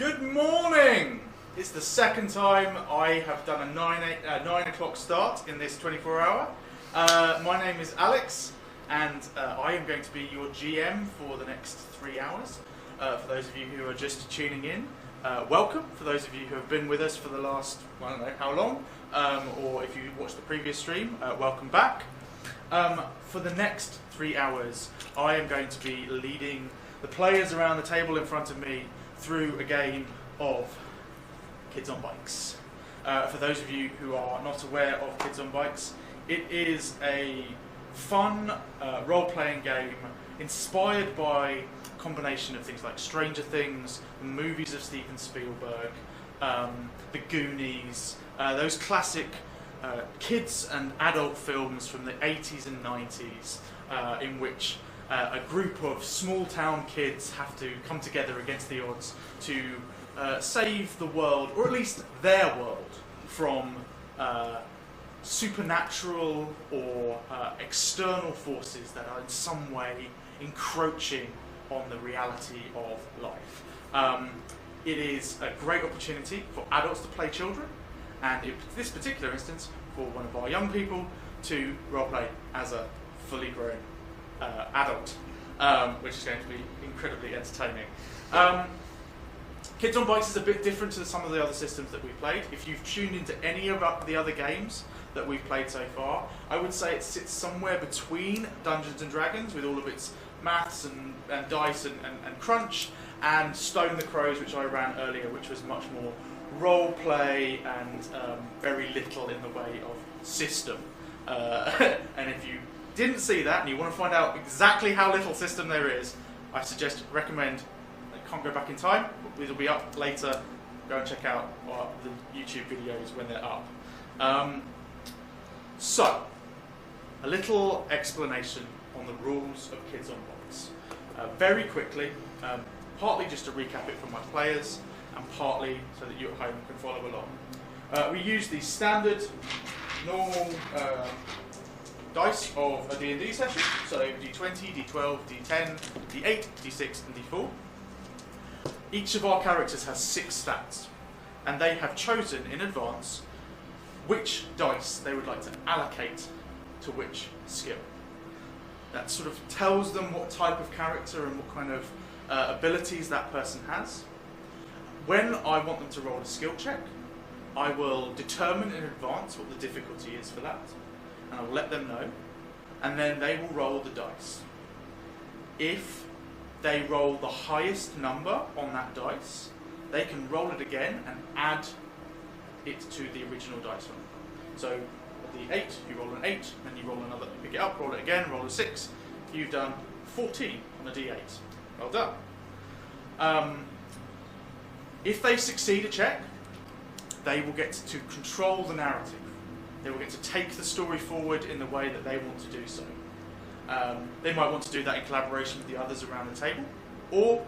Good morning! It's the second time I have done a 9 o'clock start in this 24-hour. My name is Alex, and I am going to be your GM for the next 3 hours. For those of you who are just tuning in, welcome. For those of you who have been with us for the last, I don't know how long, or if you watched the previous stream, welcome back. For the next 3 hours, I am going to be leading the players around the table in front of me through a game of Kids on Bikes. For those of you who are not aware of Kids on Bikes, it is a fun role-playing game inspired by a combination of things like Stranger Things, movies of Steven Spielberg, The Goonies, those classic kids and adult films from the 80s and 90s in which a group of small-town kids have to come together against the odds to save the world, or at least their world, from supernatural or external forces that are in some way encroaching on the reality of life. It is a great opportunity for adults to play children, and in this particular instance, for one of our young people to roleplay as a fully grown adult, which is going to be incredibly entertaining. Kids on Bikes is a bit different to some of the other systems that we've played. If you've tuned into any of the other games that we've played so far, I would say it sits somewhere between Dungeons and Dragons, with all of its maths and dice and crunch, and Stone the Crows, which I ran earlier, which was much more role play and very little in the way of system. And if you didn't see that and you want to find out exactly how little system there is, I recommend, I can't go back in time, but these will be up later. Go and check out the YouTube videos when they're up. So, a little explanation on the rules of Kids on Bikes. Very quickly, partly just to recap it for my players, and partly so that you at home can follow along. We use the standard, normal dice of a D&D session, so D20, D12, D10, D8, D6 and D4. Each of our characters has 6 stats, and they have chosen in advance which dice they would like to allocate to which skill. That sort of tells them what type of character and what kind of abilities that person has. When I want them to roll a skill check, I will determine in advance what the difficulty is for that, and I'll let them know, and then they will roll the dice. If they roll the highest number on that dice, they can roll it again and add it to the original dice roll. So the 8, you roll an 8, then you roll another, you pick it up, roll it again, roll a 6. You've done 14 on a D8. Well done. If they succeed a check, they will get to control the narrative. They will get to take the story forward in the way that they want to do so. They might want to do that in collaboration with the others around the table, or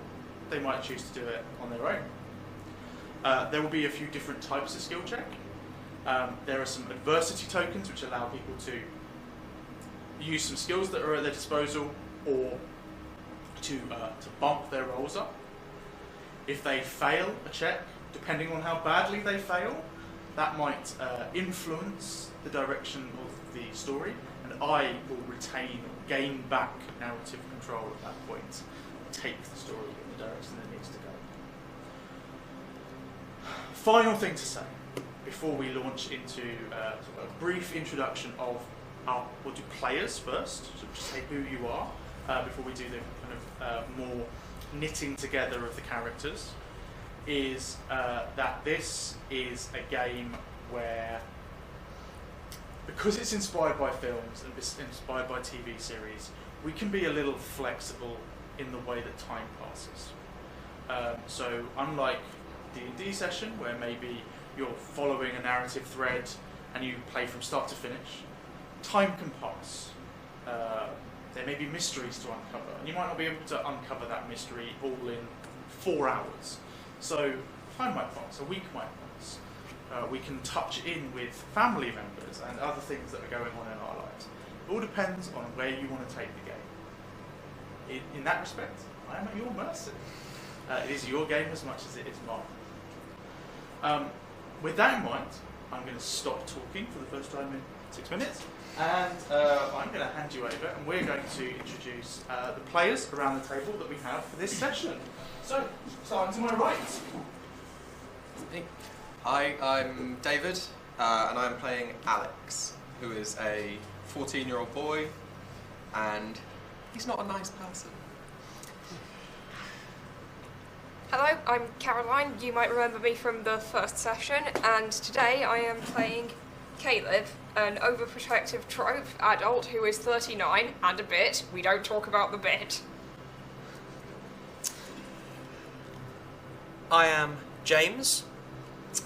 they might choose to do it on their own. There will be a few different types of skill check. There are some adversity tokens which allow people to use some skills that are at their disposal, or to bump their rolls up. If they fail a check, depending on how badly they fail, that might influence the direction of the story, and I will retain or gain back narrative control at that point, and take the story in the direction that it needs to go. Final thing to say before we launch into a brief introduction of we'll do players first, so just say who you are, before we do the kind of more knitting together of the characters, is that this is a game where, because it's inspired by films and inspired by TV series, we can be a little flexible in the way that time passes. So unlike D&D session, where maybe you're following a narrative thread and you play from start to finish, time can pass. There may be mysteries to uncover, and you might not be able to uncover that mystery all in 4 hours. So time might pass, a week might pass. We can touch in with family members and other things that are going on in our lives. It all depends on where you want to take the game. In that respect, I am at your mercy. It is your game as much as it is mine. With that in mind, I'm going to stop talking for the first time in 6 minutes, and I'm going to hand you over, and we're going to introduce the players around the table that we have for this session. So, starting to my right. Hi, I'm David, and I'm playing Alex, who is a 14-year-old boy, and he's not a nice person. Hello, I'm Caroline. You might remember me from the first session, and today I am playing Caleb, an overprotective trope adult who is 39 and a bit. We don't talk about the bit. I am James,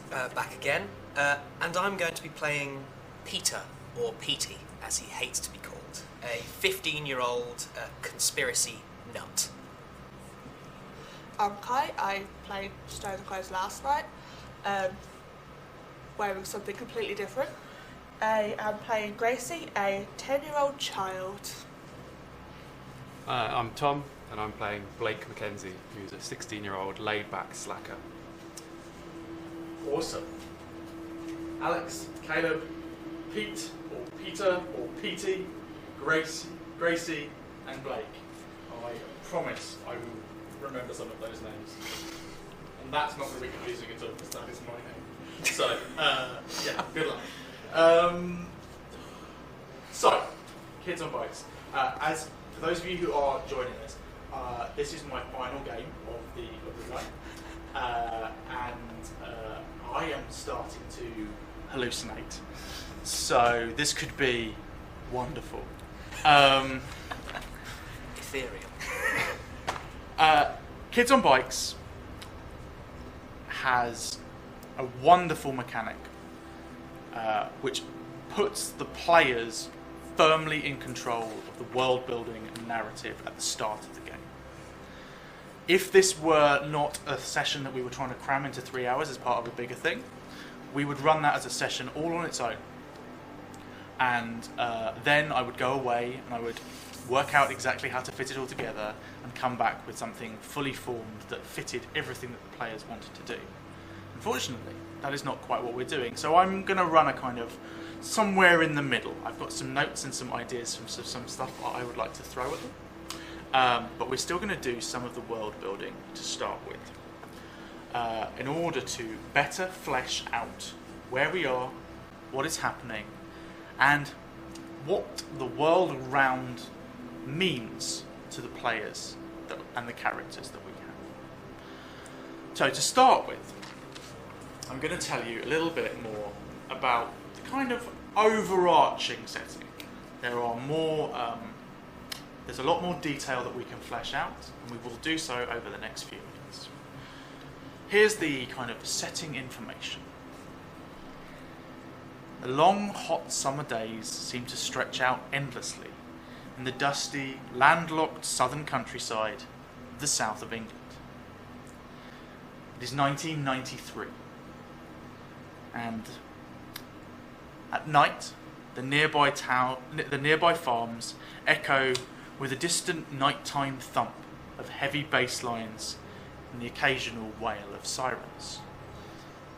back again, and I'm going to be playing Peter, or Petey, as he hates to be called, a 15-year-old conspiracy nut. I'm Kai. I played Stone Clothes last night, wearing something completely different. I am playing Gracie, a 10-year-old child. I'm Tom, and I'm playing Blake McKenzie, who's a 16-year-old laid-back slacker. Awesome. Alex, Caleb, Pete, or Peter, or Petey, Gracie, and Blake. I promise I will remember some of those names. And that's not going to be confusing at all, because that is my name. So, yeah, good luck. So, Kids on Bikes. As for those of you who are joining us, this is my final game of the night. I am starting to hallucinate. So, this could be wonderful. Ethereal. Kids on Bikes has a wonderful mechanic which puts the players firmly in control of the world building and narrative at the start of the game. If this were not a session that we were trying to cram into 3 hours as part of a bigger thing, we would run that as a session all on its own. And then I would go away and I would work out exactly how to fit it all together and come back with something fully formed that fitted everything that the players wanted to do. Unfortunately, that is not quite what we're doing, so I'm going to run a kind of somewhere in the middle. I've got some notes and some ideas from some stuff I would like to throw at them, but we're still going to do some of the world building to start with, in order to better flesh out where we are, what is happening, and what the world around means to the players and the characters that we have. So to start with, I'm going to tell you a little bit more about the kind of overarching setting. There's a lot more detail that we can flesh out, and we will do so over the next few minutes. Here's the kind of setting information. The long, hot summer days seem to stretch out endlessly in the dusty, landlocked southern countryside of the south of England. It is 1993, and at night, the nearby farms echo with a distant nighttime thump of heavy bass lines and the occasional wail of sirens.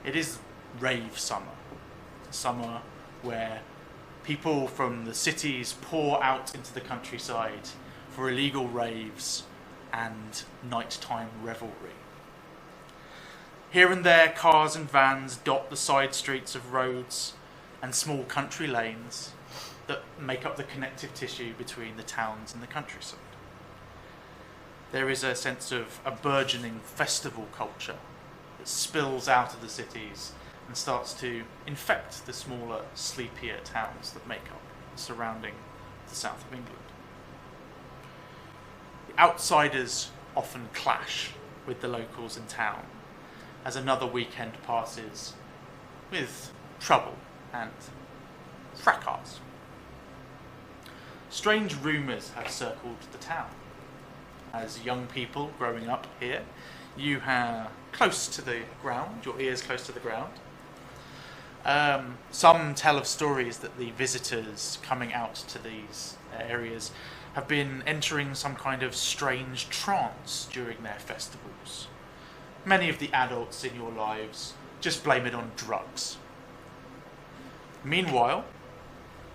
It is rave summer, summer where people from the cities pour out into the countryside for illegal raves and nighttime revelry. Here and there, cars and vans dot the side streets of roads and small country lanes that make up the connective tissue between the towns and the countryside. There is a sense of a burgeoning festival culture that spills out of the cities and starts to infect the smaller, sleepier towns that make up surrounding the south of England. The outsiders often clash with the locals in town as another weekend passes with trouble and fracas. Strange rumours have circled the town. As young people growing up here, you are close to the ground, your ears close to the ground. Some tell of stories that the visitors coming out to these areas have been entering some kind of strange trance during their festivals. Many of the adults in your lives just blame it on drugs. Meanwhile,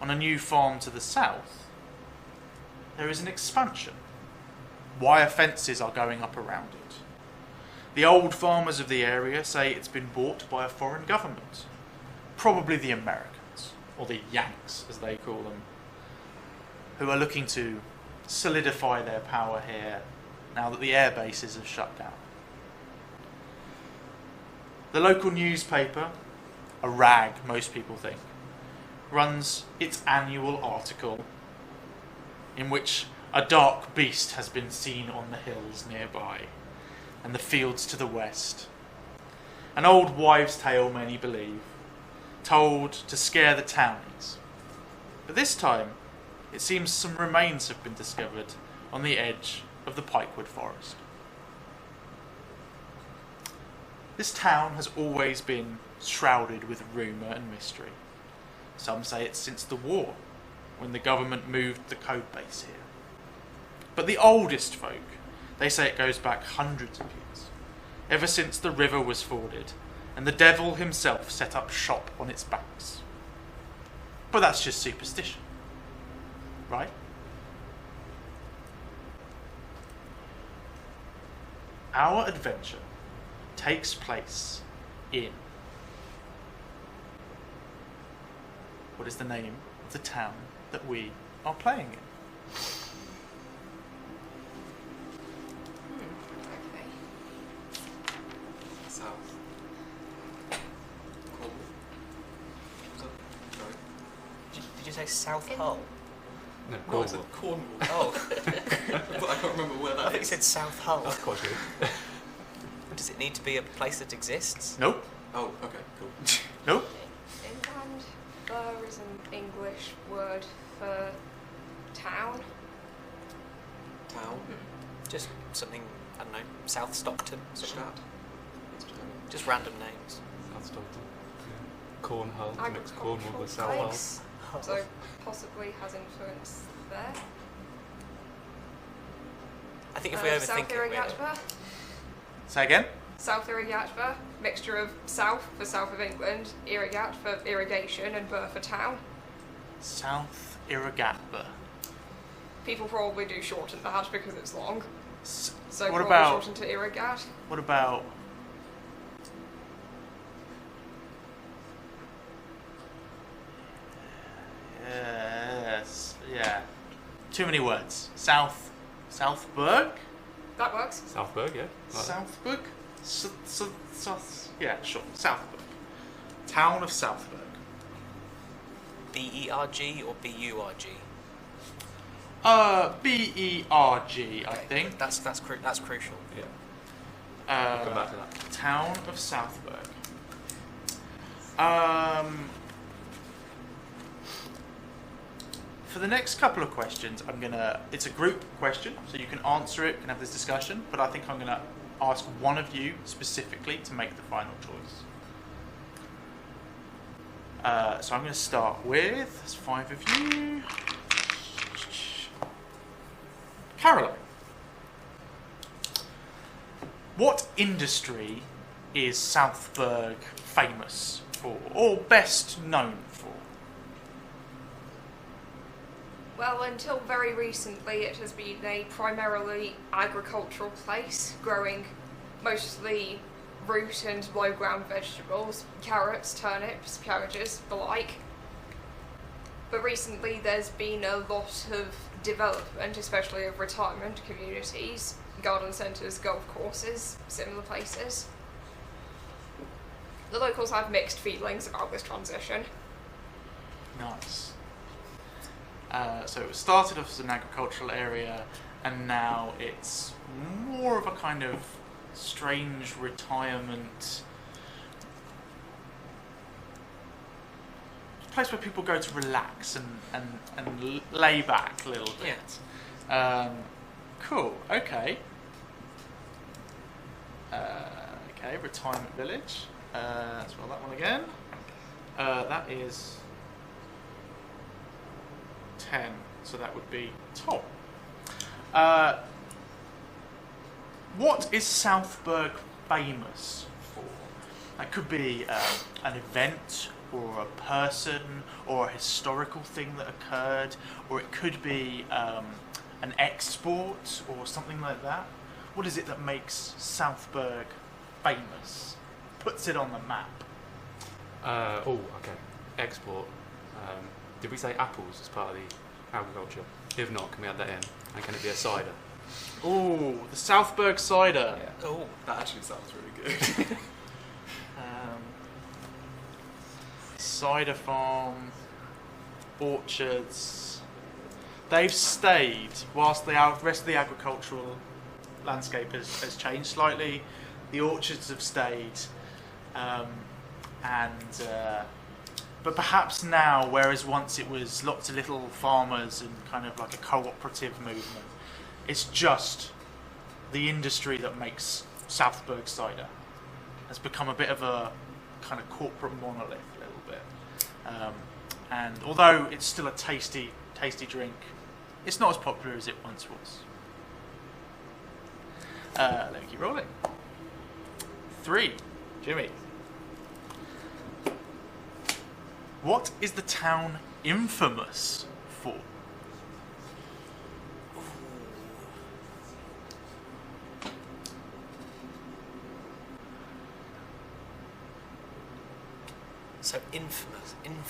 on a new farm to the south, there is an expansion. Wire fences are going up around it. The old farmers of the area say it's been bought by a foreign government, probably the Americans, or the Yanks as they call them, who are looking to solidify their power here now that the air bases have shut down. The local newspaper, a rag most people think, runs its annual article in which a dark beast has been seen on the hills nearby and the fields to the west. An old wives' tale, many believe, told to scare the townies. But this time, it seems some remains have been discovered on the edge of the Pikewood Forest. This town has always been shrouded with rumour and mystery. Some say it's since the war, when the government moved the code base here. But the oldest folk, they say it goes back hundreds of years, ever since the river was forded and the devil himself set up shop on its banks. But that's just superstition, right? Our adventure takes place in... What is the name of the town that we are playing in? Okay. South. Cornwall. Sorry. Did you say South Hull? No, No, I said Cornwall. Cornwall. Oh, But I can't remember where that I think you is. said South Hull. That's quite good. Does it need to be a place that exists? Nope. Oh, okay, cool. Nope. Inland, there is an English word for town. Town. Just something, I don't know, South Stockton? Something. Stadt. That's German. Just random names. South Stockton. Yeah. Cornhull, to mix Cornwall with South Hull. Place, so possibly has influence there. I think if we overthink South it, we Irrigatba. Say again? South Irrigatba, mixture of south for south of England, irrigat for irrigation, and bur for town. South Irrigatba. People probably do shorten that because it's long. S- So what probably about... shorten to irrigat. What about... Yes. Yeah. Too many words. Southburg? That works. Southburg, yeah. Like that. Southburg? Yeah, sure. Southburg. Town of Southburg. B-E-R-G or B-U-R-G? B-E-R-G, I think. That's crucial. Yeah. We'll come back to that. Town of Southburg. For the next couple of questions, it's a group question, so you can answer it, can have this discussion, but I think I'm gonna ask one of you specifically to make the final choice. So I'm gonna start with, there's 5 of you. Caroline. What industry is Southburg famous for, or best known for? Well, until very recently, it has been a primarily agricultural place, growing mostly root and low-ground vegetables, carrots, turnips, cabbages, the like. But recently there's been a lot of development, especially of retirement communities, garden centres, golf courses, similar places. The locals have mixed feelings about this transition. Nice. So it was started off as an agricultural area, and now it's more of a kind of strange retirement place where people go to relax and lay back a little bit. Cool. Okay. Okay. Retirement village. Let's roll that one again. That is 10. So that would be Tom. What is Southburg famous for? That could be an event, or a person, or a historical thing that occurred, or it could be an export, or something like that. What is it that makes Southburg famous? Puts it on the map. Okay. Export. Did we say apples as part of the agriculture? If not, can we add that in? And can it be a cider? Ooh, the Southburg cider. Yeah. Oh, That actually sounds really good. Cider farm, orchards. They've stayed whilst the rest of the agricultural landscape has changed slightly. The orchards have stayed, but perhaps now, whereas once it was lots of little farmers and kind of like a cooperative movement, it's just the industry that makes Southburg cider has become a bit of a kind of corporate monolith a little bit. And although it's still a tasty drink, it's not as popular as it once was. Let me keep rolling. 3, Jimmy. What is the town infamous for? so infamy. I'm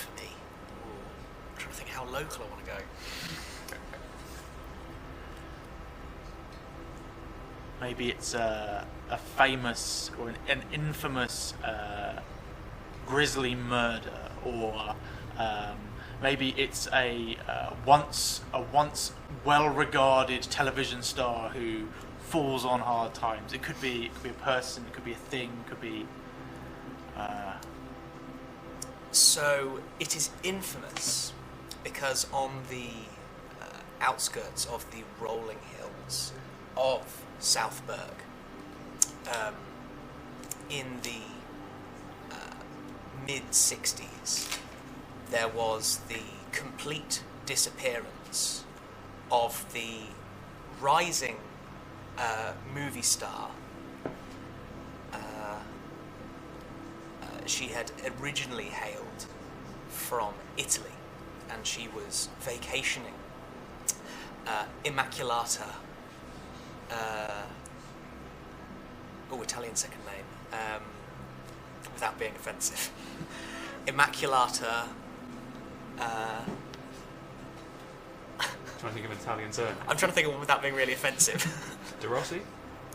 trying to think how local I want to go. Maybe it's a famous or an infamous grisly murder, or maybe it's a once well-regarded television star who falls on hard times. It could be a person, it could be a thing, it could be. So it is infamous because on the outskirts of the rolling hills of Southburg, in the mid-60s, there was the complete disappearance of the rising movie star. She had originally hailed from Italy, and she was vacationing. Immaculata. Italian second name. Without being offensive. Immaculata. Trying to think of an Italian surname. I'm trying to think of one without being really offensive. De Rossi?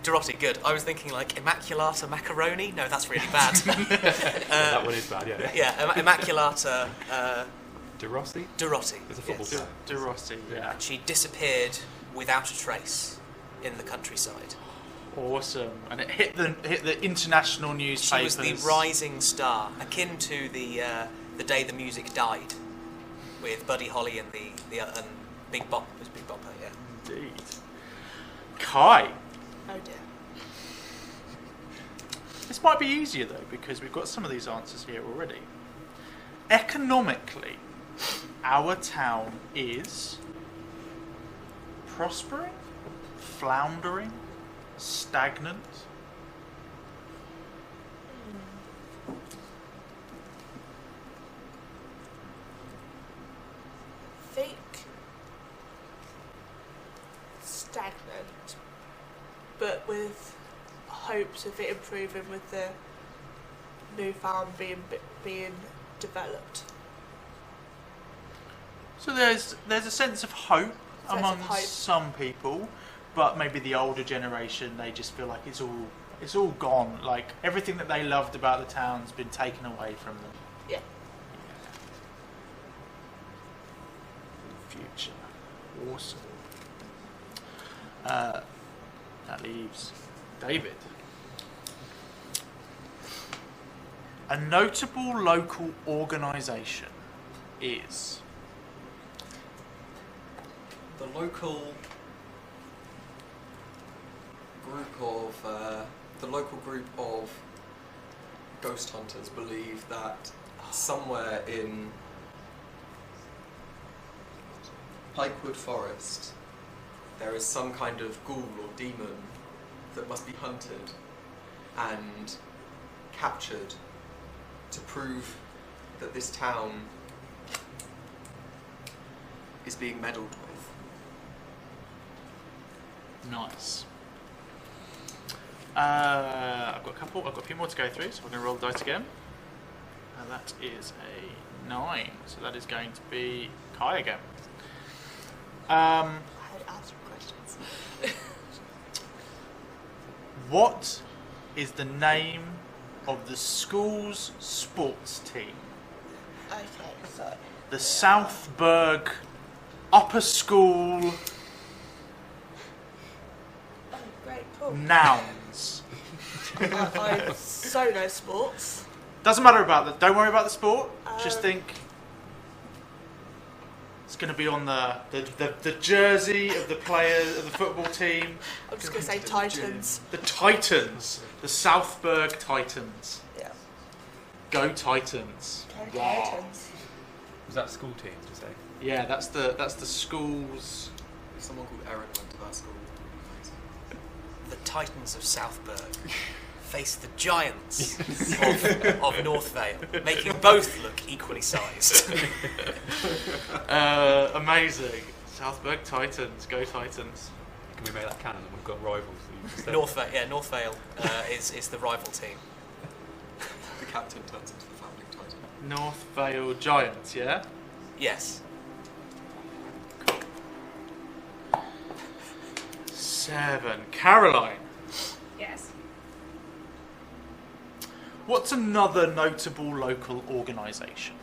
Dorothy, good. I was thinking like Immaculata Macaroni. No, that's really bad. That one is bad, yeah. Yeah, Immaculata De Rossi? Dorothy. It's a football yes. player. De Rossi, yeah. She disappeared without a trace in the countryside. Awesome. And it hit the international She newspapers. was the rising star, akin to the day the music died, with Buddy Holly and the and Big Bop. It was Big Bopper, yeah. Indeed. Kai. Oh dear. This might be easier though, because we've got some of these answers here already. Economically, our town is prospering, floundering, stagnant. Think stagnant, but with hopes of it improving with the new farm being developed. So there's a sense of hope Sense of among hope. some people, but maybe the older generation, they just feel like it's all gone. Like everything that they loved about the town's been taken away from them. Yeah. Future. Awesome. That leaves David. A notable local organisation is The local group of ghost hunters believe that somewhere in Pikewood Forest there is some kind of ghoul or demon that must be hunted and captured to prove that this town is being meddled with. Nice. I've got a few more to go through, so we're going to roll the dice again. And that is a 9, so that is going to be Kai again. I had answered questions. What is the name of the school's sports team? Okay, so The Southburg Upper School oh, great, cool. Nouns. I so know sports. Doesn't matter about the. Don't worry about the sport. Just Um, think. It's going to be on the jersey of the players of the football team. I'm just going to say Titans. The Titans. The Southburg Titans. Yeah. Go Titans. Go Wow. Titans. Was that school team, did you say? Yeah, that's the school's. If someone called Aaron went to that school, The Titans of Southburg face the giants of North Vale, making both look equally sized. Amazing. Southburg Titans. Go Titans. Can we make that canon? We've got rivals. that you just said? North Vale is the rival team. the captain turns into the founding titan. North Vale Giants. Yeah. Yes. 7. Caroline. Yes. What's another notable local organisation?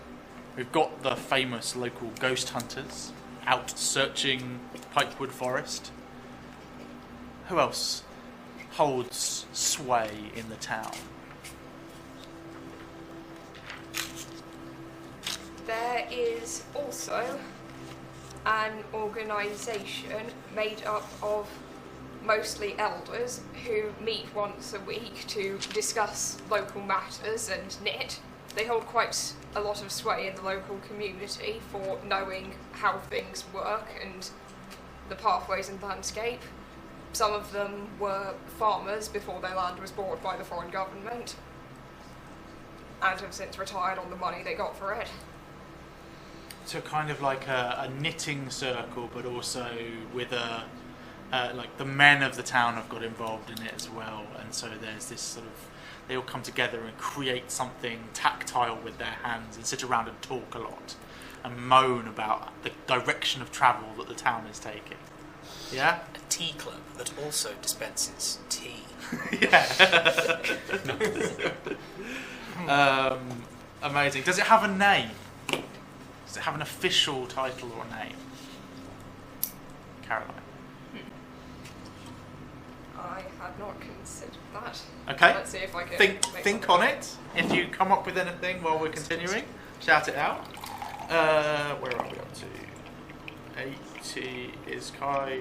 We've got the famous local ghost hunters out searching Pikewood Forest. Who else holds sway in the town? There is also an organisation made up of mostly elders who meet once a week to discuss local matters and knit. They hold quite a lot of sway in the local community for knowing how things work and the pathways and landscape. Some of them were farmers before their land was bought by the foreign government and have since retired on the money they got for it. So kind of like a knitting circle, but also with a like the men of the town have got involved in it as well, and so there's this sort of they all come together and create something tactile with their hands and sit around and talk a lot and moan about the direction of travel that the town is taking. Yeah? A tea club that also dispenses tea. Yeah. Amazing. Does it have a name? Does it have an official title or name? Caroline. I had not considered that. Okay. Let's see if I can Think on it. If you come up with anything while we're continuing, shout it out. Where are we up to? 80 is Kai.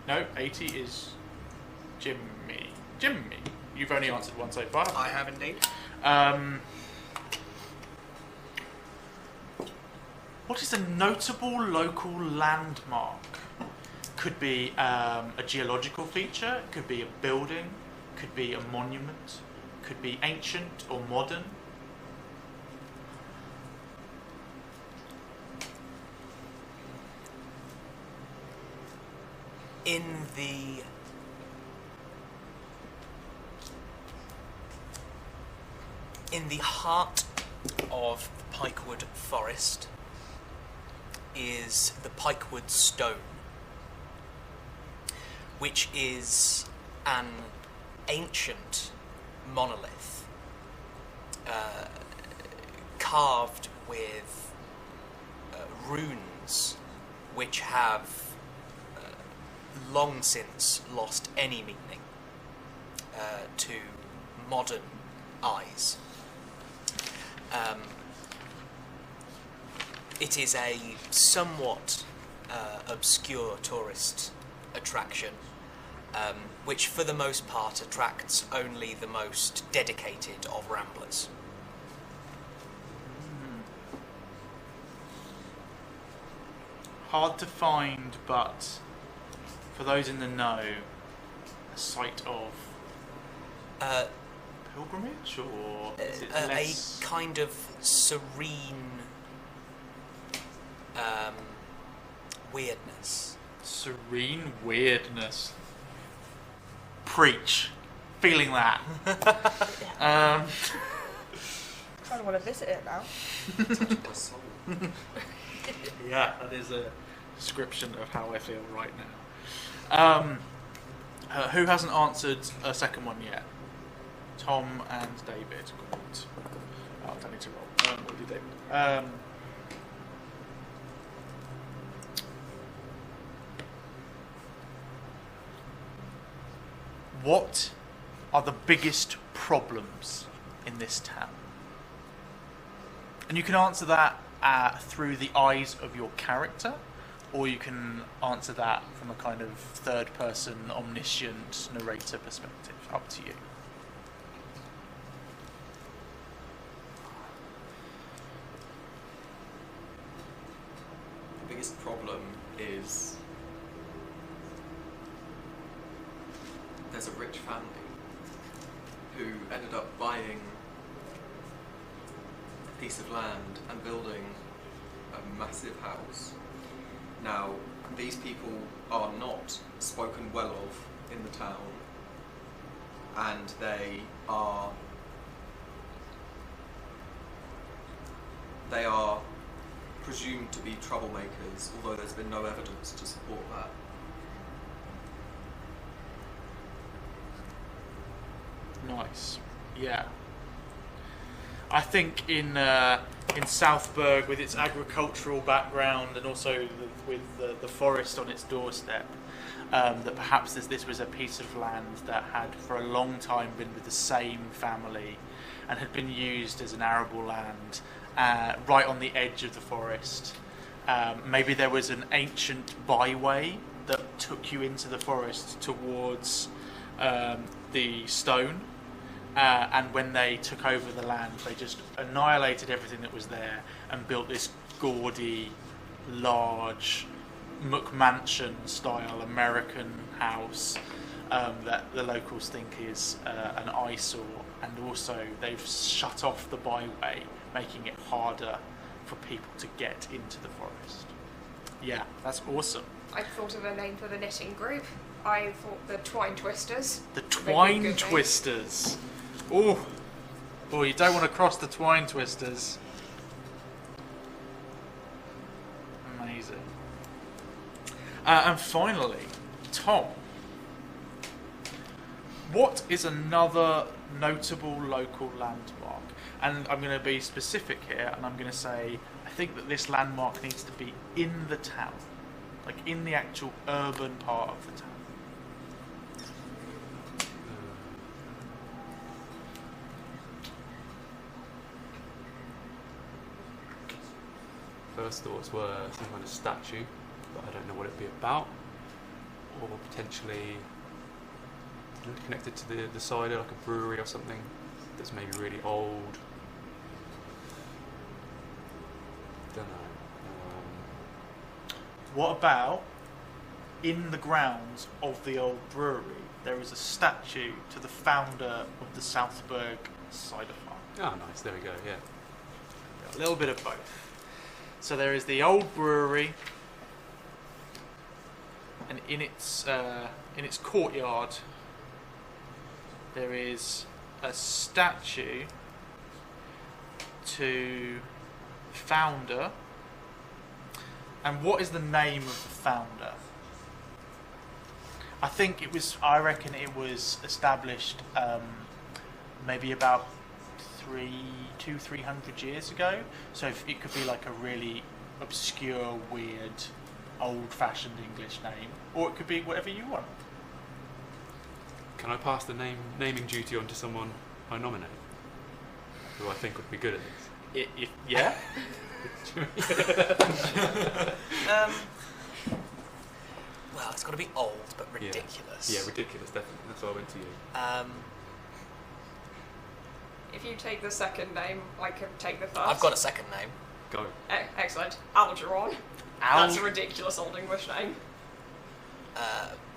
No, 80 is Jimmy. Jimmy. You've only answered one so far. I have indeed. What is a notable local landmark? Could be a geological feature, could be a building, could be a monument, could be ancient or modern. In the heart of the Pikewood Forest is the Pikewood Stone, which is an ancient monolith carved with runes which have long since lost any meaning to modern eyes. It is a somewhat obscure tourist attraction, which for the most part attracts only the most dedicated of ramblers. hard to find, but for those in the know, a site of pilgrimage, or is it less... a kind of serene weirdness. Serene weirdness. Preach. Feeling that. Kind of want to visit it now. Yeah, that is a description of how I feel right now. Who hasn't answered a second one yet? Tom and David. Good. Oh, I don't need to roll. What do David? What are the biggest problems in this town? And you can answer that through the eyes of your character, or you can answer that from a kind of third-person, omniscient narrator perspective. Up to you. The biggest problem is there's a rich family who ended up buying a piece of land and building a massive house. Now, these people are not spoken well of in the town, and they are presumed to be troublemakers, although there's been no evidence to support that. Nice. Yeah. I think in Southburg, with its agricultural background and also with the forest on its doorstep, that perhaps this was a piece of land that had for a long time been with the same family and had been used as an arable land right on the edge of the forest. Maybe there was an ancient byway that took you into the forest towards the stone. And when they took over the land, they just annihilated everything that was there and built this gaudy, large McMansion-style American house that the locals think is an eyesore. And also, they've shut off the byway, making it harder for people to get into the forest. Yeah, that's awesome. I thought of a name for the knitting group. I thought the Twine Twisters. The Twine Twisters. Oh, you don't want to cross the Twine Twisters. Amazing. And finally, Tom. What is another notable local landmark? And I'm going to be specific here, and I'm going to say I think that this landmark needs to be in the town, like in the actual urban part of the town. First thoughts were some kind of statue, but I don't know what it'd be about, or potentially connected to the cider, like a brewery or something that's maybe really old. Don't know. What about in the grounds of the old brewery? There is a statue to the founder of the Southburg cider farm. Oh, nice. There we go. Yeah. A little bit of both. So there is the old brewery, and in its courtyard there is a statue to founder. And what is the name of the founder? I reckon it was established maybe about 300 years ago. So it could be like a really obscure, weird, old-fashioned English name, or it could be whatever you want. Can I pass the naming duty on to someone I nominate, who I think would be good at this? Yeah. Well, it's got to be old, but ridiculous. Yeah, ridiculous, definitely. That's why I went to you. If you take the second name, I can take the first. I've got a second name. Go. Excellent. Algernon. That's a ridiculous old English name.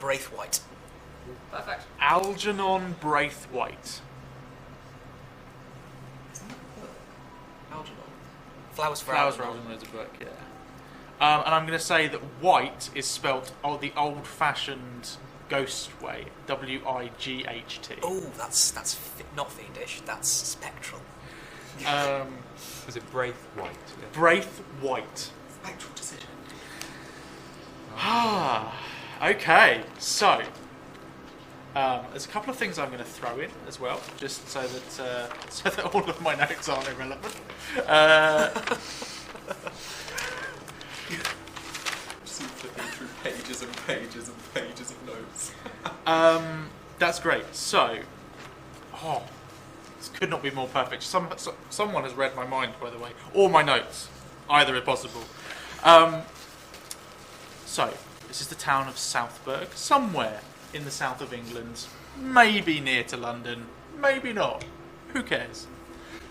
Braithwaite. Perfect. Algernon Braithwaite. Isn't that the book? Algernon. Flowers for Flowers for Algernon. Algernon is a book, yeah. And I'm going to say that white is spelt the old-fashioned ghost way, W-I-G-H-T. Oh, that's not fiendish. That's spectral. Is it Braithwaite? Yeah. Braithwaite. Spectral decision. Ah, okay. So, there's a couple of things I'm going to throw in as well, just so that all of my notes aren't irrelevant. Just flipping through pages and pages and pages of notes. That's great. So, this could not be more perfect. Someone has read my mind, by the way, or my notes. Either is possible. So, this is the town of Southburg, somewhere in the south of England, maybe near to London, maybe not. Who cares?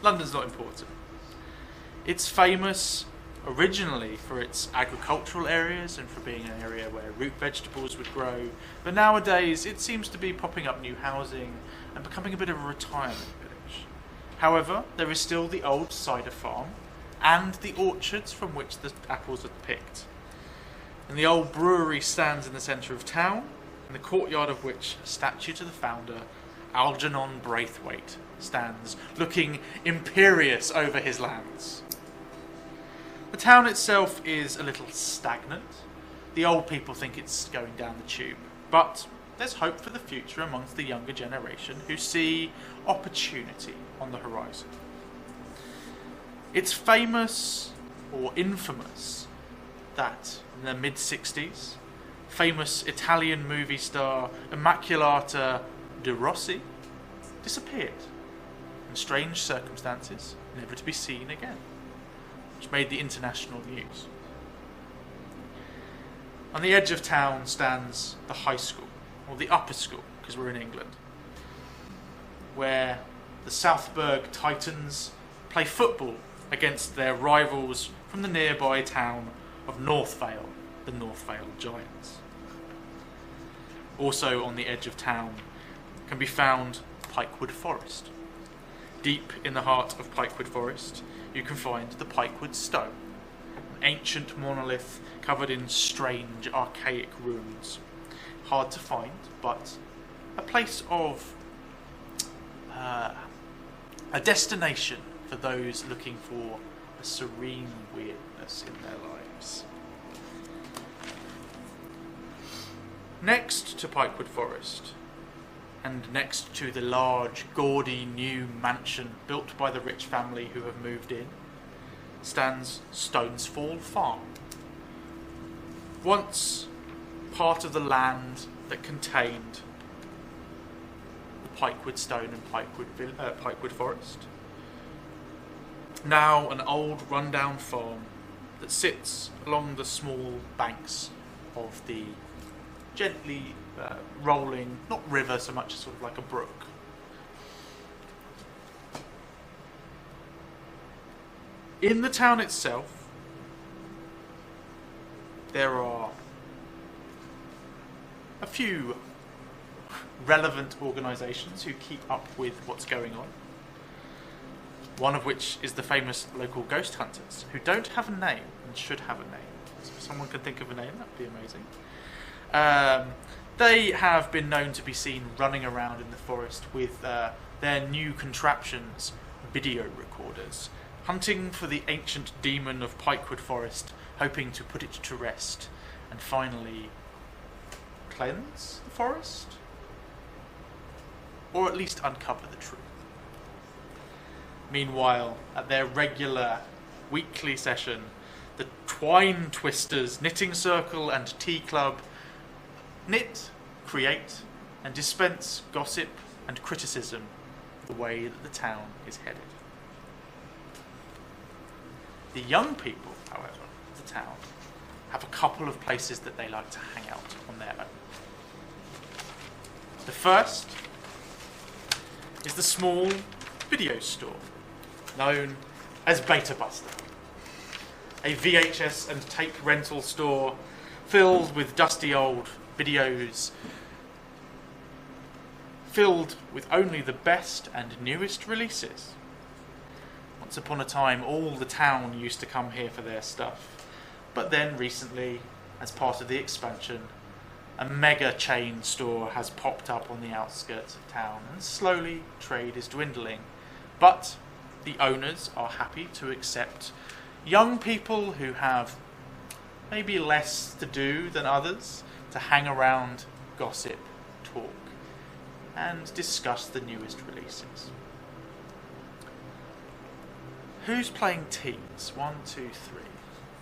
London's not important. It's famous originally for its agricultural areas and for being an area where root vegetables would grow, but nowadays it seems to be popping up new housing and becoming a bit of a retirement village. However, there is still the old cider farm and the orchards from which the apples are picked. And the old brewery stands in the centre of town, in the courtyard of which a statue to the founder, Algernon Braithwaite, stands, looking imperious over his lands. The town itself is a little stagnant. The old people think it's going down the tube, but there's hope for the future amongst the younger generation who see opportunity on the horizon. It's famous, or infamous, that in the mid-60s, famous Italian movie star Immaculata de Rossi disappeared in strange circumstances, never to be seen again, which made the international news. On the edge of town stands the high school, or the upper school, because we're in England, where the Southburg Titans play football against their rivals from the nearby town of North Vale, the North Vale Giants. Also on the edge of town can be found Pikewood Forest. Deep in the heart of Pikewood Forest, you can find the Pikewood Stone, an ancient monolith covered in strange, archaic ruins. Hard to find, but a place of a destination for those looking for a serene weirdness in their lives. Next to Pikewood Forest, and next to the large, gaudy new mansion built by the rich family who have moved in, stands Stonesfall Farm. Once part of the land that contained the Pikewood Stone and Pikewood Forest. Now an old rundown farm that sits along the small banks of the gently rolling, not river so much as sort of like a brook. In the town itself, there are a few relevant organisations who keep up with what's going on. One of which is the famous local ghost hunters, who don't have a name and should have a name. So if someone could think of a name, that would be amazing. They have been known to be seen running around in the forest with their new contraptions, video recorders, hunting for the ancient demon of Pikewood Forest, hoping to put it to rest, and finally cleanse the forest? Or at least uncover the truth. Meanwhile, at their regular weekly session, the Twine Twisters Knitting Circle and Tea Club knit, create, and dispense gossip and criticism the way that the town is headed. The young people, however, of the town have a couple of places that they like to hang out on their own. The first is the small video store known as Beta Buster. a VHS and tape rental store filled with dusty old videos, filled with only the best and newest releases. Once upon a time, all the town used to come here for their stuff. But then recently, as part of the expansion, a mega chain store has popped up on the outskirts of town, and slowly trade is dwindling. But the owners are happy to accept young people who have maybe less to do than others to hang around, gossip, talk, and discuss the newest releases. Who's playing teams? 1, 2, 3.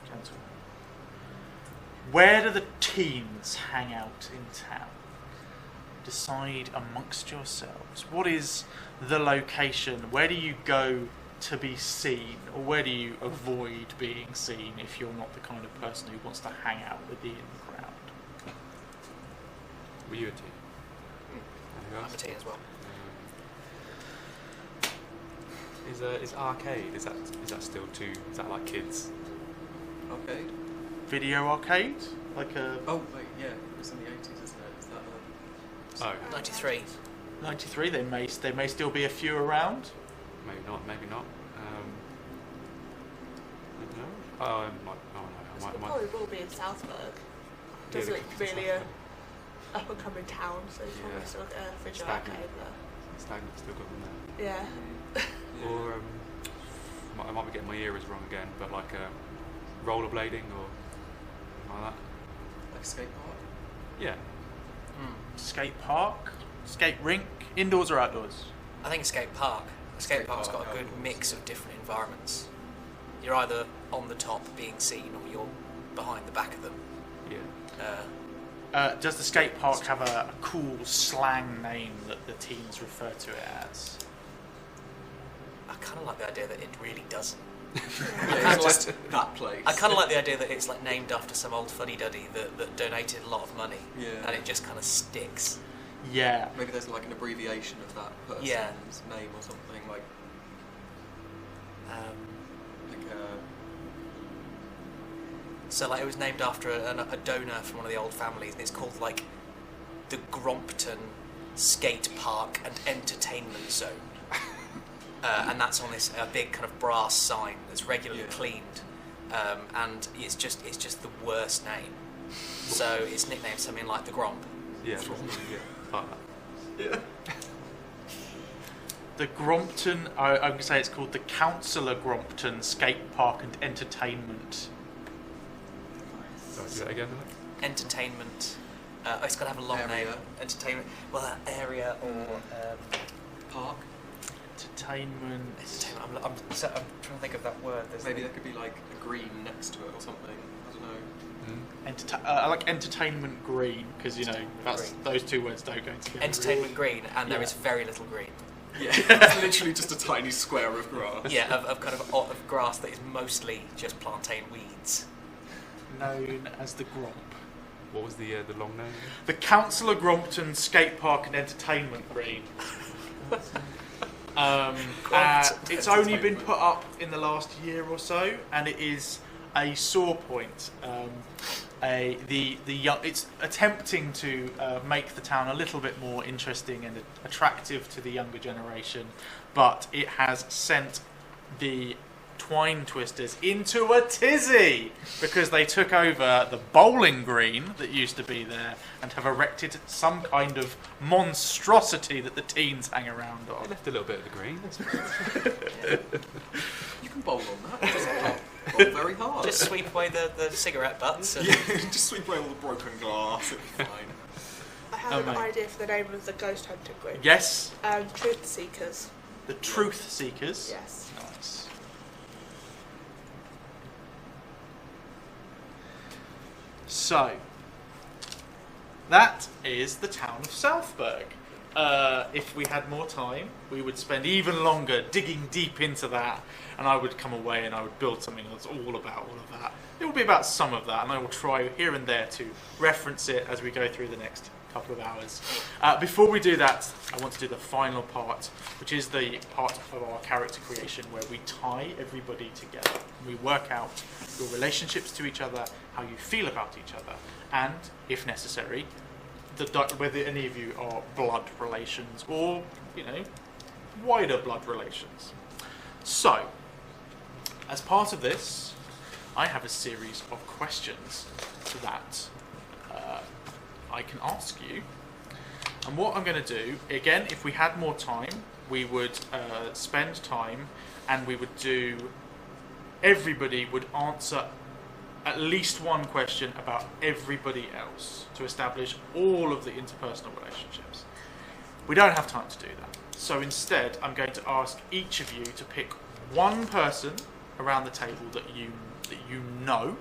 Gentlemen. Where do the teens hang out in town? Decide amongst yourselves. What is the location? Where do you go to be seen? Or where do you avoid being seen if you're not the kind of person who wants to hang out with the in-crowd? Were you a teen? I'm a teen as well. Is arcade, is that still too, is that like kids? Arcade? Video arcade? Like a... Oh, wait, yeah, it was in the 80s, isn't it? Is that Oh, 93. 93, there may still be a few around. maybe not. I don't know. Oh, I It might. probably will be in Southburg. Yeah, Doesn't look it's really a up and coming town, so it's Yeah. probably still got a video Stagnant. arcade there. Stagnant still got them there. Yeah. Or I might be getting my eras wrong again, but like rollerblading or like that. like skate park? Yeah. Skate park? Skate rink? Indoors or outdoors? I think a skate park. A skate park's got a good mix of different environments. You're either on the top being seen or you're behind the back of them. Yeah. Does the skate park have a cool slang name that the teens refer to it as? I kind of like the idea that it really doesn't. Yeah, it's just- like that place. I kind of like the idea that it's like named after some old fuddy-duddy that donated a lot of money, Yeah. and it just kind of sticks. Yeah. Maybe there's like an abbreviation of that person's Yeah. name or something, like Um, so like it was named after a donor from one of the old families, and it's called like the Grompton Skate Park and Entertainment Zone. And that's on this big kind of brass sign that's regularly cleaned, and it's just the worst name. So it's nicknamed something like the Gromp. Yeah. Yeah. Like that. yeah. The Grompton, I'm going to say it's called the Councillor Grompton Skate Park and Entertainment. Sorry, do that again. Entertainment. It's got to have a long Area. name. Entertainment. Well, area or Park. Entertainment. entertainment. I'm trying to think of that word. There's Maybe there could be like a green next to it or something. I don't know. I like Entertainment Green because those two words don't go together. Entertainment green, and there Yeah. is very little green. Yeah, it's literally just a tiny square of grass. Yeah, of kind of grass that is mostly just plantain weeds. Known as the Gromp. What was the long name? The Councillor Grompton Skate Park and Entertainment Green. It's only been put up in the last year or so, and it is a sore point. It's attempting to make the town a little bit more interesting and attractive to the younger generation, but it has sent the Twine Twisters into a tizzy because they took over the bowling green that used to be there and have erected some kind of monstrosity that the teens hang around They on. left a little bit of the green. You can bowl on that. Just bowl very hard. Just sweep away the cigarette butts. And yeah, just sweep away all the broken glass. It'll be fine. I have an mate. idea for the name of the ghost hunting group. Yes, Truth Seekers. the Truth Seekers. Yes. Nice. So, that is the town of Southburg. If we had more time, we would spend even longer digging deep into that, and I would come away and I would build something that's all about all of that. It will be about some of that, and I will try here and there to reference it as we go through the next couple of hours. Before we do that, I want to do the final part, which is the part of our character creation where we tie everybody together. We work out your relationships to each other, how you feel about each other, and, if necessary, whether any of you are blood relations or, wider blood relations. So, as part of this, I have a series of questions that I can ask you. And what I'm going to do, again, if we had more time, we would spend time and we would do, everybody would answer at least one question about everybody else to establish all of the interpersonal relationships. We don't have time to do that. So instead, I'm going to ask each of you to pick one person around the table that you know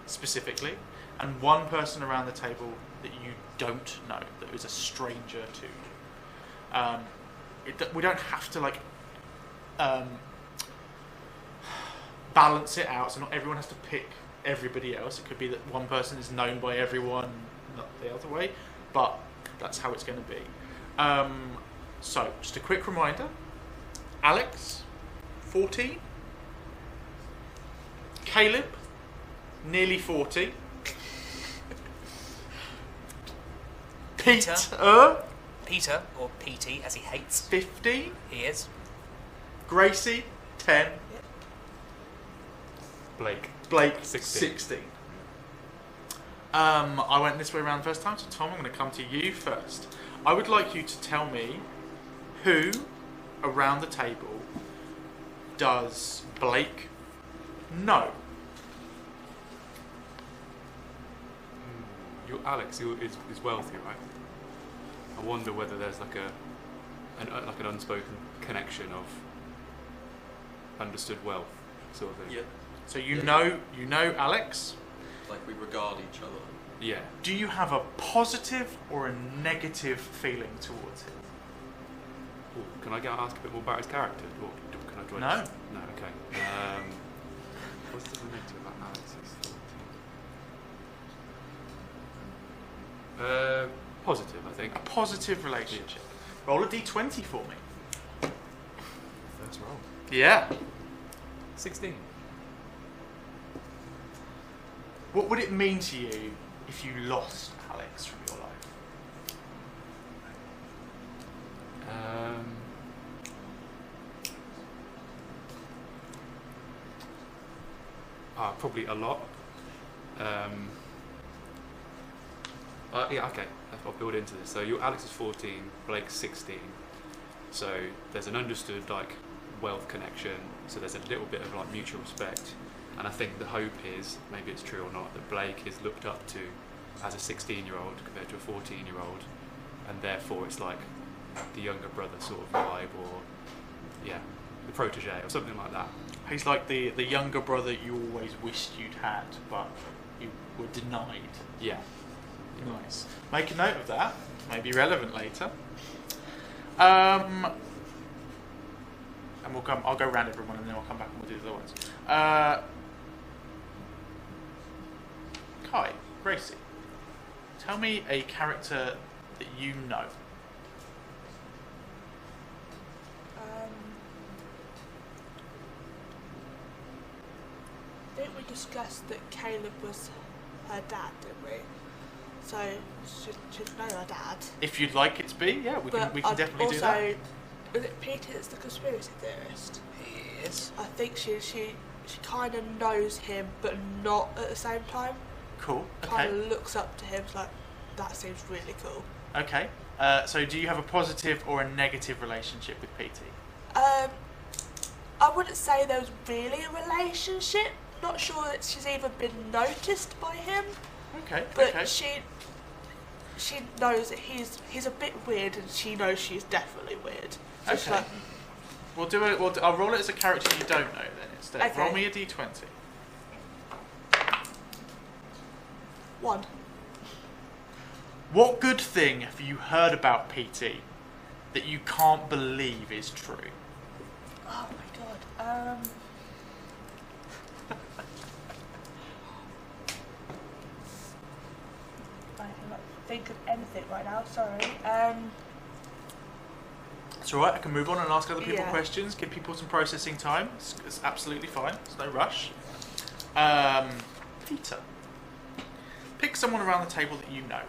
specifically, and one person around the table that you don't know, that is a stranger to you. We don't have to balance it out, so not everyone has to pick everybody else. It could be that one person is known by everyone, not the other way, but that's how it's going to be. So, just a quick reminder. Alex, 14. Caleb, nearly 40. Peter, or PT as he hates. 15. He is. Gracie, 10. Blake, 16. I went this way around the first time, so Tom, I'm going to come to you first. I would like you to tell me who around the table does Blake know? Alex is wealthy, right? I wonder whether there's like an unspoken connection of understood wealth, sort of thing. Yeah. So you know Alex. Like we regard each other. Yeah. Do you have a positive or a negative feeling towards him? Ooh, can I ask a bit more about his character? Or can I join? No. No. Okay. What's the negative about Alex's? Positive, I think. A positive relationship. Roll a d20 for me. First roll. Yeah. 16. What would it mean to you if you lost Alex from your life? Probably a lot. Yeah, okay. I'll build into this. So Alex is 14, Blake's 16. So there's an understood wealth connection. So there's a little bit of mutual respect. And I think the hope is, maybe it's true or not, that Blake is looked up to as a 16-year-old compared to a 14-year-old, and therefore it's like the younger brother sort of vibe, or the protege or something like that. He's like the younger brother you always wished you'd had, but you were denied. Yeah. Nice. Make a note of that. May be relevant later. And I'll go around everyone, and then I'll come back and we'll do the other ones. Kai, Gracie, tell me a character that you know. I think we discussed that Caleb was her dad, didn't we? So should know her dad. If you'd like it to be, yeah, we can definitely do that. Also, is it Peter that's the conspiracy theorist? He is. I think she kind of knows him, but not at the same time. Cool. Okay. Kind of looks up to him. It's like, that seems really cool. Okay. So do you have a positive or a negative relationship with PT? I wouldn't say there was really a relationship. Not sure that she's even been noticed by him. Okay. But okay. she knows that he's a bit weird, and she knows she's definitely weird. So she's Okay. like, I'll roll it as a character you don't know then instead. Okay. Roll me a d20. 1. What good thing have you heard about PT that you can't believe is true? Oh my god. I'm think of anything right now. Sorry. It's alright, I can move on and ask other people Yeah. questions, give people some processing time. It's absolutely fine, there's no rush. Peter. Pick someone around the table that you know.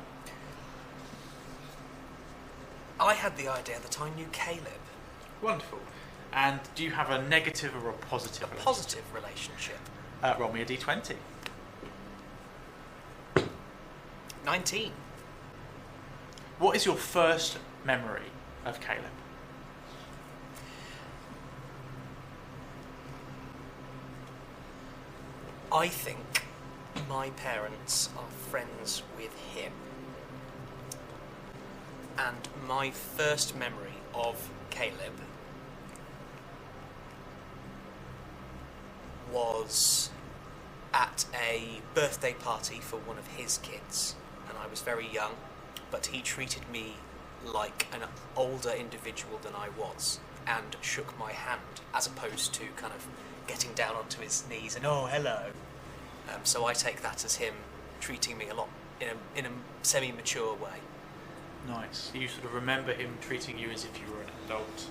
I had the idea that I knew Caleb. Wonderful. And do you have a negative or a positive A relationship? positive relationship. Roll me a d20. 19. What is your first memory of Caleb? I think my parents are friends with him. And my first memory of Caleb was at a birthday party for one of his kids. And I was very young, but he treated me like an older individual than I was and shook my hand as opposed to kind of getting down onto his knees and oh hello. So I take that as him treating me a lot in a semi-mature way. Nice. You sort of remember him treating you as if you were an adult,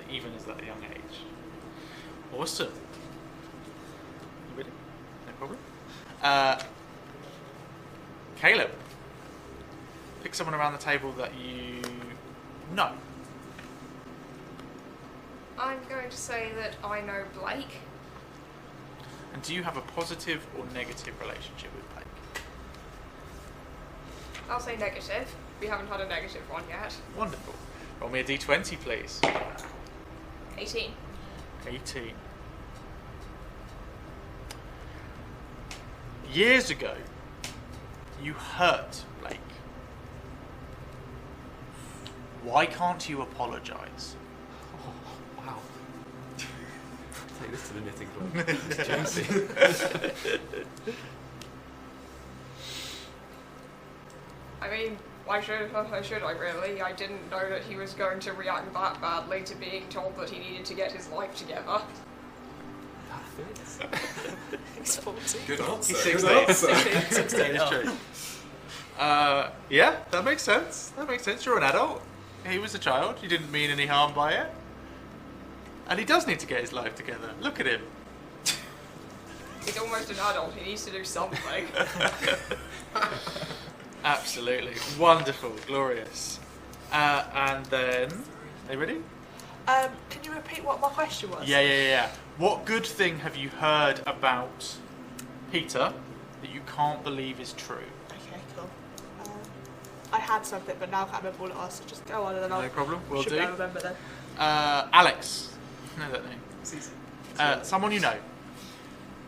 even at that young age. Awesome. You ready? No problem. Caleb. Pick someone around the table that you know. I'm going to say that I know Blake. And do you have a positive or negative relationship with Blake? I'll say negative. We haven't had a negative one yet. Wonderful. Roll me a d20, please. 18. 18. Years ago, you hurt Blake. Why can't you apologise? Oh, wow. Take this to the knitting club. It's juicy. I mean, why should I really? I didn't know that he was going to react that badly to being told that he needed to get his life together. That fits. He's 14. Good answer. He's Good 16. answer. 16. It's true. Yeah, that makes sense. That makes sense. You're an adult. He was a child. You didn't mean any harm by it. And he does need to get his life together. Look at him. He's almost an adult. He needs to do something. Absolutely. Wonderful. Glorious. And then... Are you ready? Can you repeat what my question was? Yeah. What good thing have you heard about Peter that you can't believe is true? Okay, cool. I had something, but now I can't remember what it was, so just go on and then I'll No problem. Will should do. be able to remember then. Alex. Know that name. It's easy. Someone you know.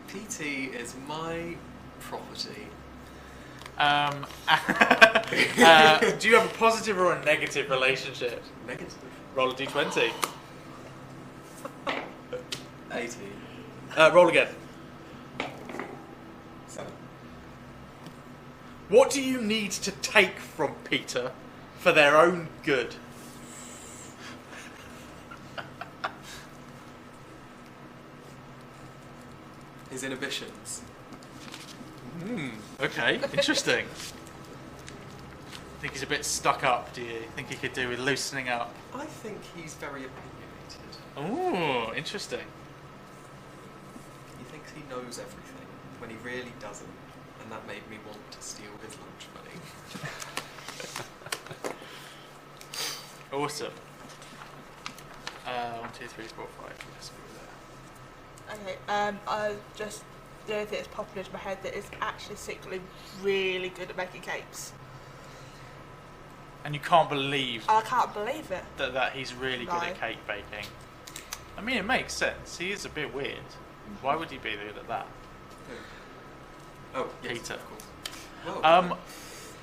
PT is my property. Do you have a positive or a negative relationship? Negative. Roll a d20. 18. Roll again. 7. What do you need to take from Peter for their own good? His inhibitions. Okay, interesting. Think he's a bit stuck up, do you? Think he could do with loosening up? I think he's very opinionated. Ooh, interesting. He thinks he knows everything when he really doesn't, and that made me want to steal his lunch money. Awesome. 1, 2, 3, 4, 5. Let's go there. Okay, I just, the only thing that's popping into my head that is actually secretly really good at making cakes. And you can't believe I can't believe it. that he's really good at No. cake baking. I mean, it makes sense. He is a bit weird. Why would he be good at that? Oh, yes, Peter. of course. Well,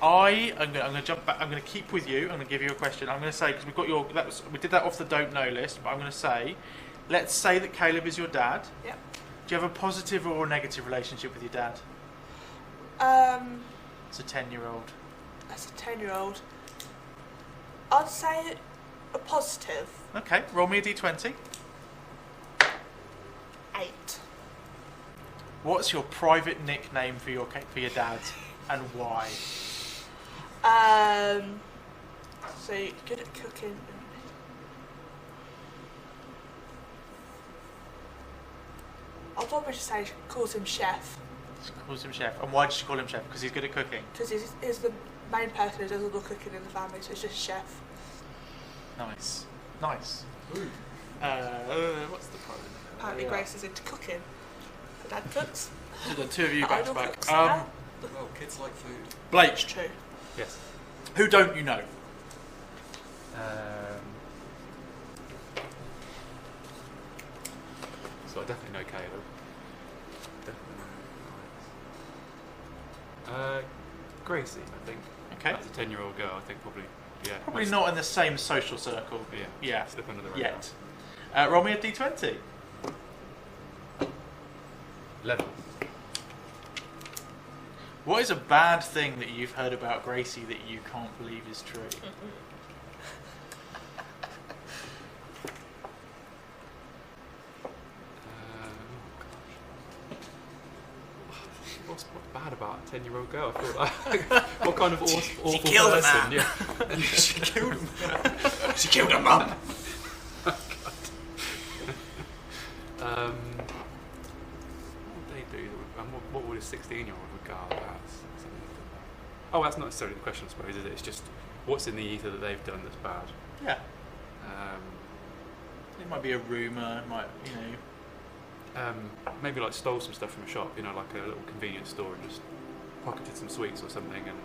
I'm going to jump back. I'm going to keep with you. I'm going to give you a question. I'm going to say, because we've got your, we did that off the don't know list, but I'm going to say, let's say that Caleb is your dad. Yep. Do you have a positive or a negative relationship with your dad? It's a 10-year-old. As a 10-year-old, I'd say a positive. Okay, roll me a d20. 8. What's your private nickname for your dad, and why? So you're good at cooking. I'll probably just say she calls him chef. She calls him chef. And why did she call him chef? Because he's good at cooking. Because he's the main person who does all the cooking in the family, so it's just chef. Nice. Nice. Ooh. What's the problem? Apparently Grace is into cooking. Her dad cooks. So the two of you back to Idol back. cooks, yeah. Well, kids like food. Blake, True. Yes. who don't you know? So I definitely know Caleb. Definitely know Gracie, I think. Okay. That's a 10-year-old girl. I think probably. Yeah. Probably not in the same social circle. Yeah. Yeah. Slip under the radar. Yet. Roll me a d20. 11. What is a bad thing that you've heard about Gracie that you can't believe is true? What's bad about a 10-year-old girl? I feel like what kind of awful killed a person? man. Yeah. She killed him. She killed her mum. What would they do? And what would a 16-year-old regard as? Oh, that's not necessarily the question, I suppose, is it? It's just what's in the ether that they've done that's bad. Yeah. It might be a rumour, Maybe like stole some stuff from a shop, like a little convenience store, and just pocketed some sweets or something, and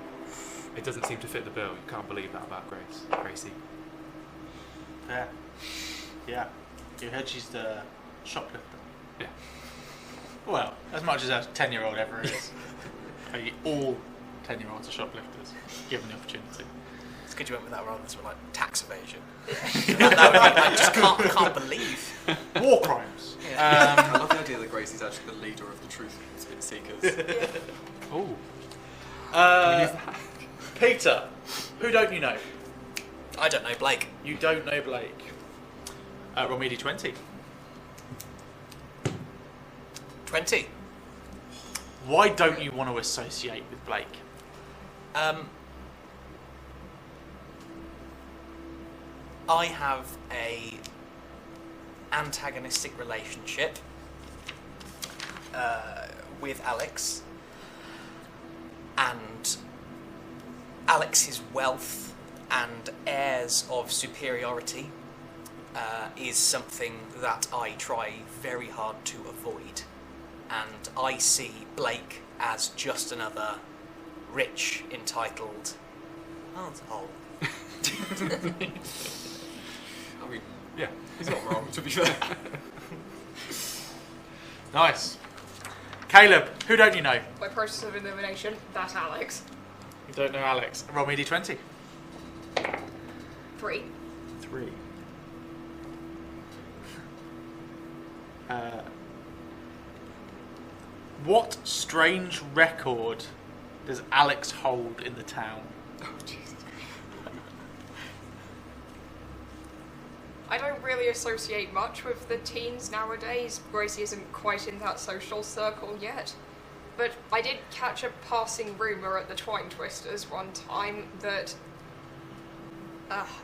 it doesn't seem to fit the bill. You can't believe that about Gracie. Yeah. Yeah. You heard she's the shoplifter. Yeah. Well, as much as a 10-year-old ever is. Maybe all 10-year-olds are shoplifters, given the opportunity. It's good you went with that rather than something like tax evasion. that would be, I just can't believe. War crimes. Yeah. I love the idea that Gracie's actually the leader of the truth seekers. Oh. Peter, who don't you know? I don't know, Blake. You don't know Blake. Roll me d20. 20. Why don't you want to associate with Blake? I have a antagonistic relationship with Alex, and Alex's wealth and airs of superiority is something that I try very hard to avoid, and I see Blake as just another rich, entitled asshole. I mean, Yeah. he's not wrong, to be fair. Nice. Caleb, who don't you know? By process of elimination, that's Alex. You don't know Alex. Roll me d20. 3. 3. What strange record does Alex hold in the town? Oh, Jesus. I don't really associate much with the teens nowadays. Gracie isn't quite in that social circle yet. But I did catch a passing rumour at the Twine Twisters one time that,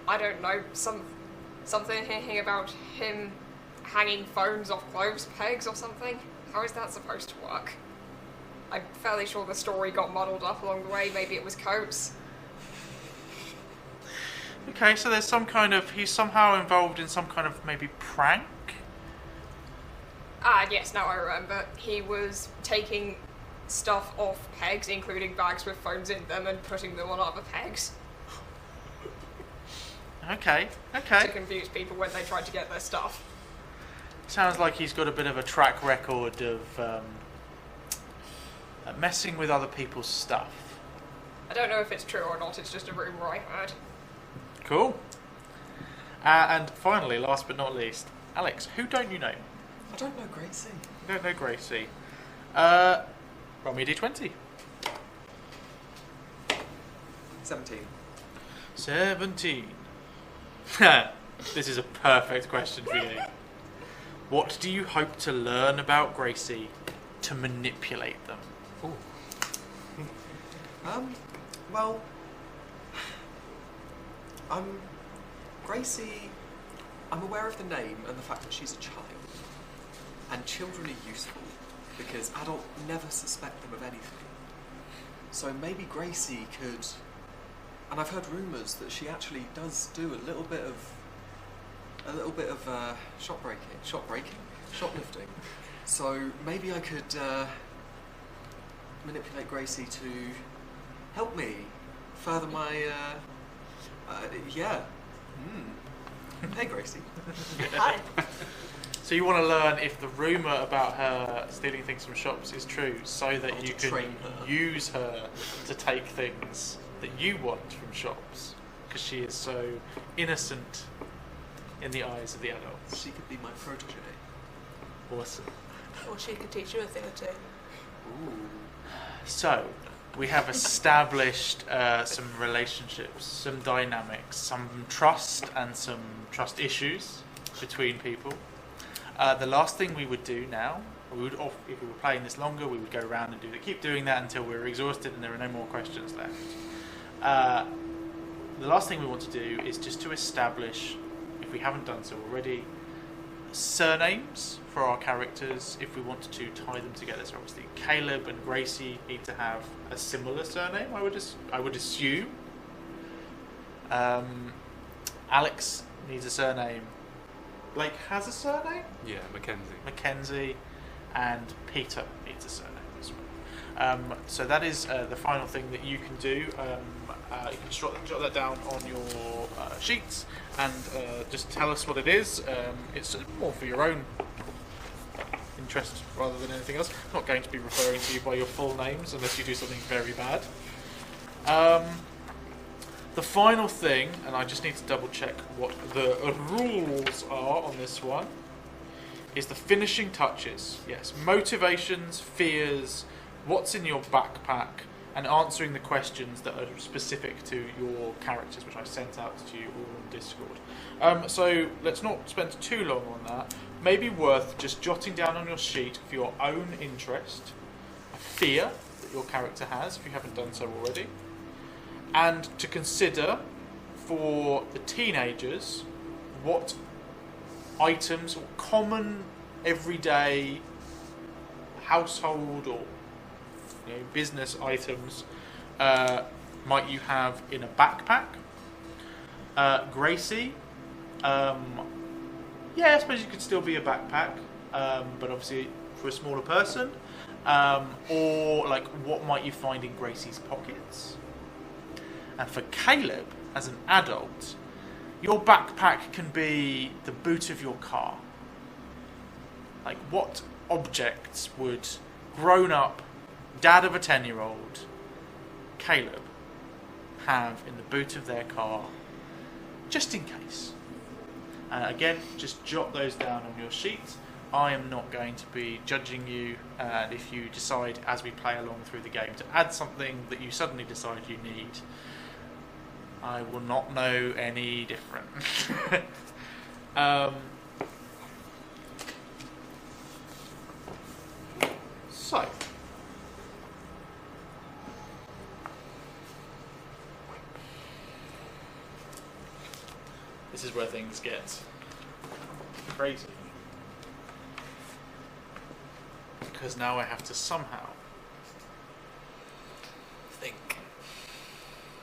I don't know, something hinting about him hanging phones off clothes pegs or something. How is that supposed to work? I'm fairly sure the story got muddled up along the way. Maybe it was coats. Okay, so there's some kind of... He's somehow involved in some kind of maybe prank? Ah, yes, now I remember. He was taking stuff off pegs, including bags with phones in them, and putting them on other pegs Okay. to confuse people when they tried to get their stuff. Sounds like he's got a bit of a track record of messing with other people's stuff. I don't know if it's true or not, it's just a rumour I heard. Cool. And finally, last but not least, Alex, who don't you know? I don't know Gracie. You don't know Gracie. Roll me a d20. 17. 17. This is a perfect question for you. What do you hope to learn about Gracie to manipulate them? Well, Gracie, I'm aware of the name and the fact that she's a child. And children are useful because adults never suspect them of anything. So maybe Gracie could... And I've heard rumours that she actually does do a little bit of shoplifting. So maybe I could manipulate Gracie to help me further my... Hey, Gracie. Hi. So you want to learn if the rumour about her stealing things from shops is true, so that you can train her. use her to take things that you want from shops, because she is so innocent in the eyes of the adults. She could be my protege. Awesome. Or she could teach you a thing or two. Ooh. So, we have established some relationships, some dynamics, some trust and some trust issues between people. The last thing we would do now, if we were playing this longer, we would go around and keep doing that until we're exhausted and there are no more questions left. The last thing we want to do is just to establish, if we haven't done so already, surnames for our characters if we want to tie them together. So obviously Caleb and Gracie need to have a similar surname, I would assume. Alex needs a surname. Blake has a surname? Yeah, Mackenzie. Mackenzie, and Peter needs a surname as well. So that is the final thing that you can do. You can jot that down on your sheets and just tell us what it is. It's more for your own interest rather than anything else. I'm not going to be referring to you by your full names unless you do something very bad. The final thing, and I just need to double check what the rules are on this one, is the finishing touches. Yes, motivations, fears, what's in your backpack, and answering the questions that are specific to your characters, which I sent out to you all on Discord. So let's not spend too long on that. Maybe worth just jotting down on your sheet for your own interest a fear that your character has, if you haven't done so already, and to consider for the teenagers what items, or common everyday household or business items might you have in a backpack. Gracie, I suppose you could still be a backpack, but obviously for a smaller person. Or like, what might you find in Gracie's pockets? And for Caleb, as an adult, your backpack can be the boot of your car. Like, what objects would grown-up dad of a 10-year-old Caleb have in the boot of their car, just in case? Again, just jot those down on your sheet. I am not going to be judging you, and if you decide as we play along through the game to add something that you suddenly decide you need, I will not know any different. So, this is where things get crazy. Because now I have to somehow Think.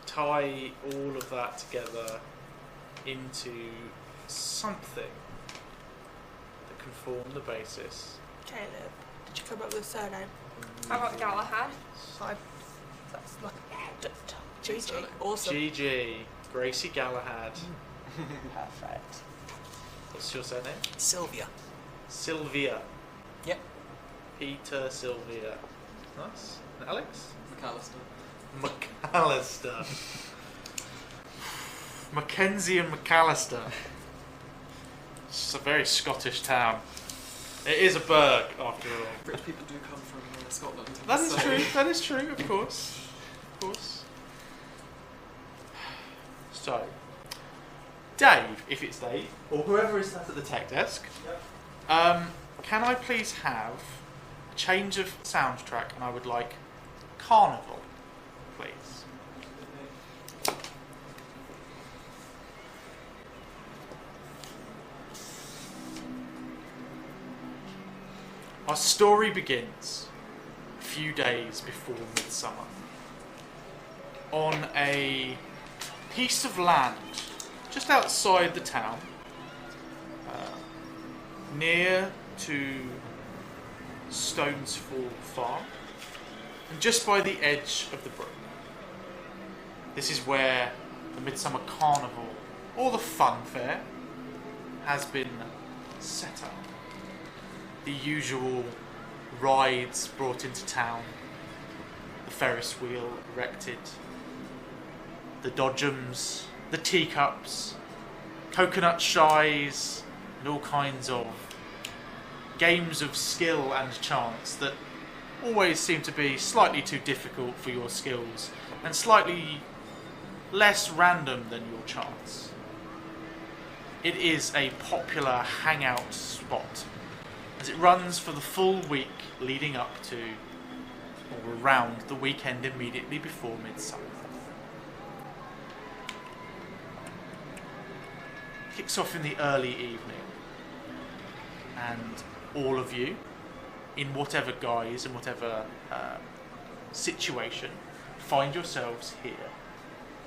tie all of that together into something that can form the basis. Caleb, did you come up with a surname? How about Galahad? That's like GG. Awesome. GG, Gracie Galahad. Perfect. What's your surname? Sylvia. Sylvia. Yep. Peter Sylvia. Nice. And Alex? McAllister. McAllister. Mackenzie and McAllister. It's a very Scottish town. It is a burg, after all. Rich people do come from Scotland. That is so- true. That is true. Of course. Of course. So, Dave, if it's Dave, or whoever is sat at the tech desk, can I please have a change of soundtrack? And I would like Carnival, please. Our story begins a few days before midsummer. On a piece of land just outside the town, near to Stones Fall Farm, and just by the edge of the brook. This is where the Midsummer Carnival, or the fun fair, has been set up. The usual rides brought into town, the Ferris wheel erected, the dodgems, the teacups, coconut shies, and all kinds of games of skill and chance that always seem to be slightly too difficult for your skills and slightly less random than your chance. It is a popular hangout spot as it runs for the full week leading up to or around the weekend immediately before midsummer. Kicks off in the early evening, and all of you, in whatever guise and whatever situation, find yourselves here.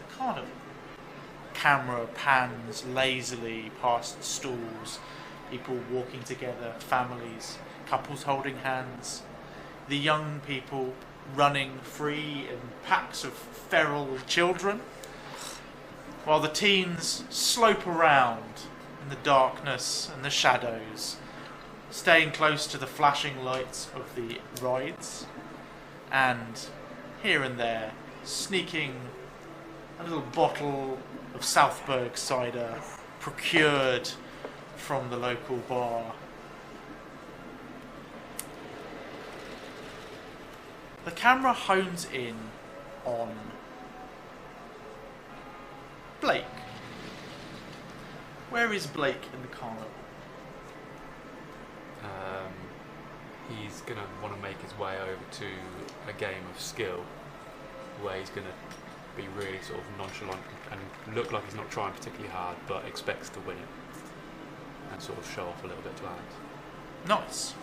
The carnival. Camera pans lazily past stalls, people walking together, families, couples holding hands, the young people running free in packs of feral children, while the teens slope around in the darkness and the shadows, staying close to the flashing lights of the rides, and here and there sneaking a little bottle of Southberg cider procured from the local bar. The camera hones in on Blake. Where is Blake in the carnival? He's going to want to make his way over to a game of skill where he's going to be really sort of nonchalant and look like he's not trying particularly hard but expects to win it and sort of show off a little bit to Alex. Nice.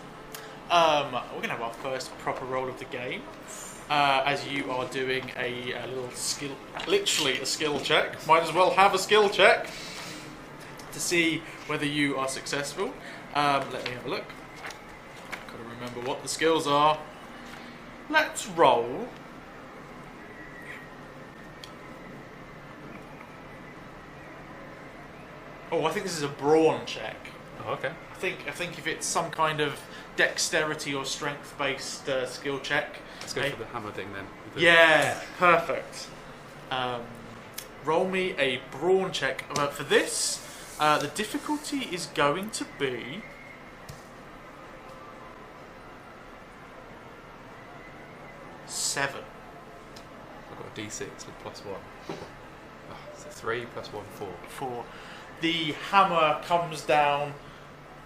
We're going to have our first proper roll of the game as you are doing a little skill, literally a skill check. Might as well have a skill check to see whether you are successful. Let me have a look. Got to remember what the skills are. Let's roll. Oh, I think this is a brawn check. Oh, okay. I think if it's some kind of dexterity or strength-based skill check. Let's go for the hammer thing then. Yeah, perfect. Roll me a brawn check. For this, the difficulty is going to be 7. I've got a D6 with +1. Oh, so 3 + 1, 4. 4. The hammer comes down,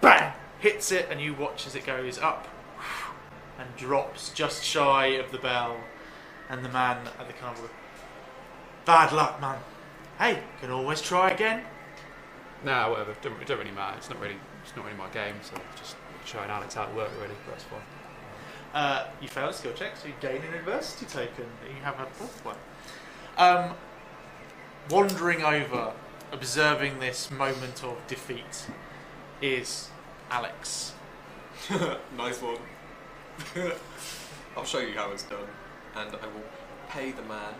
bang, hits it, and you watch as it goes up and drops just shy of the bell. And the man at the carnival, bad luck, man. Hey, can always try again. Nah, whatever. It don't really matter. It's not really my game. So just showing Alex how to work really. But that's fine. You fail a skill check, so you gain an adversity token. You have a 4th one. Wandering over, observing this moment of defeat, is Alex. Nice one. I'll show you how it's done, and I will pay the man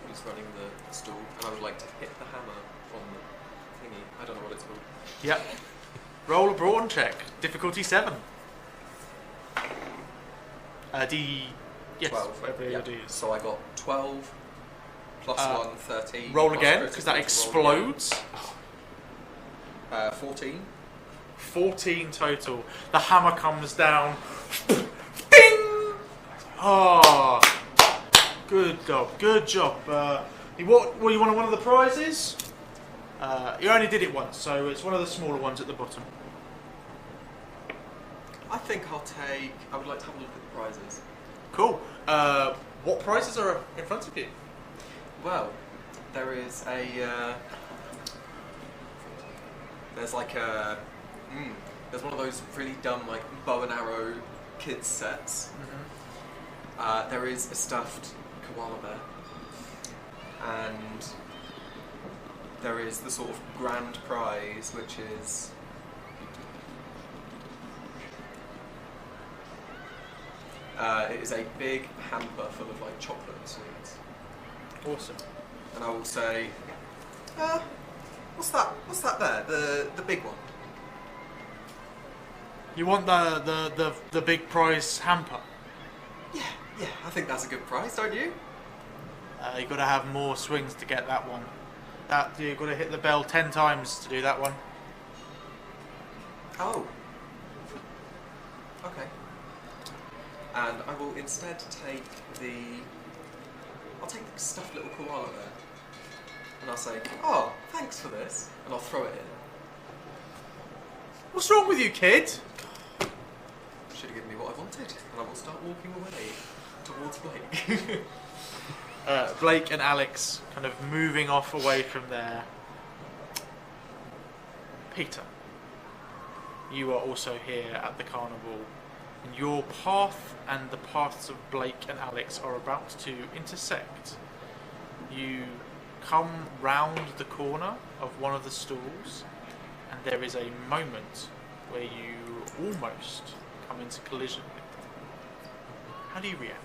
who's running the stall, and I would like to hit the hammer on the thingy. I don't know what it's called. Yep. Roll a brawn check. Difficulty 7. Yes, 12. whatever your D is. So I got 12 plus 1, 13. Roll plus again, critical because that to explodes. roll again. 14. 14 total. The hammer comes down. Bing! Oh, good job, good job. You want one of the prizes? You only did it once, so it's one of the smaller ones at the bottom. I think I would like to have a look at the prizes. Cool. What prizes are in front of you? Well, there is a... there's like a... There's one of those really dumb like bow and arrow kids sets. There is a stuffed koala bear, and there is the sort of grand prize, which is it is a big hamper full of like chocolate and sweets. Awesome. And I will say, what's that? What's that there? The big one. You want the big prize hamper? Yeah, I think that's a good prize, don't you? You've got to have more swings to get that one. You've got to hit the bell 10 times to do that one. Oh. Okay. And I will instead take I'll take the stuffed little koala there. And I'll say, oh, thanks for this. And I'll throw it in. What's wrong with you, kid? Should have given me what I wanted. And I will start walking away towards Blake. Blake and Alex kind of moving off away from there. Peter, you are also here at the carnival, and your path and the paths of Blake and Alex are about to intersect. You come round the corner of one of the stalls, and there is a moment where you almost come into collision with them. How do you react?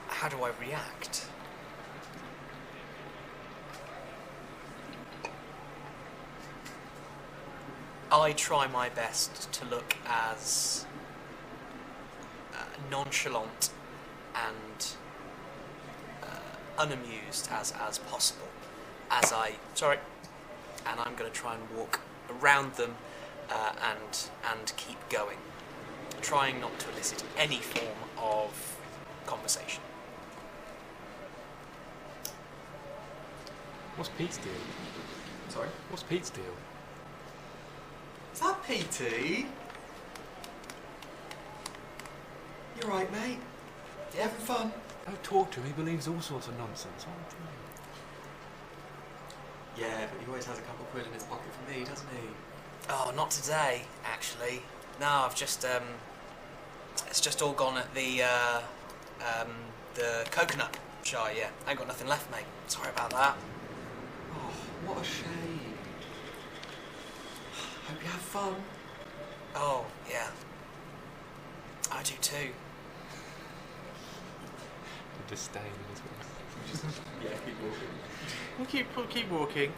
How do I react? I try my best to look as nonchalant and unamused as possible. And I'm going to try and walk around them and keep going, trying not to elicit any form of conversation. What's Pete's deal? Sorry? What's Pete's deal? Is that Petey? You right, mate? You having fun? Don't talk to him, he believes all sorts of nonsense. Yeah, but he always has a couple of quid in his pocket for me, doesn't he? Oh, not today, actually. No, I've just it's just all gone at the coconut jar. Yeah, I ain't got nothing left, mate. Sorry about that. Oh, what a shame. Hope you have fun. Oh, yeah. I do too. The disdain in his voice. Yeah, keep walking. We'll keep walking.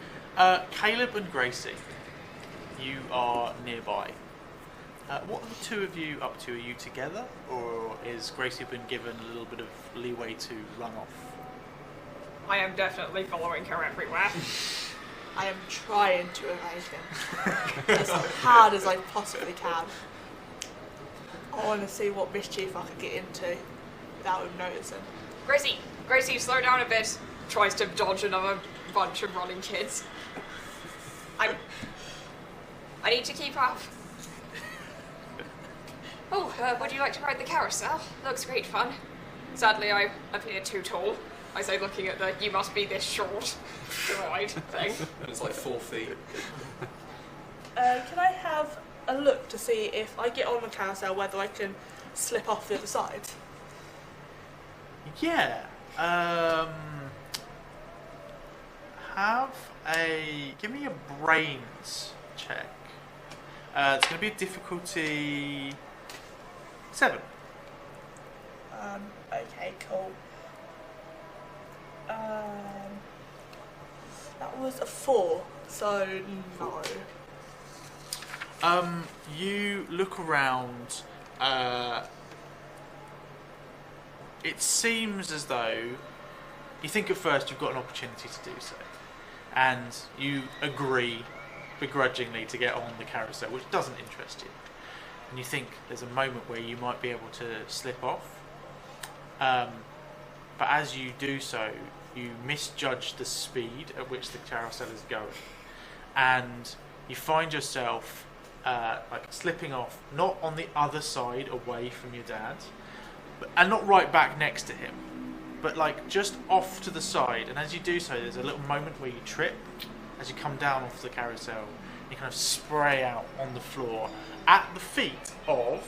Caleb and Gracie, you are nearby. What are the two of you up to? Are you together, or is Gracie been given a little bit of leeway to run off? I am definitely following her everywhere. I am trying to evade him as hard as I possibly can. I want to see what mischief I could get into without him noticing. Gracie, slow down a bit. Tries to dodge another bunch of running kids. I need to keep up. Oh, would you like to ride the carousel? Looks great fun. Sadly, I appear too tall. I say, looking at the "you must be this short" to ride thing. And it's like 4 feet. Can I have a look to see if I get on the carousel whether I can slip off the other side? Yeah. Give me a brains check. It's going to be a difficulty 7. Okay, cool. That was a 4, so no. You look around. It seems as though you think at first you've got an opportunity to do so, and you agree begrudgingly to get on the carousel, which doesn't interest you. And you think there's a moment where you might be able to slip off, but as you do so, you misjudge the speed at which the carousel is going, and you find yourself like slipping off, not on the other side away from your dad, and not right back next to him, but like just off to the side. And as you do so, there's a little moment where you trip as you come down off the carousel. You kind of spray out on the floor at the feet of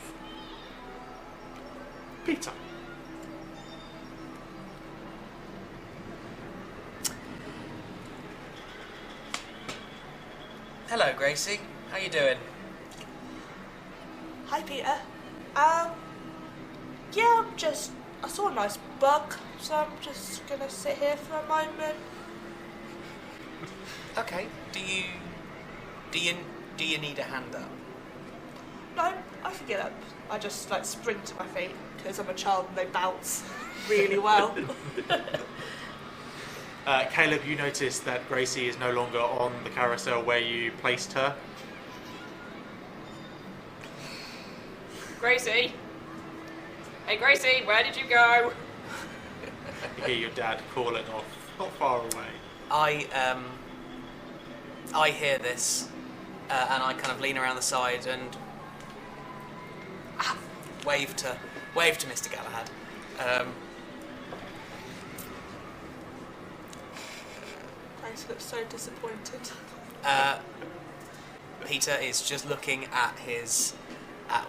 Peter. Hello, Gracie. How you doing? Hi, Peter. Yeah, I saw a nice bug, so I'm just gonna sit here for a moment. Okay. Do you need a hand up? No, I can get up. I just like sprint to my feet because I'm a child and they bounce really well. Caleb, you notice that Gracie is no longer on the carousel where you placed her. Gracie? Hey, Gracie, where did you go? You hear your dad calling off, not far away. I hear this, and I kind of lean around the side and wave to Mr. Galahad. Grace looks so disappointed. Peter is just looking at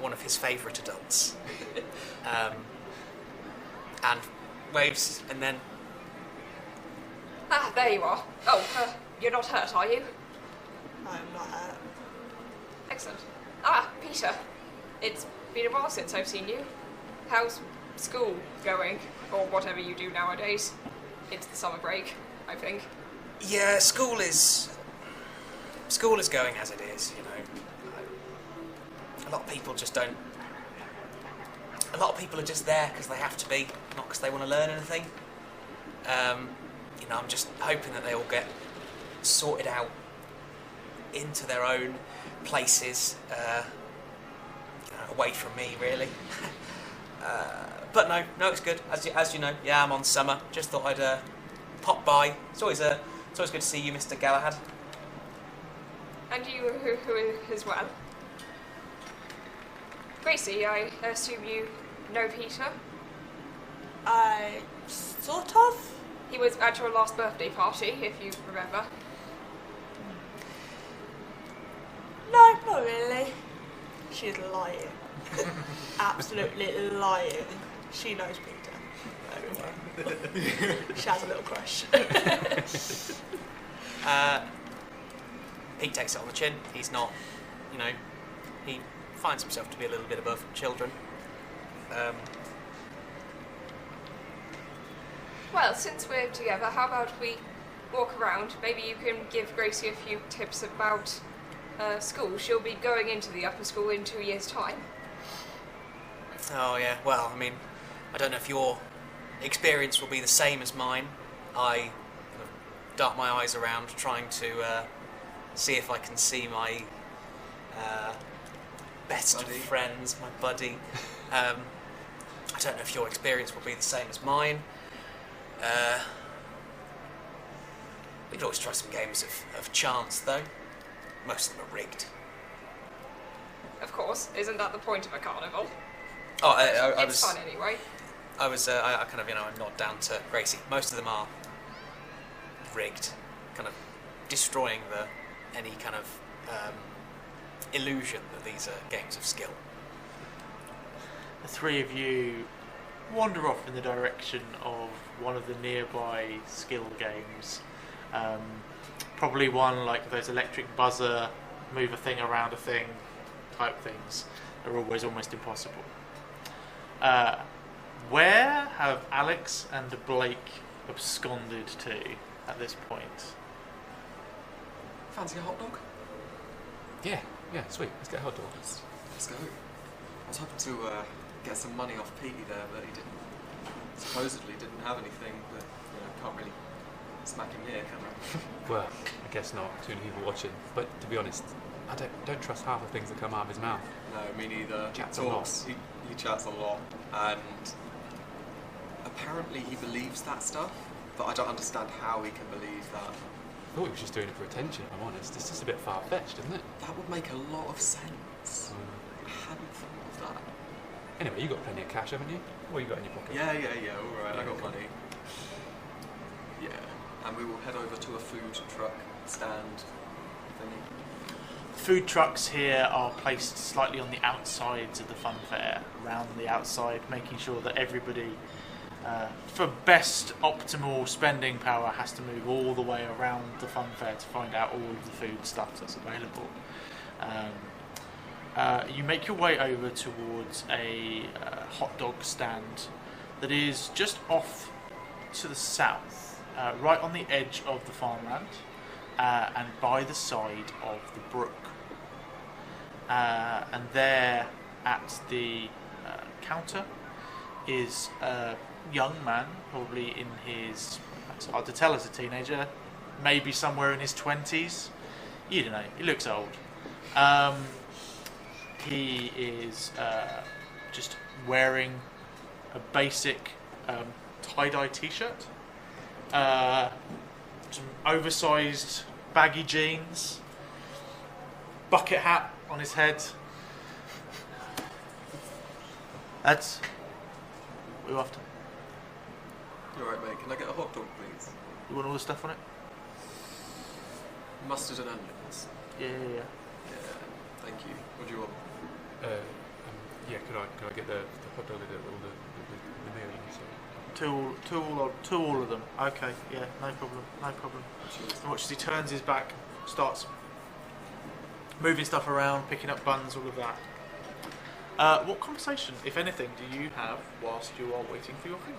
one of his favourite adults, and waves, and then There you are. Oh, you're not hurt, are you? I'm not hurt. Excellent. Peter. It's been a while since I've seen you. How's school going? Or whatever you do nowadays. It's the summer break, I think. yeah, school is going as it is. You know, a lot of people just don't. A lot of people are just there because they have to be, not because they want to learn anything. You know, I'm just hoping that they all get sorted out into their own places, away from me, really. But no, it's good. As you know, yeah, I'm on summer. Just thought I'd pop by. It's always good to see you, Mr. Galahad. And you who as well. Gracie, I assume you know Peter? I sort of. He was at your last birthday party, if you remember. No, not really. She's lying. Absolutely lying. She knows Peter very well. She has a little crush. Pete takes it on the chin. He's not, you know, he finds himself to be a little bit above children. Well, since we're together, how about we walk around? Maybe you can give Gracie a few tips about school. She'll be going into the upper school in 2 years' time. Oh yeah, well, I mean, I don't know if your experience will be the same as mine. I kind of dart my eyes around trying to see if I can see my best Buddy. of friends, my buddy. I don't know if your experience will be the same as mine. We could always try some games of chance, though. Most of them are rigged. Of course, isn't that the point of a carnival? Oh, I It's was. fun anyway. I kind of, I nod down to Gracie. Most of them are rigged, kind of destroying any kind of illusion that these are games of skill. The three of you wander off in the direction of one of the nearby skill games. Probably one like those electric buzzer, move a thing around a thing type things. They're always almost impossible. Where have Alex and Blake absconded to at this point? Fancy a hot dog? Yeah, sweet. Let's get a hot dog. Let's go. I was hoping to get some money off Petey there, but he supposedly didn't have anything, but can't really smack him here, can I? Well, I guess not. Too many people watching. But to be honest, I don't trust half the things that come out of his mouth. No, me neither. Chats he a lot. talks. He chats a lot, and apparently he believes that stuff. But I don't understand how he can believe that. I thought he was just doing it for attention, if I'm honest. It's just a bit far-fetched, isn't it? That would make a lot of sense. I hadn't thought of that. Anyway, you got plenty of cash, haven't you? What you got in your pocket? Yeah. All right, I got cool. money. Yeah, and we will head over to a food truck stand thingy? Food trucks here are placed slightly on the outsides of the fun fair, around the outside, making sure that everybody, for best optimal spending power, has to move all the way around the fun fair to find out all of the food stuff that's available. You make your way over towards a hot dog stand that is just off to the south, right on the edge of the farmland, and by the side of the brook. And there at the counter is a young man, probably in his, it's hard to tell as a teenager, maybe somewhere in his 20s. You don't know, he looks old. He is just wearing a basic tie-dye t-shirt, some oversized baggy jeans, bucket hat on his head. That's what you after. You alright, mate? Can I get a hot dog, please? You want all the stuff on it? Mustard and onions. Yeah. Yeah, thank you. What do you want? Yeah, could I get the hot dog with all the meal? Two all of them. Okay, yeah, no problem. And watch as he turns his back, starts moving stuff around, picking up buns, all of that. What conversation, if anything, do you have whilst you are waiting for your food?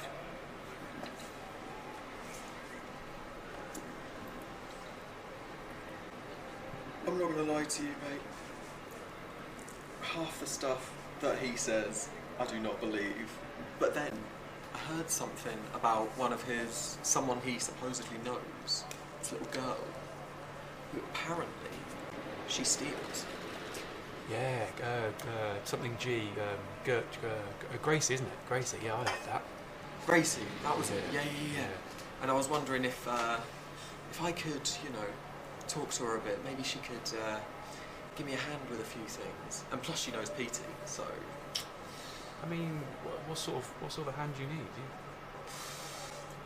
I'm not gonna lie to you, mate. Half the stuff that he says, I do not believe. But then, I heard something about someone he supposedly knows, this little girl, who apparently she steals. Yeah, something G, Gracie, isn't it? Gracie, yeah, I heard that. Gracie, that was it. Yeah. Yeah. And I was wondering if I could, talk to her a bit. Maybe she could give me a hand with a few things. And plus, she knows PT, so. I mean, what sort of hand do you need?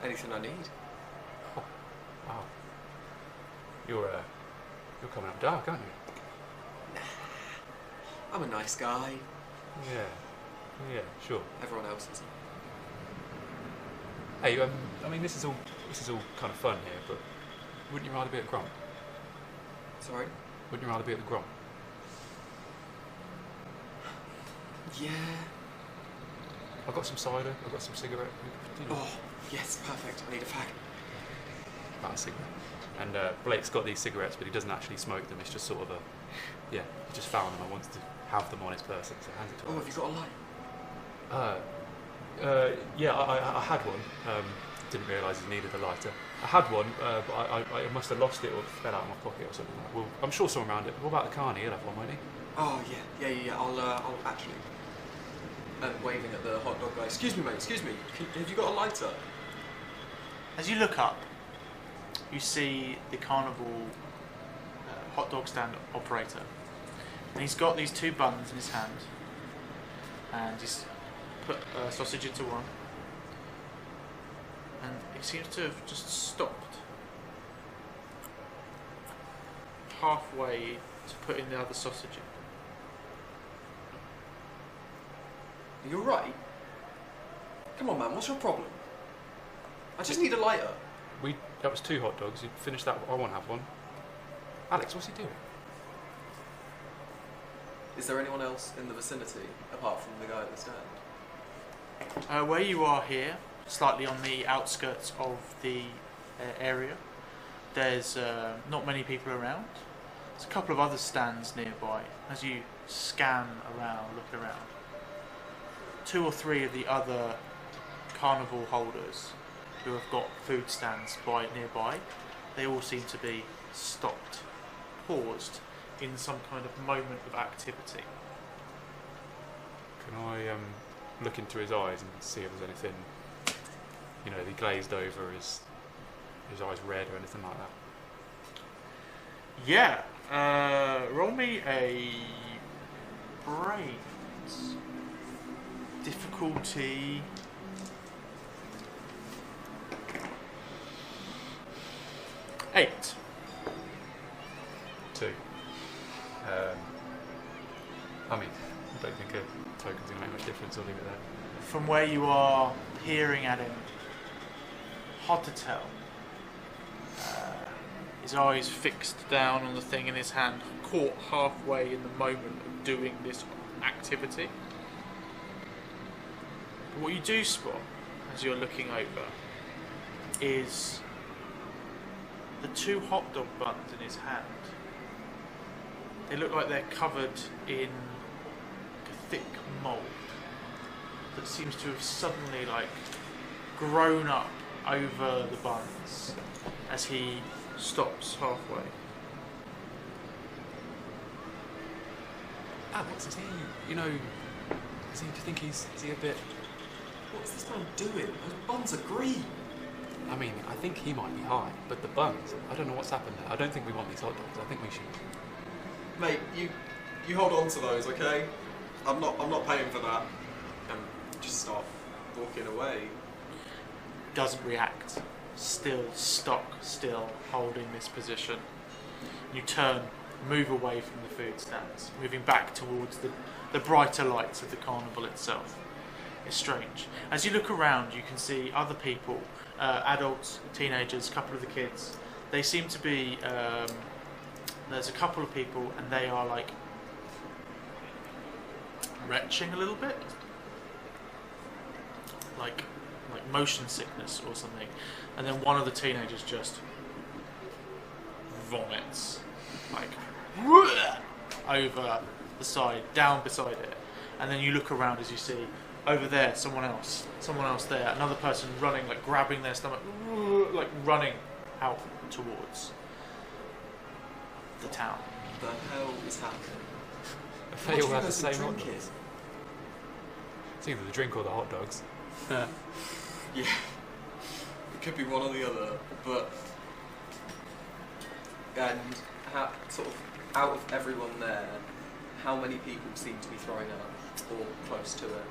Anything I need. Oh, wow. You're coming up dark, aren't you? I'm a nice guy. Yeah, sure. Everyone else isn't. Hey, I mean, this is all kind of fun here, but wouldn't you rather be at Grom? Sorry? Wouldn't you rather be at the Grom? Yeah. I've got some cider, I've got some cigarette. Oh, yes, perfect. I need a fag. About a cigarette. And Blake's got these cigarettes, but he doesn't actually smoke them. It's just sort of he just found them. I wanted to have them on his person, so hands it to him. Oh, have you got a light? Yeah, I had one. Didn't realise he needed a lighter. I had one, but I must have lost it or it fell out of my pocket or something. Well, I'm sure someone around it. What about the Carney? He'll have one, won't he? Oh, yeah. I'll actually. Waving at the hot dog guy. Excuse me, mate. Excuse me. Have you got a lighter? As you look up, you see the carnival hot dog stand operator, and he's got these two buns in his hand, and he's put a sausage into one, and he seems to have just stopped halfway to putting the other sausage in. You're right. Come on, man. What's your problem? I just need a lighter. That was 2 hot dogs. You finished that. I won't have one. Alex, what's he doing? Is there anyone else in the vicinity apart from the guy at the stand? Where you are here, slightly on the outskirts of the area, there's not many people around. There's a couple of other stands nearby. As you scan around, look around, 2 or 3 of the other carnival holders who have got food stands nearby, they all seem to be stopped, paused in some kind of moment of activity. Can I look into his eyes and see if there's anything, he glazed over, his eyes red or anything like that? Yeah, roll me a brains. Difficulty 8. token's going to make much difference. I'll leave it there. From where you are peering at him, hard to tell. His eyes fixed down on the thing in his hand, caught halfway in the moment of doing this activity. But what you do spot as you're looking over is the 2 hot dog buns in his hand. They look like they're covered in a thick mould that seems to have suddenly grown up over the buns as he stops halfway. Alex, is he, do you think is he a bit... What's this man doing? Those buns are green. I mean, I think he might be high, but the buns, I don't know what's happened there. I don't think we want these hot dogs. I think we should... Mate, you hold on to those, okay? I'm not paying for that. And just start walking away. Doesn't react. Still still holding this position. You turn, move away from the food stands, moving back towards the brighter lights of the carnival itself. It's strange. As you look around, you can see other people, adults, teenagers, a couple of the kids. They seem to be... there's a couple of people, and they are retching a little bit, like motion sickness or something. And then one of the teenagers just vomits, over the side, down beside it. And then you look around as you see over there, someone else there, another person running, grabbing their stomach, running out towards the town. What the hell is happening? They all have the same same hot dogs. It's either the drink or the hot dogs. Yeah. It could be one or the other, but... And sort of out of everyone there, how many people seem to be throwing up or close to it?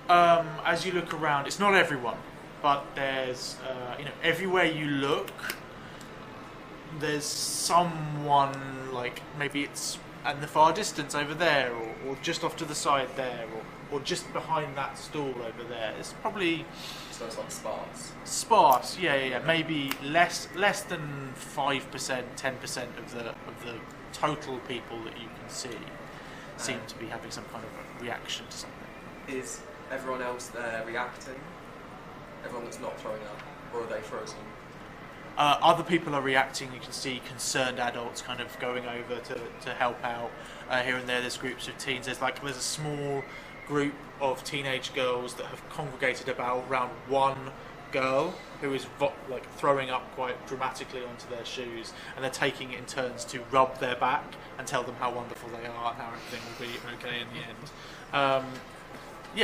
As you look around, it's not everyone, but there's, everywhere you look, there's someone, maybe it's in the far distance over there, or just off to the side there, or just behind that stall over there. It's probably... So it's sparse? Sparse, yeah. Maybe less than 5%, 10% of the total people that you can see seem to be having some kind of a reaction to something. Is everyone else there reacting? Everyone that's not throwing up? Or are they frozen? Other people are reacting. You can see concerned adults kind of going over to help out here and there. There's groups of teens. There's a small group of teenage girls that have congregated around one girl who is throwing up quite dramatically onto their shoes, and they're taking it in turns to rub their back and tell them how wonderful they are and how everything will be okay in the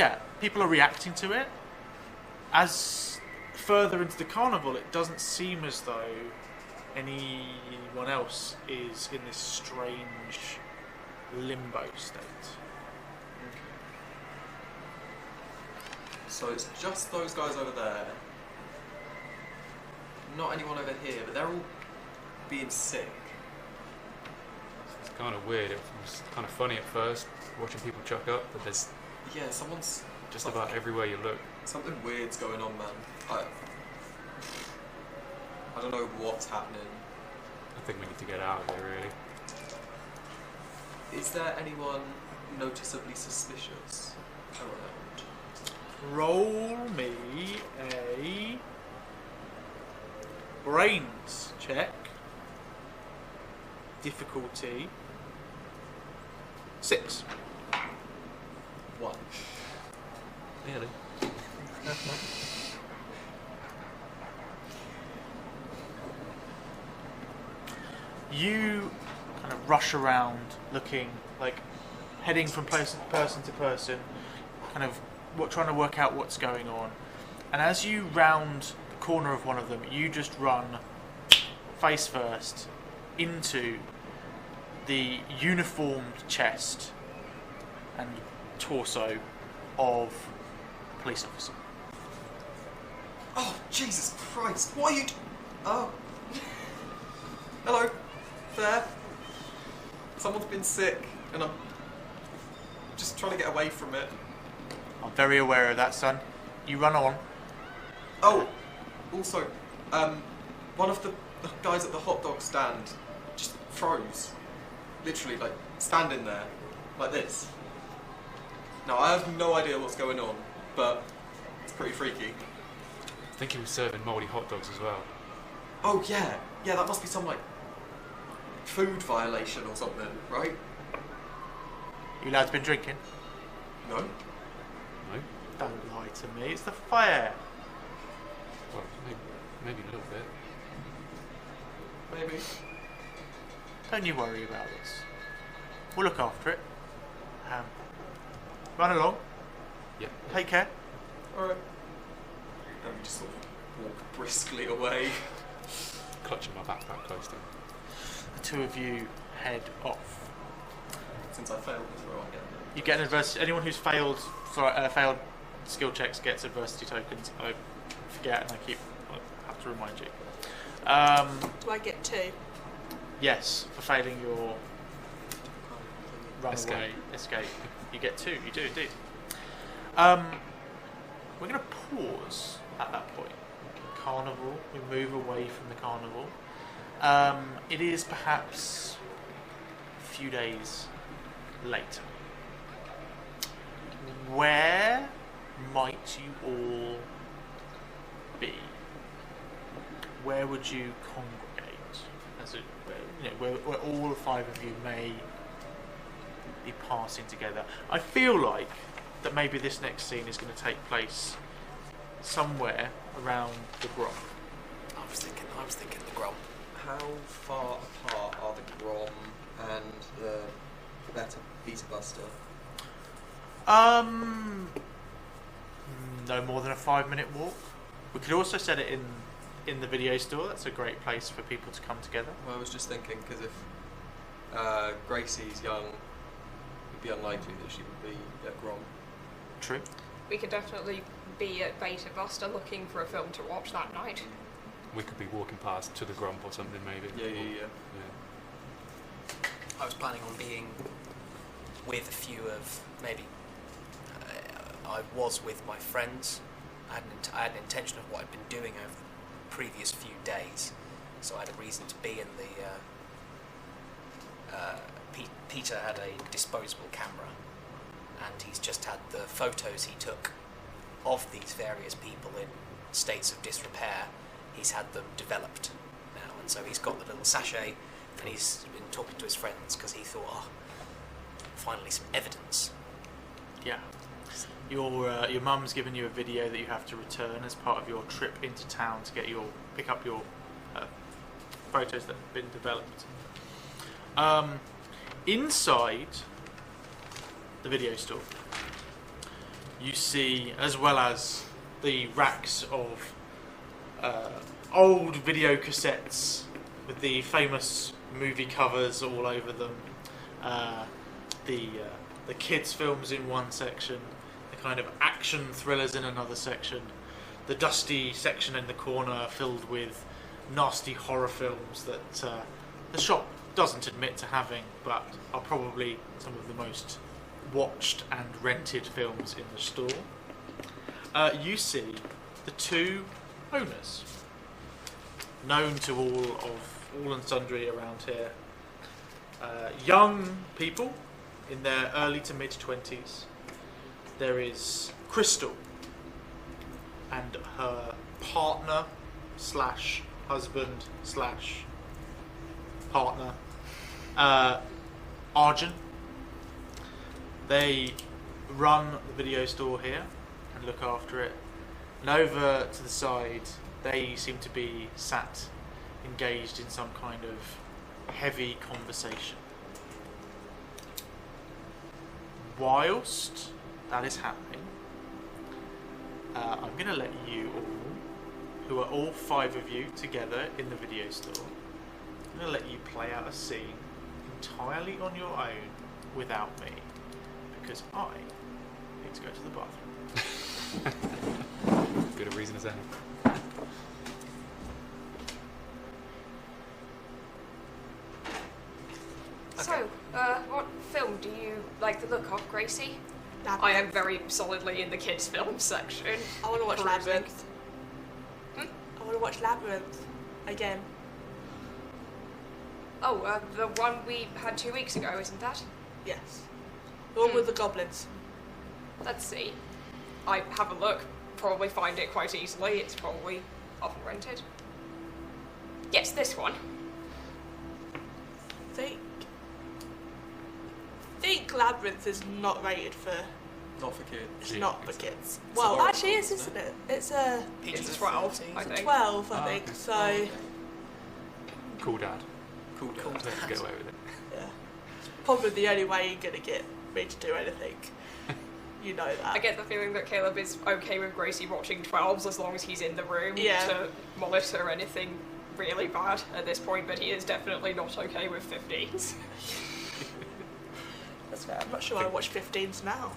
end. People are reacting to it. As further into the carnival, it doesn't seem as though anyone else is in this strange limbo state. So it's just those guys over there. Not anyone over here, but they're all being sick. It's kind of weird. It was kind of funny at first, watching people chuck up, but there's... Yeah, someone's... Just about everywhere you look. Something weird's going on, man. I don't know what's happening. I think we need to get out of here, really. Is there anyone noticeably suspicious around? Roll me a brains check. Difficulty 6. 1. Really? You kind of rush around looking, heading from person to person, kind of trying to work out what's going on. And as you round the corner of one of them, you just run face first into the uniformed chest and torso of a police officer. Oh, Jesus Christ! What are you... Oh. Hello. There. Someone's been sick, and I'm... Just trying to get away from it. I'm very aware of that, son. You run on. Oh, also, one of the guys at the hot dog stand just froze. Literally, like, standing there, like this. Now, I have no idea what's going on, but it's pretty freaky. I think he was serving mouldy hot dogs as well. Oh, yeah. Yeah, that must be some, like, food violation or something, right? You lads been drinking? No? No? Don't lie to me. It's the fire. Well, maybe a little bit. Maybe. Don't you worry about this. We'll look after it. Run along. Yeah. Take care. Alright. And we just sort of walk briskly away. Clutching my backpack close to him. The two of you head off. Since I failed as well, I get them. You get an adversity. Anyone who's failed skill checks gets adversity tokens. I forget, and I have to remind you. Do I get 2? Yes, for failing your runaway Escape. you get 2. You do indeed. We're going to pause at that point. Carnival. We move away from the carnival. It is perhaps a few days later. Where might you all be? Where would you congregate? As it, where all 5 of you may be passing together. I feel like that maybe this next scene is going to take place somewhere around the Grom. I was thinking the Grom. How far apart are the Grom and the Beta Buster? No more than a 5-minute walk. We could also set it in the video store. That's a great place for people to come together. Well, I was just thinking, because if Gracie's young, it'd be unlikely that she would be at Grom. True. We could definitely be at Beta Buster looking for a film to watch that night. We could be walking past to the Grump or something, maybe. Yeah. I was planning on being with a few of maybe. I was with my friends. I had an intention of what I'd been doing over the previous few days, so I had a reason to be in the. Peter had a disposable camera, and he's just had the photos he took of these various people in states of disrepair. He's had them developed now, and so he's got the little sachet, and he's been talking to his friends because he thought, finally some evidence. Yeah. Your mum's given you a video that you have to return as part of your trip into town to pick up your photos that have been developed. Inside the video store, you see, as well as the racks of old video cassettes with the famous movie covers all over them, the kids' films in one section, the kind of action thrillers in another section, the dusty section in the corner filled with nasty horror films that the shop doesn't admit to having, but are probably some of the most watched and rented films in the store. You see the two owners, known to all and sundry around here. Young people in their early to mid 20s. There is Crystal and her partner slash husband slash partner, Arjun. They run the video store here and look after it. And over to the side, they seem to be sat engaged in some kind of heavy conversation. Whilst that is happening, I'm going to let you all, who are all 5 of you together in the video store, I'm going to let you play out a scene entirely on your own without me, because I need to go to the bathroom. Good a reason as any. So, what film do you like the look of, Gracie? Gracie. Labyrinth. I am very solidly in the kids' film section. I want to watch Perusing. Labyrinth. I want to watch Labyrinth again. Oh, the one we had 2 weeks ago, isn't that? Yes. The one with the goblins. Let's see. I have a look. Probably find it quite easily. It's probably up and rented. Yes, this one. Think Labyrinth is not rated for. Not for kids. It's Yeah, not for exactly. kids. It's Well, horror actually, films, is, isn't it? It's a It's 12, I think. 12, I Ah, think. okay. So, Okay. Cool dad. Cool. Cool. Let him get away with it. yeah. Probably the only way you're going to get me to do anything. You know that. I get the feeling that Caleb is okay with Gracie watching 12s as long as he's in the room Yeah. to monitor anything really bad at this point, but he is definitely not okay with 15s. That's fair. I'm not sure I watch 15s now.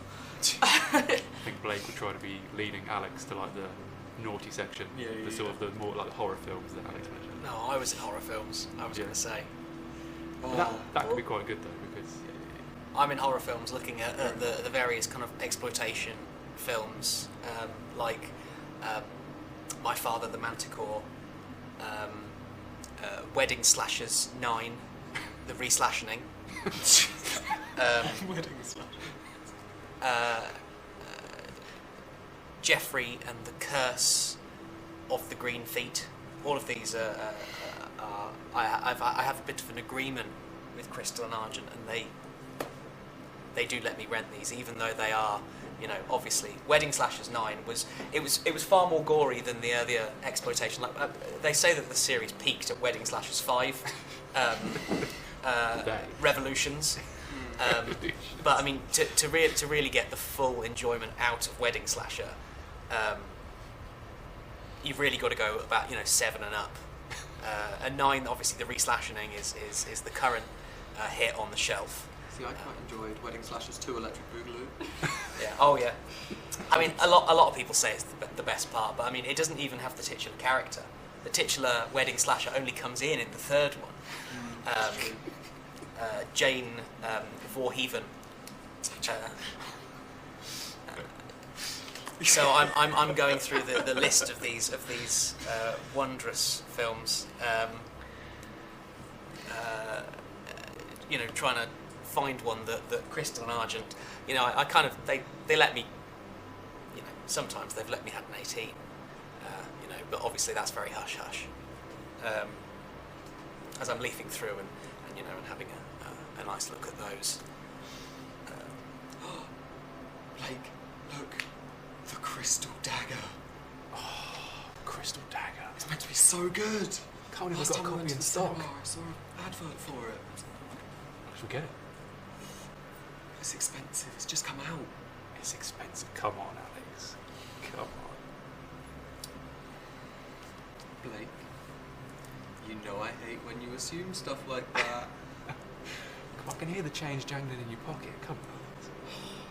I think Blake would try to be leading Alex to like the naughty section, Yeah, the sort of the more like horror films that Alex mentioned. No, I was in horror films. I was Yeah. going to say. But that could be quite good though because I'm in horror films looking at the various kind of exploitation films, like My Father the Manticore, Wedding Slashers 9, the reslashing, Wedding slash. Jeffrey and the Curse of the Green Feet. All of these I have a bit of an agreement with Crystal and Argent, and they do let me rent these, even though they are, you know, obviously Wedding Slashers 9 was far more gory than the earlier exploitation. Like they say that the series peaked at Wedding Slashers 5, Revolutions. But I mean, to really get the full enjoyment out of Wedding Slasher, you've really got to go about 7 and up. And 9, obviously, the reslashing is the current hit on the shelf. See, I quite enjoyed Wedding Slashers 2 Electric Boogaloo. Yeah. Oh yeah. I mean, a lot of people say it's the best part, but I mean, it doesn't even have the titular character. The titular Wedding Slasher only comes in the third one. Jane Vorheven. So I'm going through the list of these wondrous films. Trying to find one that Crystal and Argent. I kind of they let me. Sometimes they've let me have an 18. But obviously that's very hush hush. As I'm leafing through and having a nice look at those. Blake, look. The Crystal Dagger. Crystal Dagger. It's meant to be so good. Can't even Last got a time I went copy to in the stock. cinema, I saw an advert for it. Should we get it? It's expensive. It's just come out. It's expensive. Come on, Alex. Come on. Blake, you know I hate when you assume stuff like that. I can hear the change jangling in your pocket. Come on.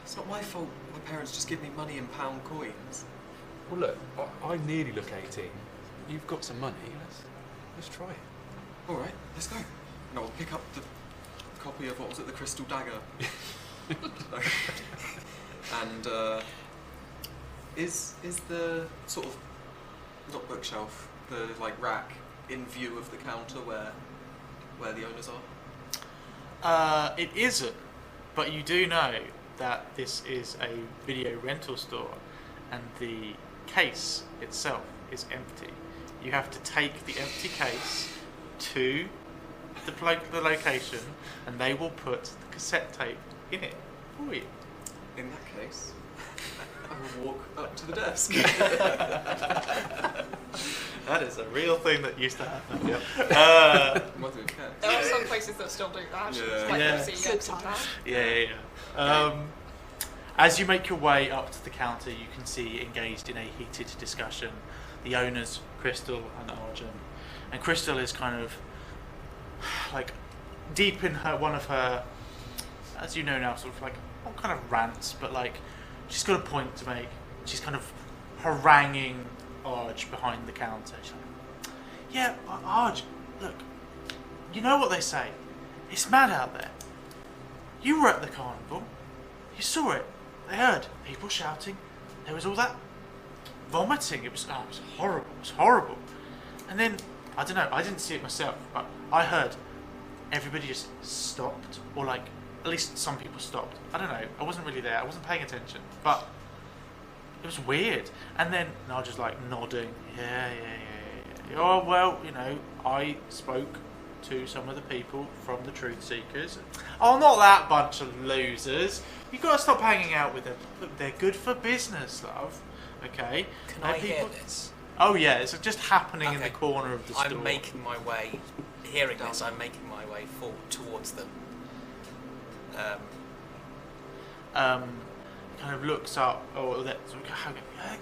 It's not my fault. My parents just give me money in pound coins. Well, look, I nearly look 18. You've got some money. Let's try it. All right, let's go. And I'll pick up the copy of what was it, the Crystal Dagger. And is the sort of not bookshelf, the rack in view of the counter where the owners are? It isn't, but you do know that this is a video rental store and the case itself is empty. You have to take the empty case to the location and they will put the cassette tape in it for you. In that case, I will walk up to the desk. That is a real thing that used to happen. Yep. What do we care? There are some places that still do that. Yeah. It's like Yeah. MC Good X and times. that. Yeah. As you make your way up to the counter, you can see engaged in a heated discussion the owners, Crystal and Arjun. And Crystal is kind of deep in one of her, as you know now, sort of not kind of rants, but she's got a point to make. She's kind of haranguing Arj behind the counter. She's like, yeah, Arj, look, you know what they say. It's mad out there. You were at the carnival. You saw it. They heard people shouting. There was all that vomiting. It was horrible. It was horrible. And then, I don't know, I didn't see it myself, but I heard everybody just stopped, or like, at least some people stopped. I don't know, I wasn't really there, I wasn't paying attention, but it was weird. And then I was just like nodding, yeah. Oh, well, you know, I spoke to some of the people from the Truth Seekers. Oh, not that bunch of losers. You've got to stop hanging out with them. Look, they're good for business, love. Okay? Can I hear this? Oh yeah, it's just happening in Okay. the corner of the store. I'm making my way, hearing this, I'm making my way forward towards them. Kind of looks up. Oh, that's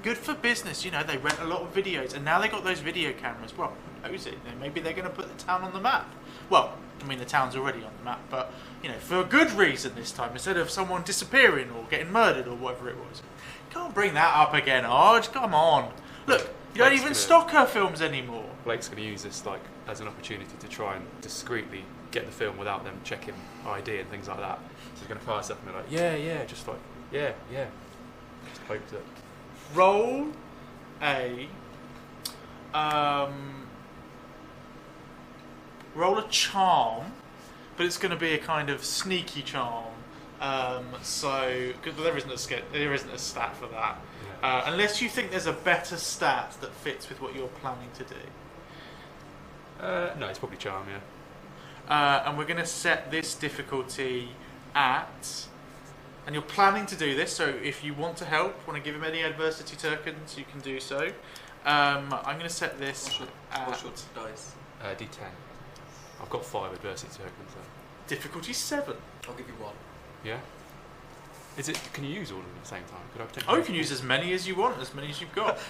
good for business. You know, they rent a lot of videos, and now they got those video cameras. Well, who knows it? Maybe they're going to put the town on the map. Well, I mean, the town's already on the map, but you know, for a good reason this time, instead of someone disappearing or getting murdered or whatever it was. Can't bring that up again, Arj. Come on. Look, you don't even stock her films anymore. Blake's going to use this like as an opportunity to try and discreetly get the film without them checking ID and things like that. So he's going to fire stuff and be like, yeah, just like, yeah. Just hope that. Roll a charm, but it's going to be a kind of sneaky charm. So, because there isn't a stat for that, unless you think there's a better stat that fits with what you're planning to do. No, it's probably charm, yeah. And we're going to set this difficulty at, and you're planning to do this, so if you want to help, want to give him any adversity tokens, you can do so. I'm going to set this What's your dice? D10. I've got 5 adversity tokens though. difficulty 7. I'll give you 1. Yeah? Is it? Can you use all of them at the same time? Could I Oh, potentially? you can use as many as you want, as many as you've got.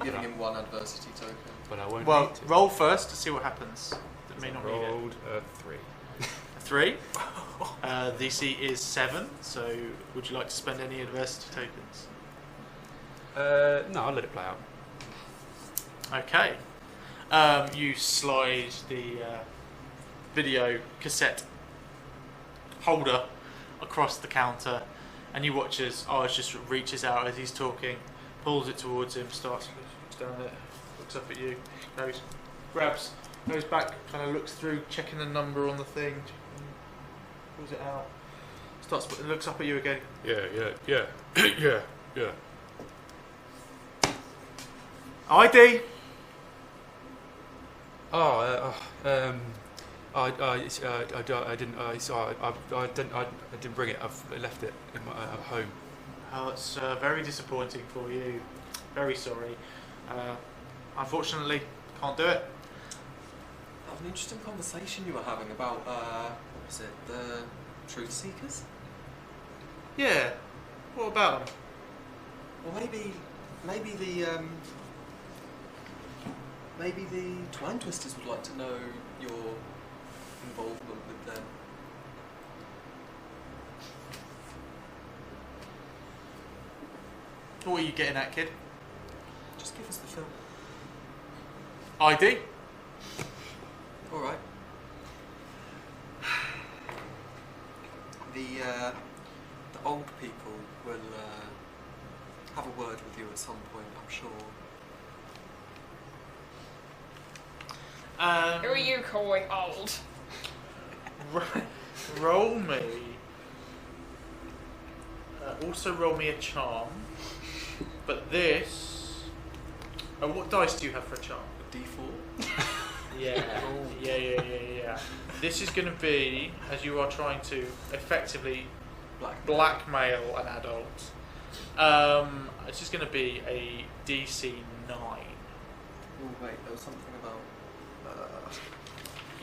Giving him 1 adversity token. But I won't Well, need to. roll first to see what happens. That may not need it. Rolled a 3. 3. DC is 7, so would you like to spend any adversity tokens? No, I'll let it play out. Okay. You slide the video cassette holder across the counter, and you watch as Arj just reaches out as he's talking, pulls it towards him, looks down it, looks up at you, goes back, kind of looks through, checking the number on the thing, pulls it out, looks up at you again. Yeah. ID. I didn't bring it. I left it in my at home. Oh, it's very disappointing for you. Very sorry. Unfortunately, can't do it. That was an interesting conversation you were having about, what was it, the Truth Seekers? Yeah. What about them? Well, maybe the Twine Twisters would like to know your involvement with them. What are you getting at, kid? Just give us the film. ID? Alright. The old people will have a word with you at some point, I'm sure. Who are you calling old? Roll me. Also roll me a charm. But this... what dice do you have for a charm? A D4? Yeah. This is going to be, as you are trying to effectively blackmail an adult, it's just going to be a DC 9. Oh wait, there was something about...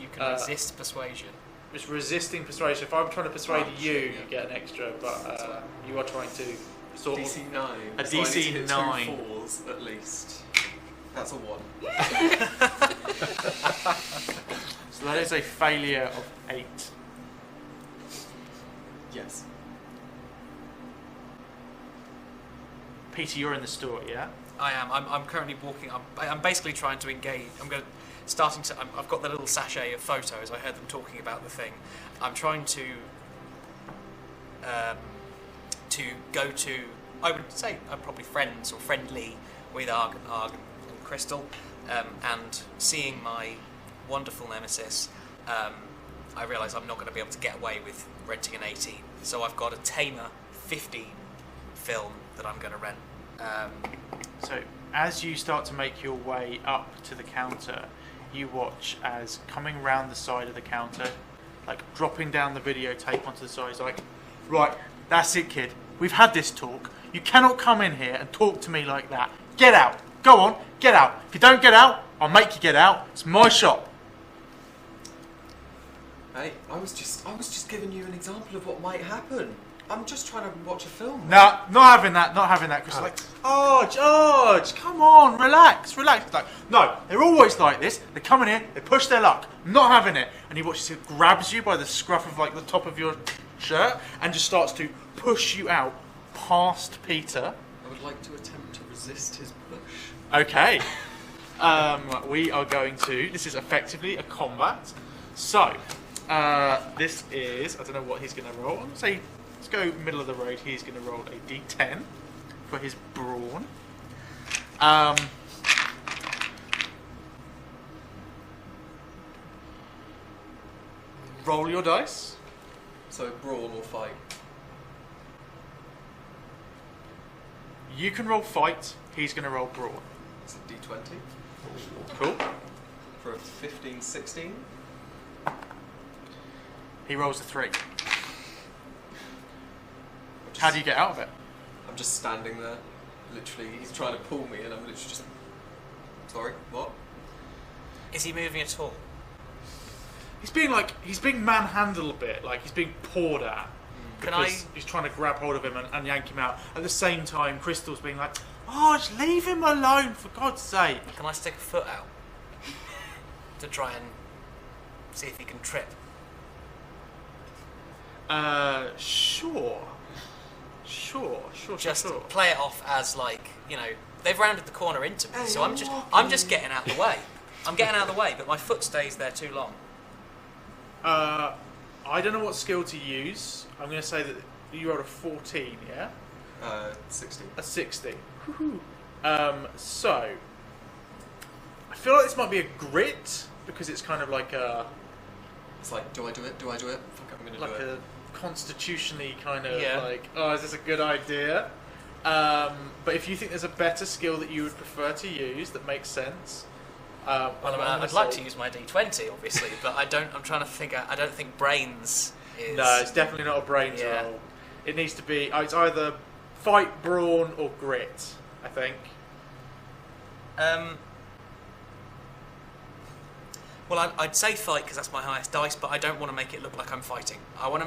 You can resist persuasion. It's resisting persuasion. If I'm trying to persuade you, yeah. you get an extra, but you are trying to sort of... DC 9. A So I need to DC hit 9. 2 4s at least. That's a 1. So that is a failure of 8. Yes. Peter, you're in the store, yeah? I am. I'm currently walking. I'm basically trying to engage. I've got the little sachet of photos. I heard them talking about the thing. I'm trying to to go to, I would say, I'm probably friends or friendly with Arg and Crystal, and seeing my wonderful nemesis, I realise I'm not going to be able to get away with renting an 18. So I've got a tamer 15 film that I'm going to rent. So as you start to make your way up to the counter, you watch as coming round the side of the counter, like dropping down the videotape onto the side, he's like, right, that's it, kid. We've had this talk. You cannot come in here and talk to me like that. Get out. Go on, get out. If you don't get out, I'll make you get out. It's my shop. Hey, I was just giving you an example of what might happen. I'm just trying to watch a film. No, not having that, not having that. Because like, oh, George, come on, relax. Like, no, they're always like this. They come in here, they push their luck. I'm not having it. And he watches it, grabs you by the scruff of like the top of your shirt, and just starts to push you out past Peter. I would like to attempt to resist his push. Okay. We are going to. This is effectively a combat. So, this is. I don't know what he's going to roll. I'm going to say. Let's go middle of the road. He's going to roll a d10 for his brawn. Roll your dice. So brawl or fight? You can roll fight. He's going to roll brawn. It's a d20. Cool. For a 15, 16. He rolls a 3. How do you get out of it? I'm just standing there. Literally, he's trying to pull me and I'm literally just... Sorry, what? Is he moving at all? He's being manhandled a bit, like he's being poured at. Because he's trying to grab hold of him and yank him out. At the same time, Crystal's being like, oh, just leave him alone, for God's sake. Can I stick a foot out to try and see if he can trip? Sure. Just Sure. play it off as like, you know, they've rounded the corner into me, so I'm just getting out of the way. I'm getting out of the way, but my foot stays there too long. I don't know what skill to use. I'm going to say that you rolled a 14, yeah? 16. A 60. So, I feel like this might be a grit, because it's kind of like a... It's like, do I do it? Fuck it, I'm going to like do it. a constitutionally kind of Yeah. like, oh, is this a good idea? But if you think there's a better skill that you would prefer to use that makes sense, Well, I'd like to use my D20, obviously, but I don't. I'm trying to figure. I don't think brains is. No, it's definitely not a brains roll. It needs to be. It's either fight, brawn, or grit. I think. Well, I'd say fight because that's my highest dice, but I don't want to make it look like I'm fighting. I want to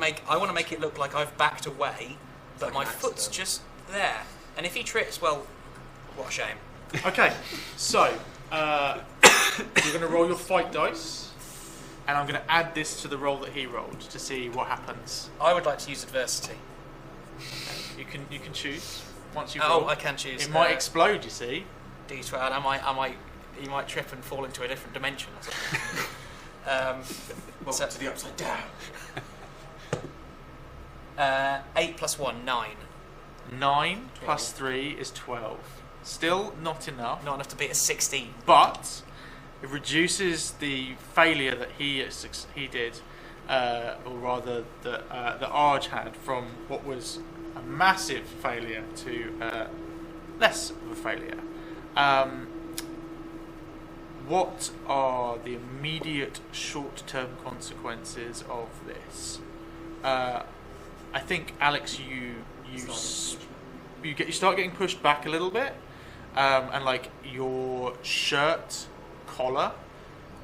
make it look like I've backed away, but like my an foot's accident. just there. And if he trips, well, what a shame. Okay, so you're going to roll your fight dice, and I'm going to add this to the roll that he rolled to see what happens. I would like to use adversity. You can choose once you. Oh, roll. I can choose. It might explode. You see. D12. You might trip and fall into a different dimension or something. Welcome to the upside down. 8 plus 1, 9. 9 plus 3 is 12. Still not enough. Not enough to beat a 16. But it reduces the failure that he did, or rather that Arj had, from what was a massive failure to less of a failure. What are the immediate short-term consequences of this? I think, Alex, you start getting pushed back a little bit, and like your shirt collar,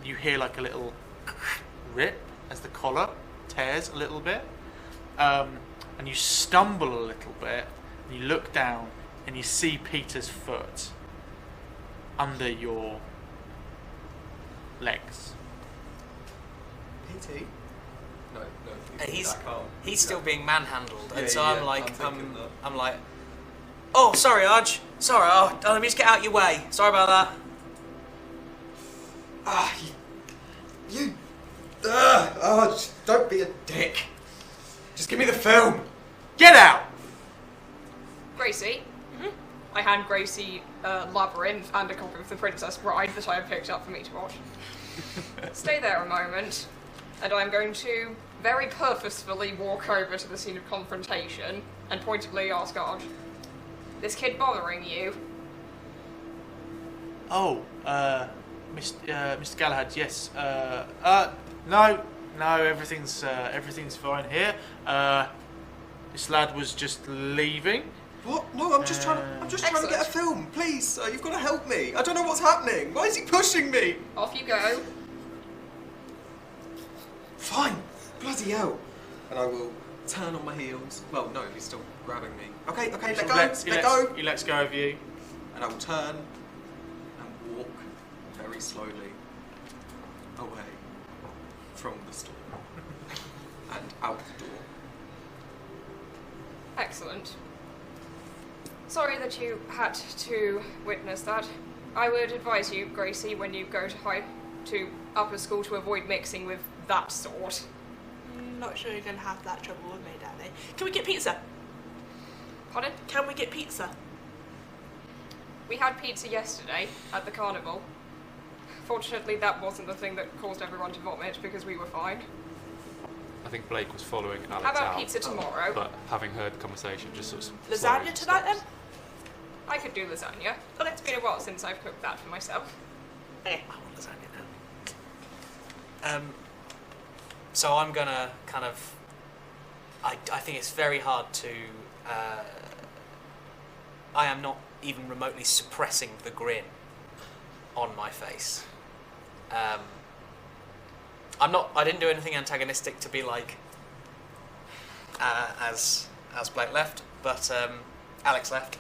you hear like a little rip as the collar tears a little bit, and you stumble a little bit, and you look down and you see Peter's foot under your legs. PT? No. He's still being manhandled, and Yeah, so yeah, I'm like, I'm thinking that. I'm like, oh, sorry, Arj. Sorry, let me just get out your way. Sorry about that. Just don't be a dick. Just give me the film. Get out! Gracie. I hand Gracie Labyrinth and a copy of The Princess Bride that I have picked up for me to watch. Stay there a moment, and I'm going to very purposefully walk over to the scene of confrontation and pointedly ask Arj, this kid bothering you? Oh, Mr. Galahad, yes. No, everything's fine here. This lad was just leaving. What? No, I'm just trying to get a film. Please, you've got to help me. I don't know what's happening. Why is he pushing me? Off you go. Fine. Bloody hell. And I will turn on my heels. Well, no, he's still grabbing me. Okay, let go. He lets go of you. And I will turn and walk very slowly away from the store and out the door. Excellent. Sorry that you had to witness that. I would advise you, Gracie, when you go to upper school to avoid mixing with that sort. Not sure you're going to have that trouble with me, Danny. Can we get pizza? Pardon? Can we get pizza? We had pizza yesterday at the carnival. Fortunately, that wasn't the thing that caused everyone to vomit because we were fine. I think Blake was following Alex How about out, pizza tomorrow? but having heard the conversation, just sort of Lasagna tonight then? I could do lasagna. Okay. It's been a while since I've cooked that for myself. Okay. I want lasagna now. So I'm gonna kind of. I think it's very hard to. I am not even remotely suppressing the grin on my face. I'm not. I didn't do anything antagonistic to be like. As Blake left, but Alex left.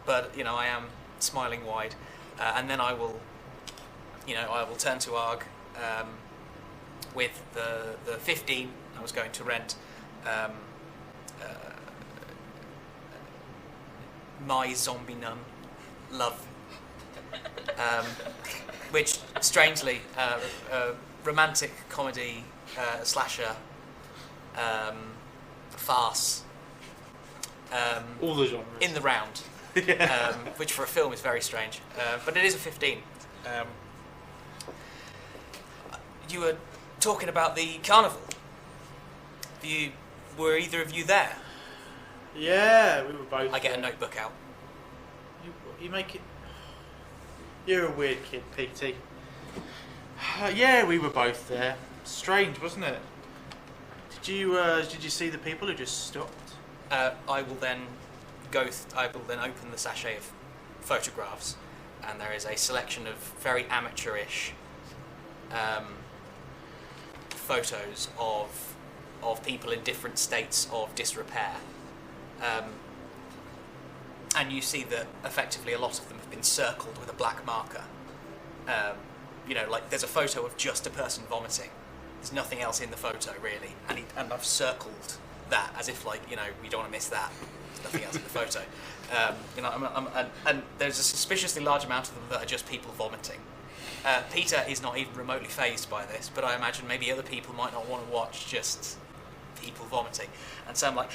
But I am smiling wide, and then I will turn to Arg with the 15 I was going to rent. My Zombie Nun, love, which strangely romantic comedy slasher farce. All the genres. In the round, which for a film is very strange, but it is a 15. You were talking about the carnival. Were either of you there? Yeah, we were both. I get a notebook out. You make it. You're a weird kid, PT. Yeah, we were both there. Strange, wasn't it? Did you see the people who just stopped? I will then open the sachet of photographs, and there is a selection of very amateurish photos of people in different states of disrepair. And you see that effectively a lot of them have been circled with a black marker. Like there's a photo of just a person vomiting. There's nothing else in the photo really, and I've circled that as if we don't want to miss that. There's nothing else in the photo. And there's a suspiciously large amount of them that are just people vomiting. Peter is not even remotely fazed by this, but I imagine maybe other people might not want to watch just people vomiting. And so I'm like,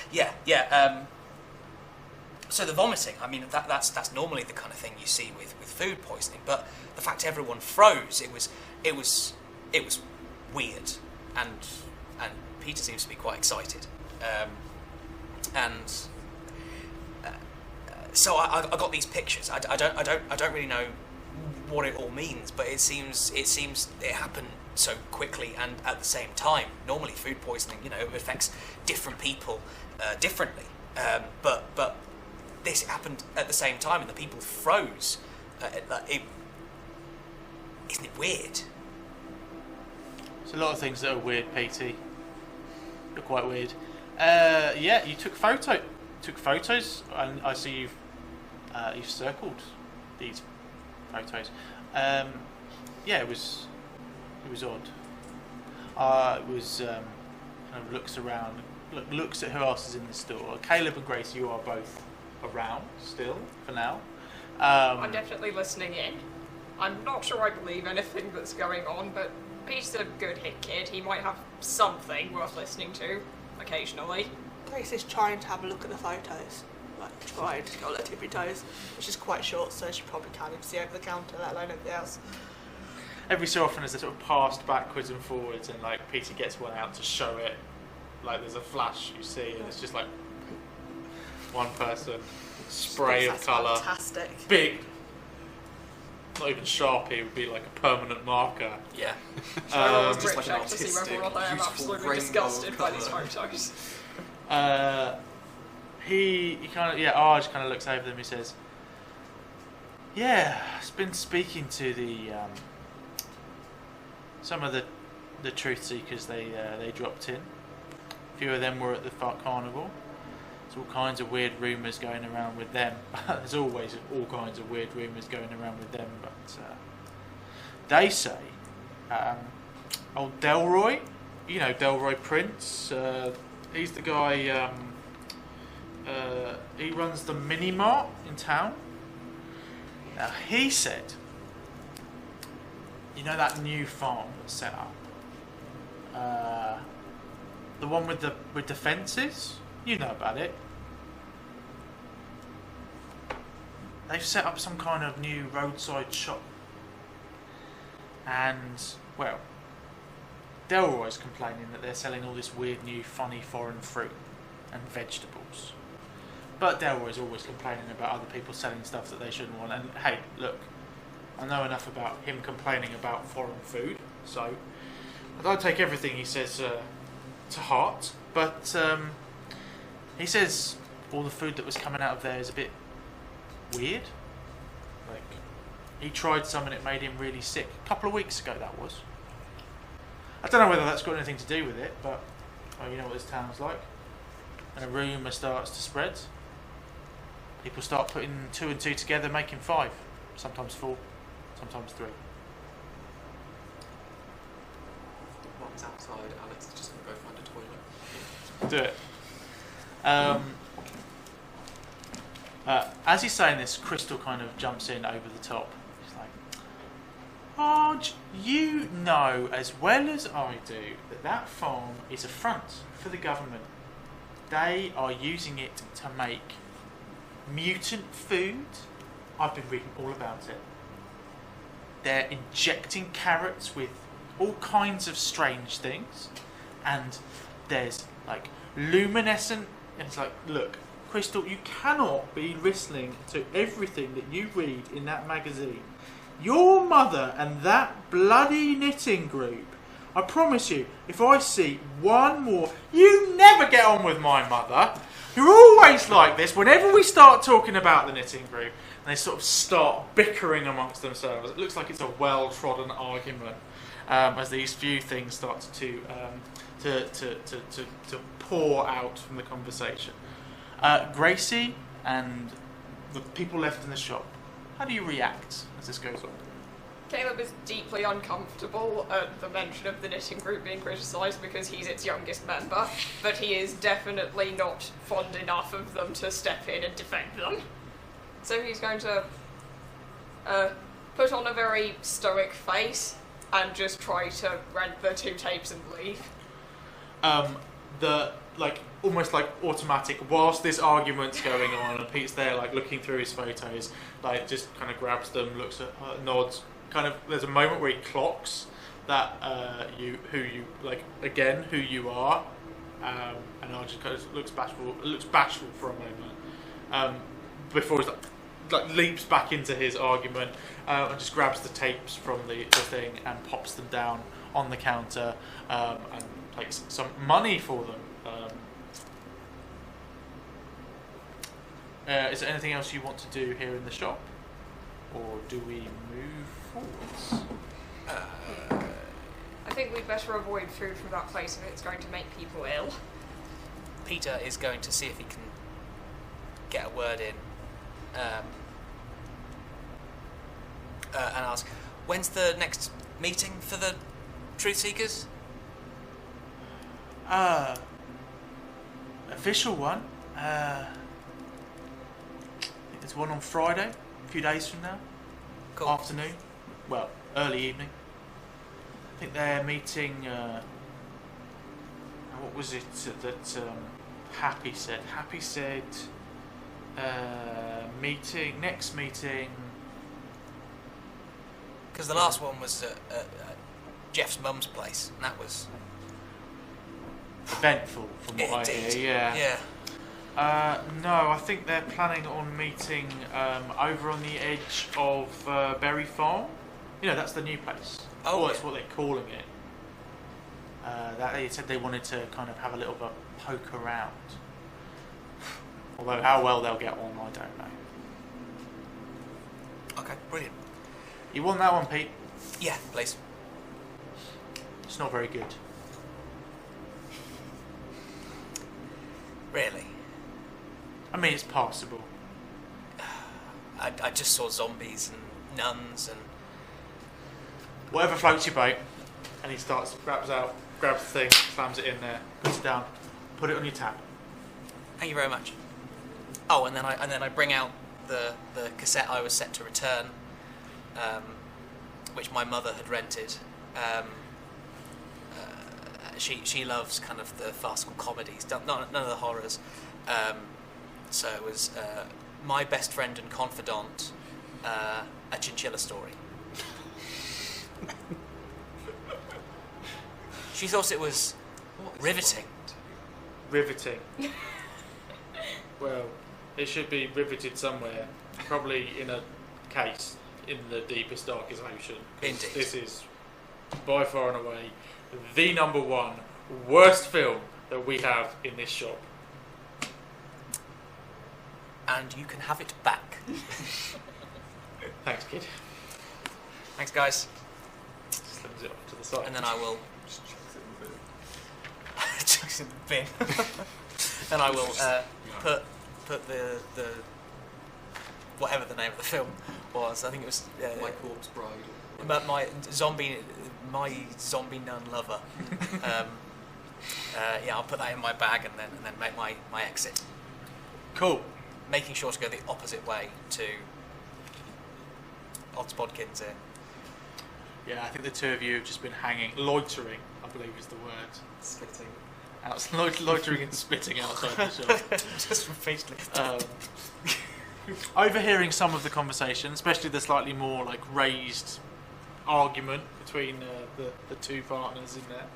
so the vomiting, I mean, that's normally the kind of thing you see with food poisoning, but the fact everyone froze, it was weird, and Peter seems to be quite excited, so I got these pictures. I don't really know what it all means, but it seems it happened so quickly and at the same time. Normally, food poisoning, it affects different people differently, but this happened at the same time, and the people froze. Isn't it weird? There's a lot of things that are weird, PT. You're quite weird. Yeah, you took photos, and I see you've circled these photos. Yeah, it was odd. It was kind of looks around, looks at who else is in the store. Caleb and Grace, you are both around still for now. I'm definitely listening in. I'm not sure I believe anything that's going on, but Pete's a good hit kid. He might have something worth listening to occasionally. Grace is trying to have a look at the photos. like trying to go on her tippy toes. She's quite short, so she probably can't even see over the counter, let alone everything else. Every so often, as they sort of passed backwards and forwards, and like Peter gets one out to show it, like there's a flash you see, and it's just like one person, spray of That's colour, fantastic. big. Not even Sharpie would be like a permanent marker. Yeah. just like an to see artistic, whether or not I am beautiful absolutely rainbow disgusted by colour. these photos. He kind of Arj kind of looks over them. He says, "Yeah, I've been speaking to the some of the truth seekers. They dropped in. A few of them were at the carnival. There's all kinds of weird rumours going around with them. There's always all kinds of weird rumours going around with them. But they say old Delroy, you know Delroy Prince. He's the guy. He runs the mini mart in town. Now he said, you know that new farm that's set up, the one with the fences. You know about it. They've set up some kind of new roadside shop, and well, Delroy's complaining that they're selling all this weird new funny foreign fruit and vegetables. But Delroy's always complaining about other people selling stuff that they shouldn't want. And hey, look, I know enough about him complaining about foreign food, so I don't take everything he says to heart. But he says all the food that was coming out of there is a bit weird. Like, he tried some and it made him really sick. A couple of weeks ago, that was. I don't know whether that's got anything to do with it, but well, you know what this town's like. And a rumour starts to spread. People start putting 2 and 2 together, making 5. Sometimes 4, sometimes 3. Mom's outside, Alex is just going to go find a toilet. Do it. As he's saying this, Crystal kind of jumps in over the top. She's like, Arj, you know as well as I do that farm is a front for the government. They are using it to make mutant food. I've been reading all about it. They're injecting carrots with all kinds of strange things, and there's like luminescent, and it's like, look, Crystal, you cannot be listening to everything that you read in that magazine. Your mother and that bloody knitting group, I promise you, if I see one more... You never get on with my mother. You're always like this whenever we start talking about the knitting group, and they sort of start bickering amongst themselves. It looks like it's a well-trodden argument as these few things start to pour out from the conversation. Gracie and the people left in the shop, how do you react as this goes on? Caleb is deeply uncomfortable at the mention of the knitting group being criticised because he's its youngest member, but he is definitely not fond enough of them to step in and defend them. So he's going to put on a very stoic face and just try to rent the 2 tapes and leave. Almost like automatic, whilst this argument's going on and Pete's there like looking through his photos, like just kind of grabs them, looks at nods, kind of there's a moment where he clocks that who you are, and I just kind of looks bashful for a moment, before he like leaps back into his argument, and just grabs the tapes from the thing and pops them down on the counter, and takes some money for them. Is there anything else you want to do here in the shop? Or do we move forwards? I think we'd better avoid food from that place if it's going to make people ill. Peter is going to see if he can get a word in and ask, when's the next meeting for the Truth Seekers? Official one. There's one on Friday, a few days from now. Cool. Afternoon. Well, early evening. I think they're meeting. What was it that Happy said? Happy said Next meeting. Because the last one was at Jeff's mum's place, and that was Eventful, from what I hear. Yeah. No, I think they're planning on meeting over on the edge of Berry Farm. You know, that's the new place. Oh, Well, that's what they're calling it. That they said they wanted to kind of have a little bit poke around. Although how well they'll get on, I don't know. Okay, brilliant. You want that one, Pete? Yeah, please. It's not very good. Really? I mean, it's passable. I just saw zombies and nuns and... Whatever floats your boat. And he grabs the thing, slams it in there, puts it down, put it on your tab. Thank you very much. Oh, and then I bring out the cassette I was set to return, which my mother had rented. She loves kind of the farcical comedies, none of the horrors. So it was My Best Friend and Confidant, A Chinchilla Story. She thought it was riveting. Riveting. Well, it should be riveted somewhere, probably in a case in the deepest, darkest ocean. Indeed. This is by far and away the number one worst film that we have in this shop. And you can have it back. Thanks, kid. Thanks, guys. Slings it off to the side. And then I will... Just chucks it in the bin. chucks in the bin. Then I will put the whatever the name of the film was. I think it was My Corpse Bride. about my zombie nun lover. Yeah, I'll put that in my bag and then make my exit. Cool. Making sure to go the opposite way to Odds-Bodkins here. Yeah, I think the two of you have just been loitering, I believe is the word. Spitting. Loitering and spitting outside the shop. Just repeatedly. Overhearing some of the conversation, especially the slightly more like raised argument between the two partners in there.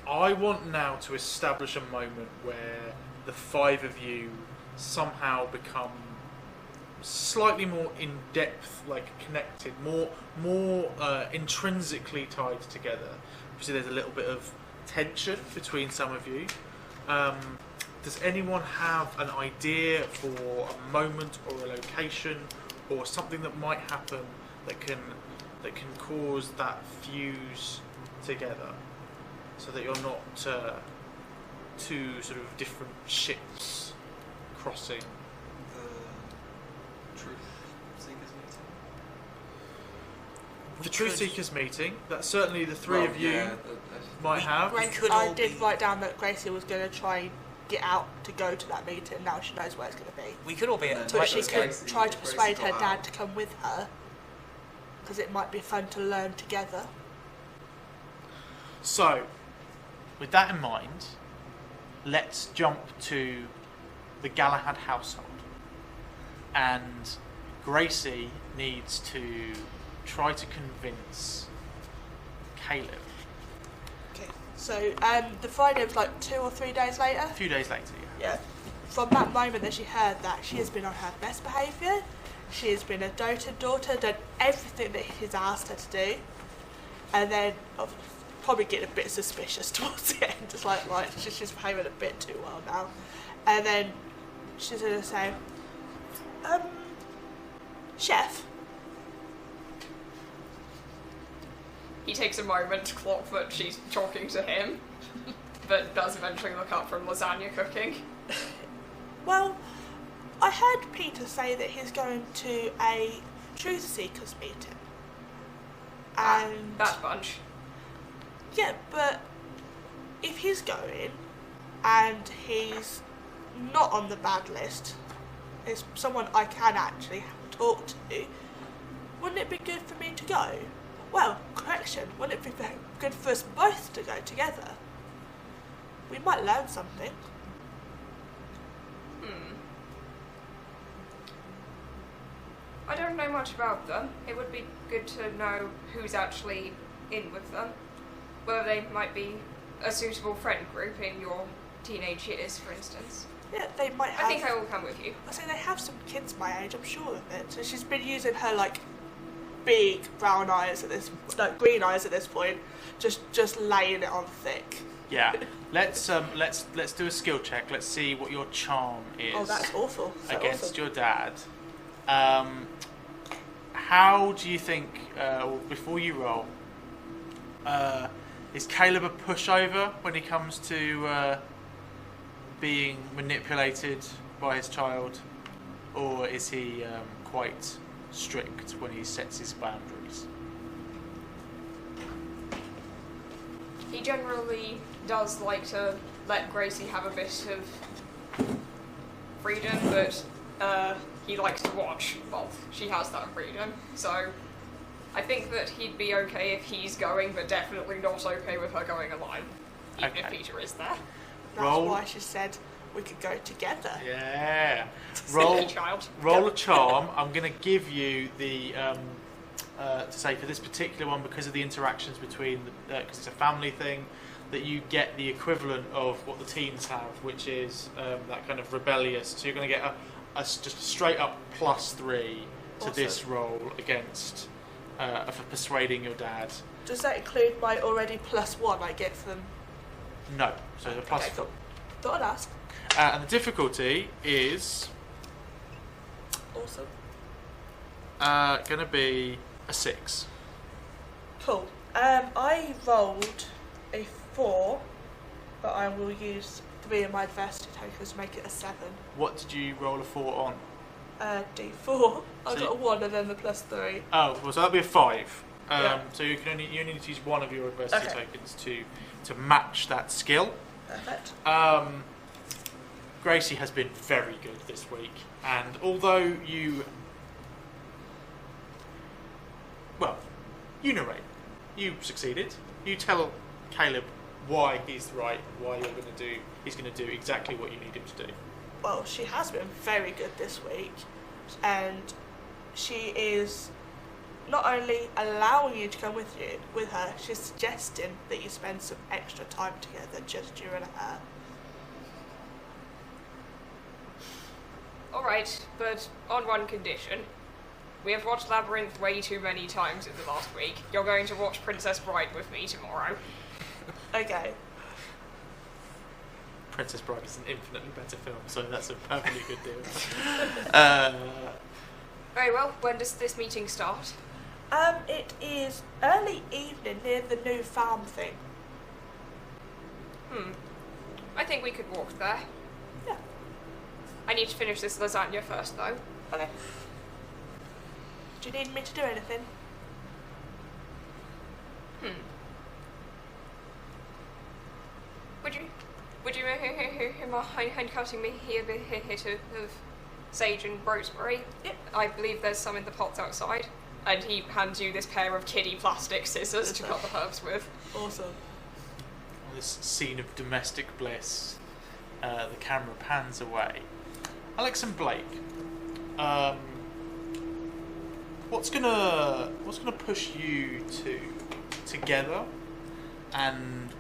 I want now to establish a moment where the five of you somehow become slightly more in depth, like connected, more intrinsically tied together. Obviously, there's a little bit of tension between some of you. Does anyone have an idea for a moment or a location or something that might happen that can cause that fuse together, so that you're not two sort of different ships crossing? The Truth Seekers meeting. The Truth Seekers meeting, that's certainly the three of you might have. I did write down that Gracie was going to try and get out to go to that meeting. Now she knows where it's going to be. We could all be at a But she Gracie- could try to persuade her got dad out. to come with her, because it might be fun to learn together. So, with that in mind, let's jump to the Galahad household. And Gracie needs to try to convince Caleb. Okay. So the Friday was like 2 or 3 days later. A few days later, yeah. Yeah. From that moment that she heard that, she has been on her best behaviour. She has been a doted daughter, done everything that he's asked her to do. And then probably getting a bit suspicious towards the end. Just like, right, she's behaving a bit too well now. And then she's going to say, Chef. He takes a moment to clock that she's talking to him, but does eventually look up from lasagna cooking. Well, I heard Peter say that he's going to a Truth Seekers meeting. And That bunch. yeah, but if he's going and he's not on the bad list, is someone I can actually talk to, wouldn't it be good for me to go? Well, correction, wouldn't it be good for us both to go together? We might learn something. I don't know much about them. It would be good to know who's actually in with them. Whether they might be a suitable friend group in your teenage years, for instance. Yeah, they might have. I think I will come with you. I say they have some kids my age, I'm sure of it. So she's been using her like big brown eyes at this, like green eyes at this point, just laying it on thick. Yeah. Let's do a skill check. Let's see what your charm is. Oh, that's awful. So against awful. your dad. How do you think? Before you roll, is Caleb a pushover when he comes to being manipulated by his child, or is he quite strict when he sets his boundaries? He generally does like to let Gracie have a bit of freedom, but he likes to watch while she has that freedom. So I think that he'd be okay if he's going, but definitely not okay with her going alone, even if Okay. Peter is there. That's Roll. why she said we could go together. Yeah. Silly child. Roll a charm. I'm going to give you the to say for this particular one, because of the interactions between, because it's a family thing, that you get the equivalent of what the teens have, which is that kind of rebellious. So you're going to get just a straight up +3 to this Awesome. roll against for persuading your dad. Does that include my already +1 I get from? No, so the +4. Okay, cool. Thought I'd ask. And the difficulty is Awesome. going to be a 6. Cool. I rolled a 4, but I will use 3 of my adversity tokens to make it a 7. What did you roll a 4 on? D4. I So got a 1 and then the +3. Oh, well, so that'll be a 5. Yeah. So you only need to use one of your adversity Okay. tokens to match that skill. Perfect. Gracie has been very good this week, and although you narrate, you succeeded. You tell Caleb why he's right, why he's going to do exactly what you need him to do. Well, she has been very good this week, and she is not only allowing you to come with her, she's suggesting that you spend some extra time together, just you and her. Alright, but on one condition. We have watched Labyrinth way too many times in the last week. You're going to watch Princess Bride with me tomorrow. Okay. Princess Bride is an infinitely better film, so that's a perfectly good deal. Very well, when does this meeting start? It is early evening near the new farm thing. I think we could walk there. Yeah. I need to finish this lasagna first, though. Okay. Do you need me to do anything? Would you mind cutting me here a bit of sage and rosemary? Yep. I believe there's some in the pots outside. And he hands you this pair of kiddie plastic scissors to cut the herbs with. Awesome. This scene of domestic bliss, the camera pans away. Alex and Blake, what's gonna push you two together, and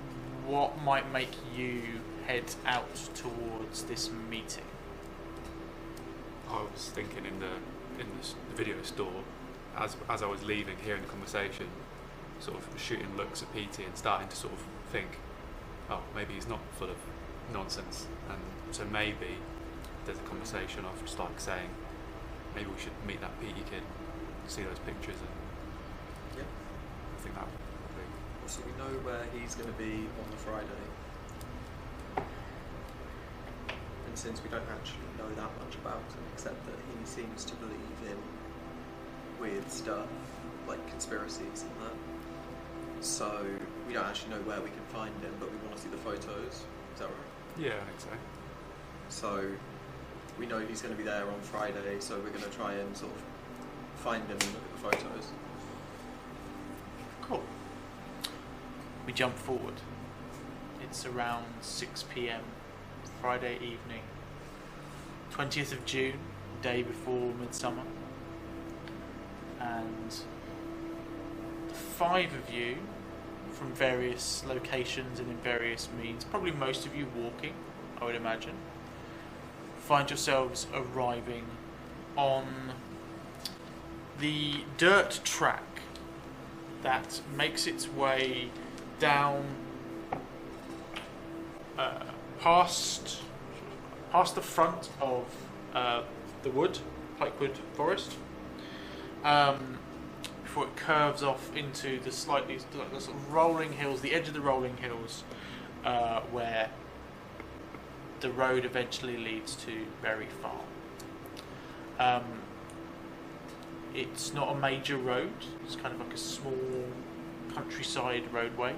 what might make you head out towards this meeting? I was thinking in the video store, as I was leaving, hearing the conversation, sort of shooting looks at PT and starting to sort of think, oh, maybe he's not full of nonsense, and so maybe there's a conversation of just like saying, maybe we should meet that PT kid, see those pictures, and Yeah. I think that would be. So we know where he's going to be on the Friday. And since we don't actually know that much about him, except that he seems to believe in weird stuff, like conspiracies and that. So we don't actually know where we can find him, but we want to see the photos. Is that right? Yeah, I think so. So we know he's going to be there on Friday, so we're going to try and sort of find him and look at the photos. Cool. We jump forward. It's around 6 p.m. Friday evening, 20th of June, day before Midsummer. And the 5 of you, from various locations and in various means, probably most of you walking, I would imagine, find yourselves arriving on the dirt track that makes its way down past the front of the Pikewood Forest, before it curves off into the sort of rolling hills, the edge of the rolling hills, where the road eventually leads to Berry Farm. It's not a major road, it's kind of like a small countryside roadway.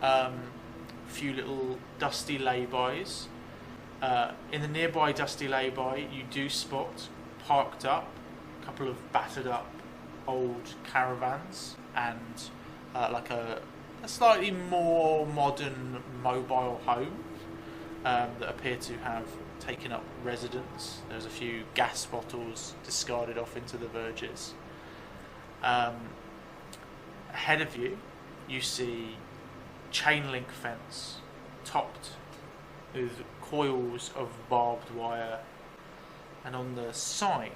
A few little dusty lay-bys. In the nearby dusty lay-by, you do spot parked up a couple of battered up old caravans and like a slightly more modern mobile home that appear to have taken up residence. There's a few gas bottles discarded off into the verges. Ahead of you, you see chain link fence topped with coils of barbed wire, and on the sign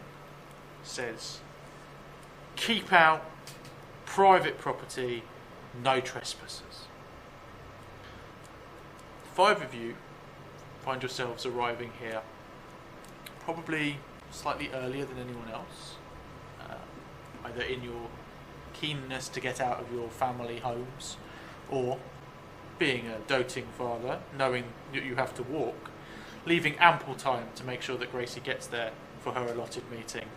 says, "Keep out, private property, no trespassers." 5 of you find yourselves arriving here probably slightly earlier than anyone else, either in your keenness to get out of your family homes, or being a doting father, knowing that you have to walk, leaving ample time to make sure that Gracie gets there for her allotted meeting,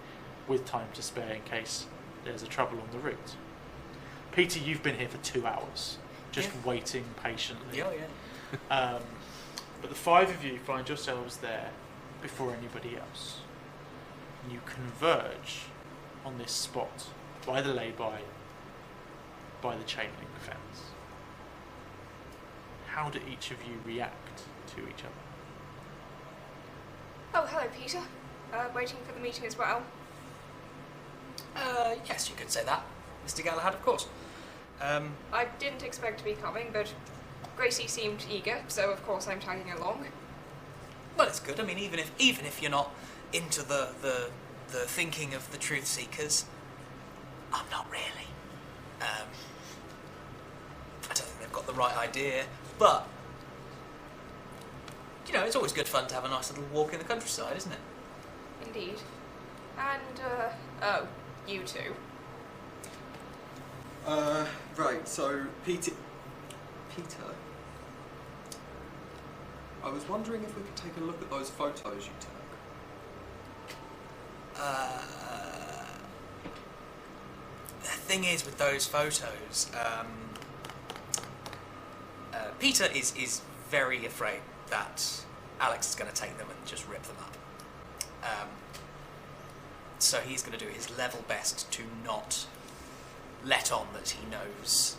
with time to spare in case there's a trouble on the route. Peter, you've been here for 2 hours, just waiting patiently. But the 5 of you find yourselves there before anybody else. And you converge on this spot by the lay-by, by the chain link fence. How do each of you react to each other? Oh, hello, Peter. Waiting for the meeting as well. Yes, you could say that, Mr. Galahad, of course. I didn't expect to be coming, but Gracie seemed eager, so of course I'm tagging along. Well, it's good. I mean, even if you're not into the thinking of the truth seekers, I'm not really. I don't think they've got the right idea, but you know, it's always good fun to have a nice little walk in the countryside, isn't it? Indeed. And, oh, you two. Right, so Peter, I was wondering if we could take a look at those photos you took. The thing is with those photos, Peter is very afraid that Alex is going to take them and just rip them up. So he's going to do his level best to not let on that he knows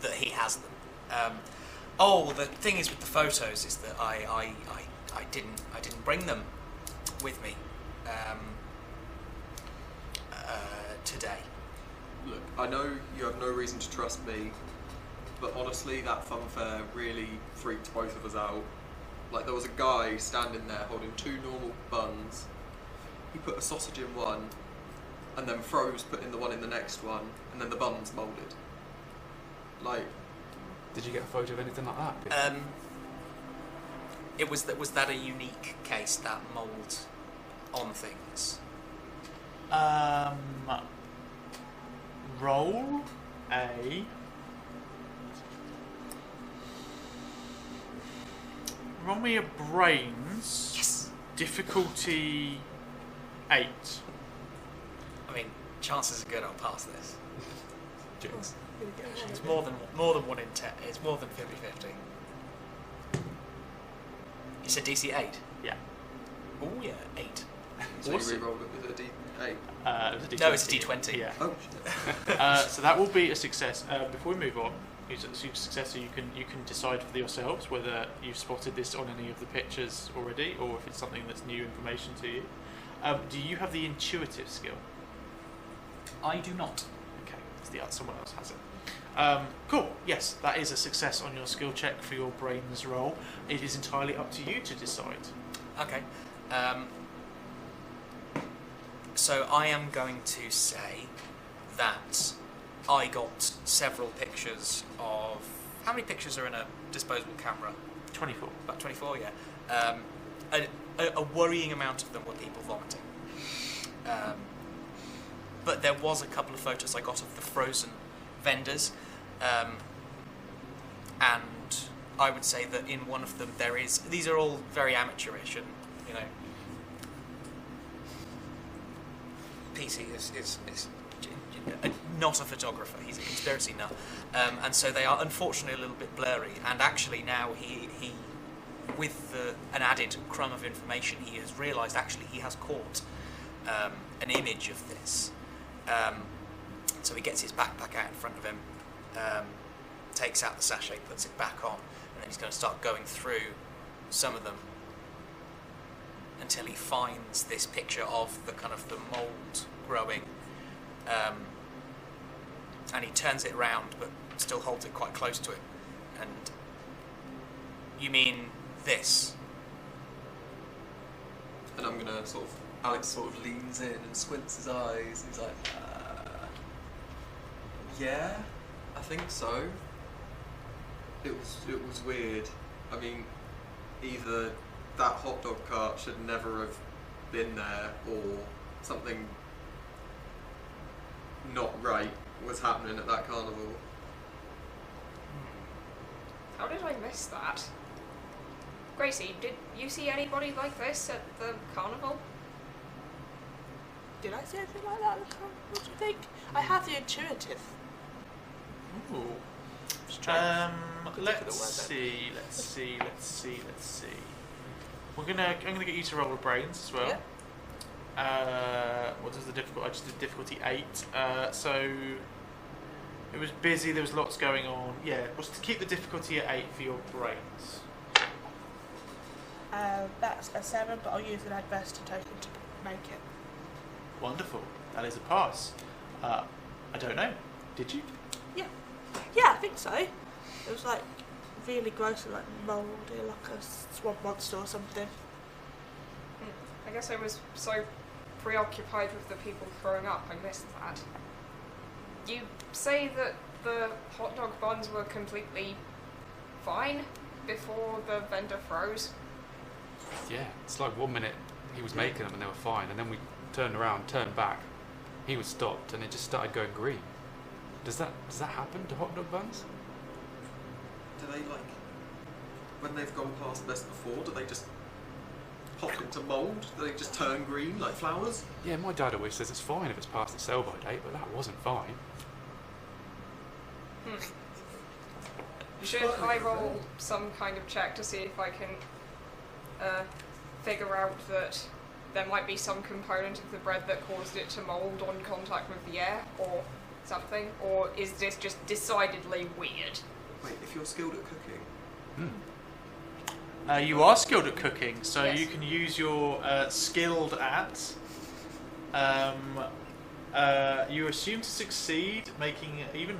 that he has them. The thing is with the photos is that I didn't bring them with me today. Look, I know you have no reason to trust me, but honestly, that funfair really freaked both of us out. Like, there was a guy standing there holding 2 normal buns. He put a sausage in one, and then froze putting the one in the next one, and then the bun's moulded. Like, Did you get a photo of anything like that? Was that a unique case, that mould on things? Roll a roll me a brains. Yes. Difficulty 8. I mean, chances are good I'll pass this. Jinx. It's more than 1 in 10. It's more than 50-50. You said DC 8? Yeah. Oh yeah, 8. so Awesome. you re-rolled it with a D8. It was a D20. No, it's a D20. Yeah. Oh, shit. So that will be a success. Before we move on, who's a successor, you can decide for yourselves whether you've spotted this on any of the pictures already, or if it's something that's new information to you. Do you have the intuitive skill? I do not. Okay, it's the other, someone else has it. Cool. Yes, that is a success on your skill check for your brains roll. It is entirely up to you to decide. Okay. So I am going to say that I got several pictures of... How many pictures are in a disposable camera? 24. About 24, yeah. A worrying amount of them were people vomiting. But there was a couple of photos I got of the frozen vendors. And I would say that in one of them there is... These are all very amateurish and, you know... PC is not a photographer, he's a conspiracy nut. And so they are unfortunately a little bit blurry. And actually now he with an added crumb of information, he has realised actually he has caught an image of this. So he gets his backpack out in front of him, takes out the sachet, puts it back on, and then he's going to start going through some of them until he finds this picture of the kind of the mould growing, and he turns it round but still holds it quite close to it. And you mean this? And I'm gonna sort of... Alex sort of leans in and squints his eyes. He's like, yeah, I think so. It was weird. I mean, either that hot dog cart should never have been there, or something not right was happening at that carnival. How did I miss that? Gracie, did you see anybody like this at the carnival? Did I see anything like that? What do you think? I have the intuitive. Ooh. Let's see. I'm gonna get you to roll a brains as well. Yeah. What is the difficulty? I just did difficulty 8. So it was busy. There was lots going on. Yeah, was to keep the difficulty at 8 for your brains. That's a 7, but I'll use an adversity token to make it. Wonderful. That is a pass. I don't know. Did you? Yeah, I think so. It was like really gross and like mouldy, like a swamp monster or something. I guess I was so preoccupied with the people throwing up, I missed that. You say that the hot dog buns were completely fine before the vendor froze? Yeah, it's like 1 minute he was making them and they were fine, and then we turned around, turned back, he was stopped, and it just started going green. Does that happen to hot dog buns? Do they, like, when they've gone past best before, do they just pop into mould? Do they just turn green like flowers? Yeah, my dad always says it's fine if it's past the sell-by date, but that wasn't fine. Should I roll some kind of check to see if I can figure out that there might be some component of the bread that caused it to mould on contact with the air, or something? Or is this just decidedly weird? Wait, if you're skilled at cooking... You are skilled at cooking, so Yes. you can use your skilled at. You assume to succeed, making even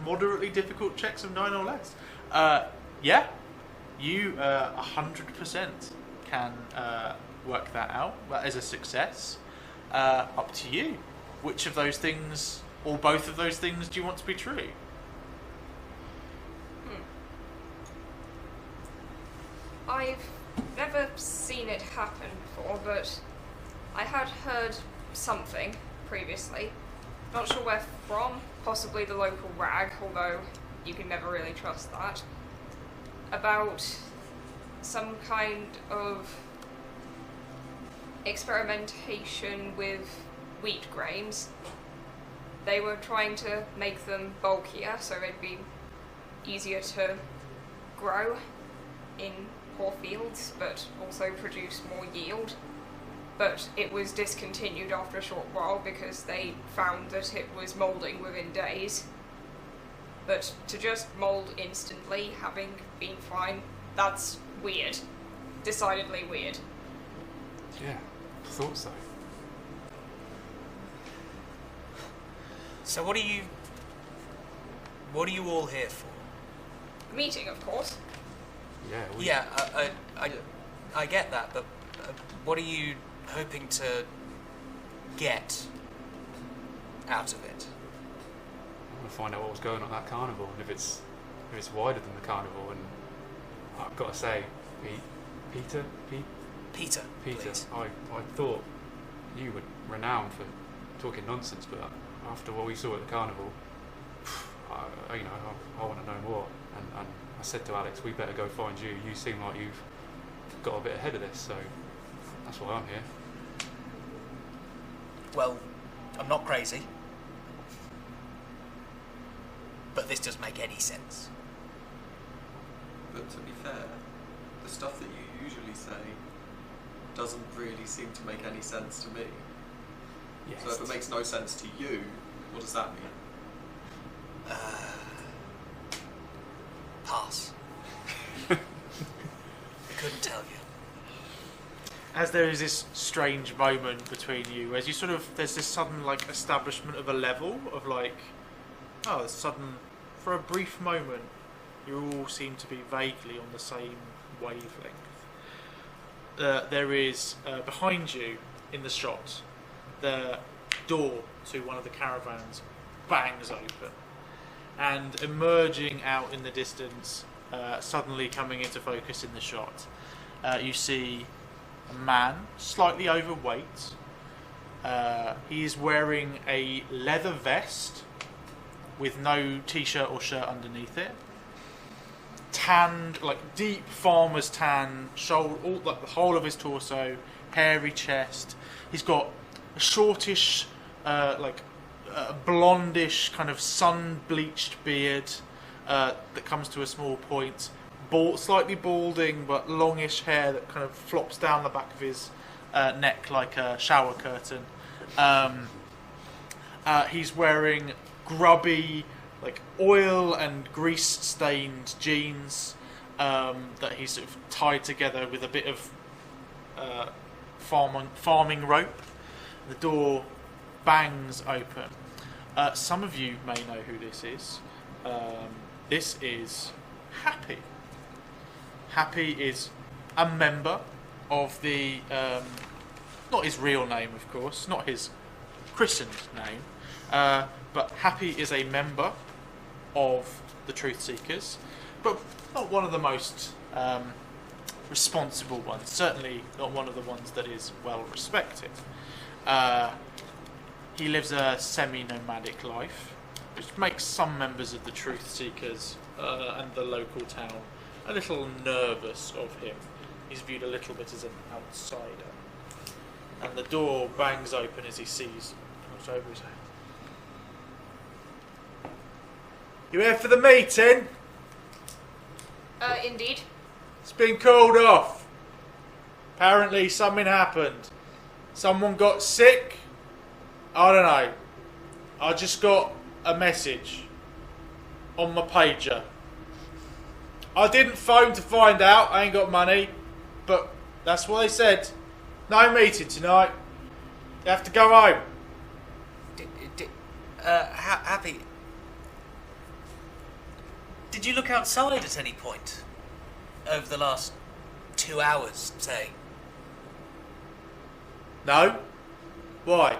moderately difficult checks of 9 or less. Yeah, you 100% can work that out. That is a success. Up to you. Which of those things, or both of those things, do you want to be true? I've never seen it happen before, but I had heard something previously. Not sure where from, possibly the local rag, although you can never really trust that. About some kind of experimentation with wheat grains. They were trying to make them bulkier so they'd be easier to grow in poor fields, but also produce more yield. But it was discontinued after a short while because they found that it was moulding within days. but to just mould instantly, having been fine, that's weird. Decidedly weird. Yeah, I thought so. So what are you all here for? Meeting, of course. Yeah. Yeah, I get that, but what are you hoping to get out of it? I want to find out what was going on at that carnival, and if it's wider than the carnival. And I've got to say, Peter, Please. I thought you were renowned for talking nonsense, but after what we saw at the carnival, I want to know more. And I said to Alex, we better go find you. You seem like you've got a bit ahead of this, so that's why I'm here. Well, I'm not crazy, but this doesn't make any sense. But to be fair, the stuff that you usually say doesn't really seem to make any sense to me. Yes. So if it makes no sense to you, what does that mean? Pass. I couldn't tell you. As there is this strange moment between you, as you sort of, there's this sudden like establishment of a level of like, for a brief moment, you all seem to be vaguely on the same wavelength. There is behind you in the shot, the door to one of the caravans bangs open, and emerging out in the distance, suddenly coming into focus in the shot, you see a man, slightly overweight. He is wearing a leather vest with no t-shirt or shirt underneath it. Tanned, like deep farmer's tan, shoulder, like the whole of his torso, hairy chest. He's got a shortish, blondish kind of sun-bleached beard that comes to a small point. Slightly balding, but longish hair that kind of flops down the back of his neck like a shower curtain. He's wearing grubby, like oil and grease-stained jeans that he's sort of tied together with a bit of farming rope. The door bangs open. Some of you may know who this is. This is Happy. Happy is a member of the, not his real name, of course, not his christened name, but Happy is a member of the Truth Seekers, but not one of the most responsible ones, certainly not one of the ones that is well respected. He lives a semi-nomadic life, which makes some members of the Truth Seekers and the local town a little nervous of him. He's viewed a little bit as an outsider. And the door bangs open as he sees what's over his head. You here for the meeting? Indeed. It's been called off. Apparently something happened. Someone got sick. I don't know. I just got a message on my pager. I didn't phone to find out. I ain't got money. But that's what they said. No meeting tonight. You have to go home. Happy. Did you look outside at any point? Over the last 2 hours, say? No? Why?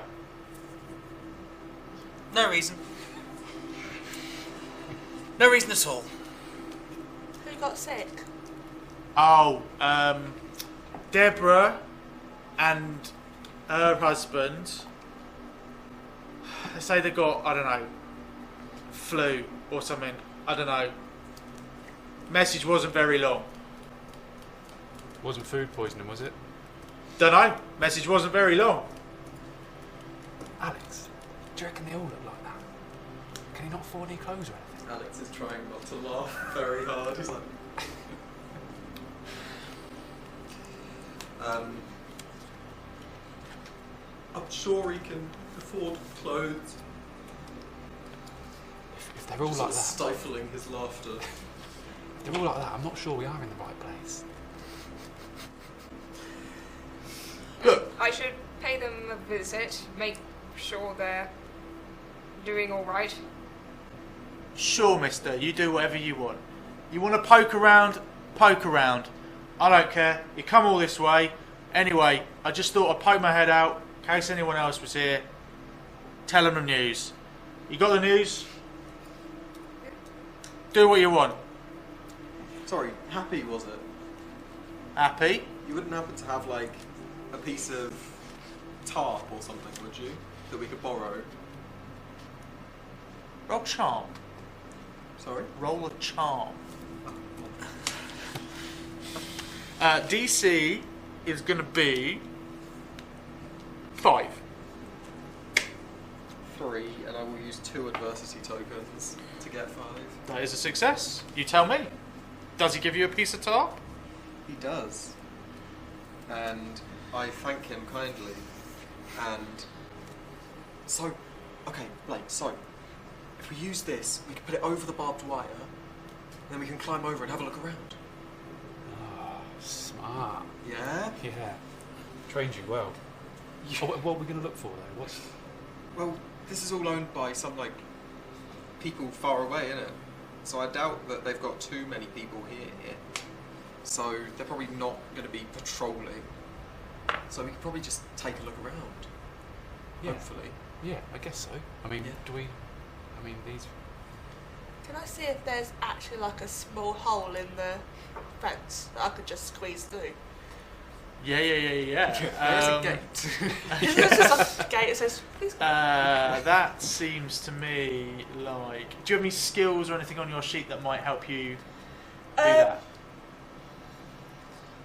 No reason. No reason at all. Who got sick? Oh, Deborah and her husband, they say they got, I don't know, flu or something. I don't know. Message wasn't very long. Wasn't food poisoning, was it? Don't know. Message wasn't very long. Alex, do you reckon they all look like that? Can he not afford any clothes or anything? Alex is trying not to laugh very hard. He's like, I'm sure he can afford clothes. If they They're all Just like that. stifling his laughter. They're all like that. I'm not sure we are in the right place. Look, I should pay them a visit, make sure they're doing all right. sure, mister, you do whatever you want. You want to poke around, poke around. I don't care. You come all this way. Anyway, I just thought I'd poke my head out in case anyone else was here. Tell them the news. You got the news? Do what you want. Sorry, happy was it? Happy? You wouldn't happen to have like a piece of tarp or something, would you? That we could borrow? Roll charm. Sorry? Roll a charm. DC is going to be 5. 3, and I will use 2 adversity tokens to get 5. That is a success. You tell me. Does he give you a piece of tarp? He does. And I thank him kindly. And so, okay, Blake, so if we use this, we can put it over the barbed wire, and then we can climb over and have a look around. Oh, smart. Yeah? Yeah. Trained you well. Oh, what are we going to look for though? What's... Well, this is all owned by some, like, people far away, innit? So I doubt that they've got too many people here. So they're probably not going to be patrolling. So we could probably just take a look around. Yeah. Hopefully. Yeah, I guess so. I mean, Yeah. do we... I mean, these... Can I see if there's actually like a small hole in the fence that I could just squeeze through? Yeah. There's a gate. There's just like a gate that says, please go. That seems to me like... Do you have any skills or anything on your sheet that might help you do that?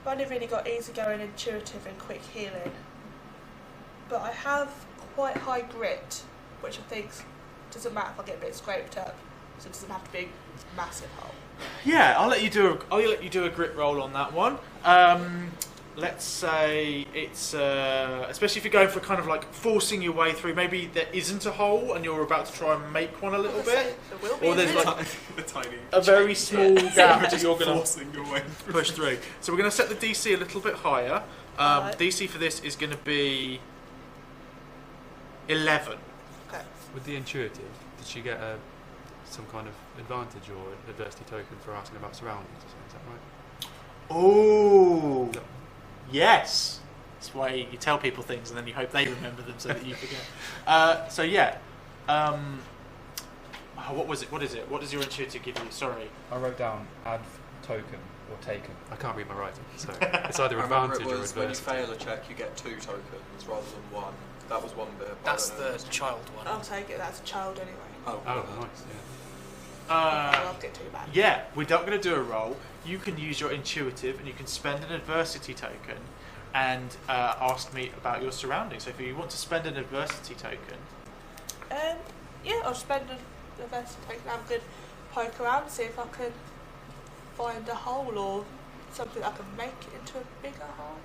I've only really got easygoing, intuitive and quick healing. But I have quite high grit, which I think doesn't matter if I get a bit scraped up. So it doesn't have to be a massive hole. Yeah, I'll let you do a grit roll on that one. Let's say it's especially if you're going for kind of like forcing your way through. Maybe there isn't a hole and you're about to try and make one a little bit, There will be or a there's bit. like The tiny a very small gap that you're going to forcing your way through. push through. So we're going to set the DC a little bit higher. Alright. DC for this is going to be 11. Okay. With the intuitive, did she get some kind of advantage or adversity token for asking about surroundings or something? Is that right? Oh, No. yes. That's why you tell people things and then you hope they remember them so that you forget. So yeah. What was it? What is it? What does your intuitive give you? Sorry. I wrote down add token or taken. I can't read my writing, so it's either I remember advantage it or was when you adversity. fail a check, you get 2 tokens rather than 1. That was one bit. but I That's don't know. the child one. I'll take it. That's a child anyway. Oh, Oh, well, nice, yeah. I'll get too bad. Yeah, we're not going to do a roll. You can use your intuitive and you can spend an adversity token and ask me about your surroundings. So if you want to spend an adversity token, Yeah, I'll spend the best token. I'm good. Poke around, see if I can find a hole or something that I can make it into a bigger hole.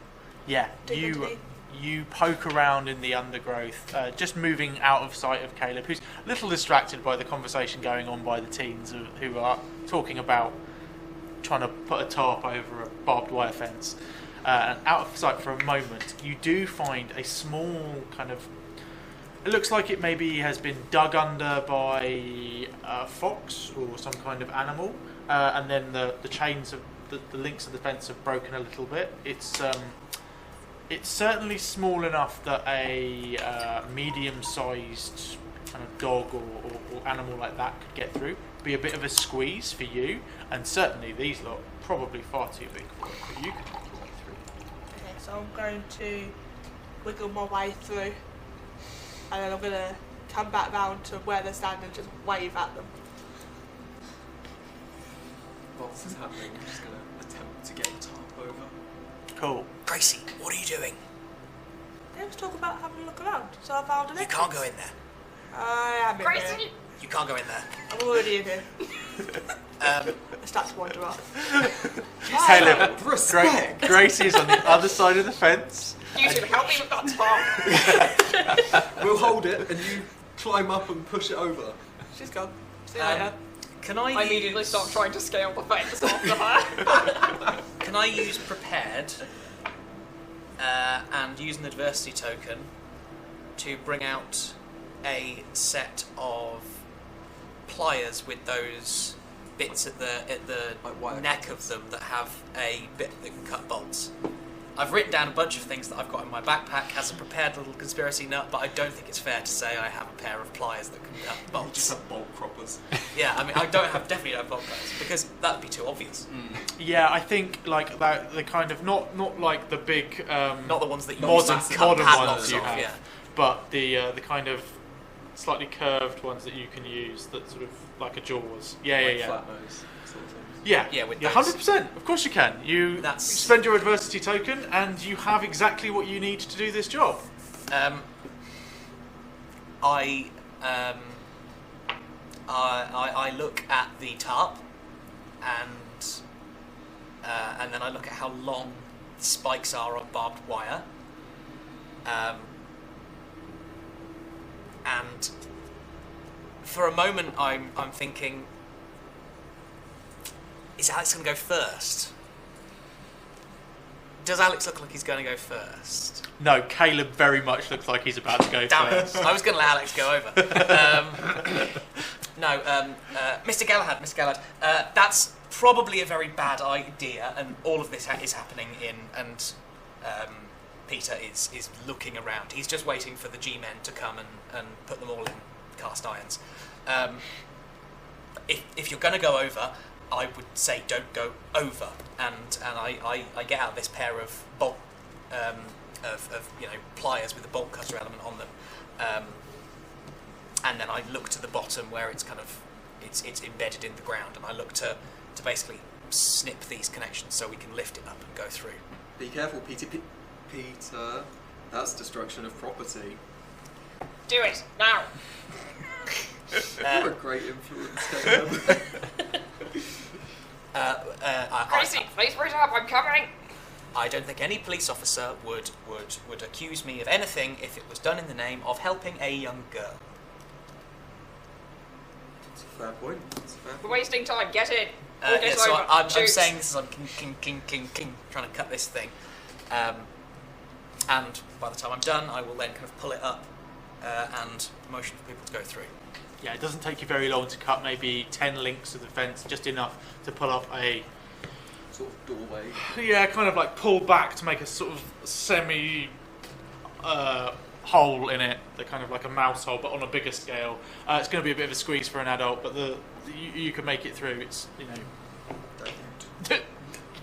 yeah, Dig you underneath. you poke around in the undergrowth, just moving out of sight of Caleb, who's a little distracted by the conversation going on by the teens who are talking about trying to put a tarp over a barbed wire fence. And out of sight for a moment, you do find a small kind of... It looks like it maybe has been dug under by a fox or some kind of animal, and then the chains of the links of the fence have broken a little bit. It's certainly small enough that a medium-sized kind of dog or animal like that could get through. Be a bit of a squeeze for you, and certainly these lot probably far too big for it, but you can make your way through. Okay, so I'm going to wiggle my way through, and then I'm going to come back round to where they're standing and just wave at them. While this is happening, I'm just going to attempt to get the tarp over. Cool. Gracie, what are you doing? They was talking about having a look around, so I found an You can't go in there. I am in there. Gracie! You can't go in there. I'm already in here. Um, I start to wander off. Caleb, Respect! Gracie's on the other side of the fence. You should help me with that tarp. We'll hold it and you climb up and push it over. She's gone. See you later. Can I I immediately start trying to scale the fence after her. Can I use prepared and use an adversity token to bring out a set of pliers with those bits at the Like wire neck cutters. of them that have a bit that can cut bolts? I've written down a bunch of things that I've got in my backpack as a prepared little conspiracy nut, but I don't think it's fair to say I have a pair of pliers that can cut You bolts. just have bolt croppers. Yeah, I mean, definitely don't have bolt cutters because that'd be too obvious. Yeah, I think like that the kind of not like the big Not the ones that you modern use to cut modern padlocks ones you off, have, yeah. but the kind of slightly curved ones that you can use that sort of like a Jaws. Yeah, Like yeah. flat nose sort of thing. Yeah, Yeah, with yeah, those. 100%. Of course you can. You That's- spend your adversity token, and you have exactly what you need to do this job. I look at the tarp, and then I look at how long the spikes are on barbed wire, and for a moment I'm thinking, is Alex going to go first? Does Alex look like he's going to go first? No, Caleb very much looks like he's about to go Damn it! first. I was going to let Alex go over. Mr. Galahad, that's probably a very bad idea, and all of this is happening and Peter is looking around. He's just waiting for the G-men to come and put them all in cast irons. If you're going to go over, I would say don't go over, and I get out this pair of bolt of pliers with a bolt cutter element on them, and then I look to the bottom where it's kind of it's embedded in the ground, and I look to basically snip these connections so we can lift it up and go through. Be careful, Peter. Peter, that's destruction of property. Do it now. You're a great influence, Caleb. Gracie, please wait up. I'm coming. I don't think any police officer would accuse me of anything if it was done in the name of helping a young girl. That's a fair point. We're wasting time. Get in. We'll get So over. I'm Shoot. saying this as I'm king, trying to cut this thing. And by the time I'm done, I will then kind of pull it up and motion for people to go through. Yeah, it doesn't take you very long to cut maybe 10 links of the fence, just enough to pull up a Sort of doorway. kind of like pull back to make a sort of semi hole in it, the kind of like a mouse hole, but on a bigger scale. It's going to be a bit of a squeeze for an adult, but you can make it through. It's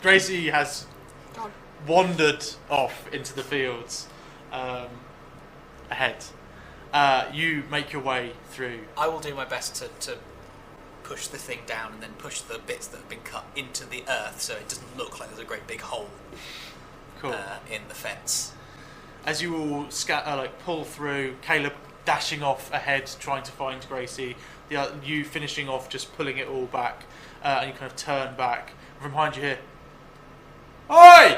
Gracie has God. wandered off into the fields ahead. You make your way through. I will do my best to push the thing down and then push the bits that have been cut into the earth so it doesn't look like there's a great big hole Cool. in the fence. As you all pull through, Caleb dashing off ahead, trying to find Gracie. You finishing off, just pulling it all back, and you kind of turn back. From behind you here, oi!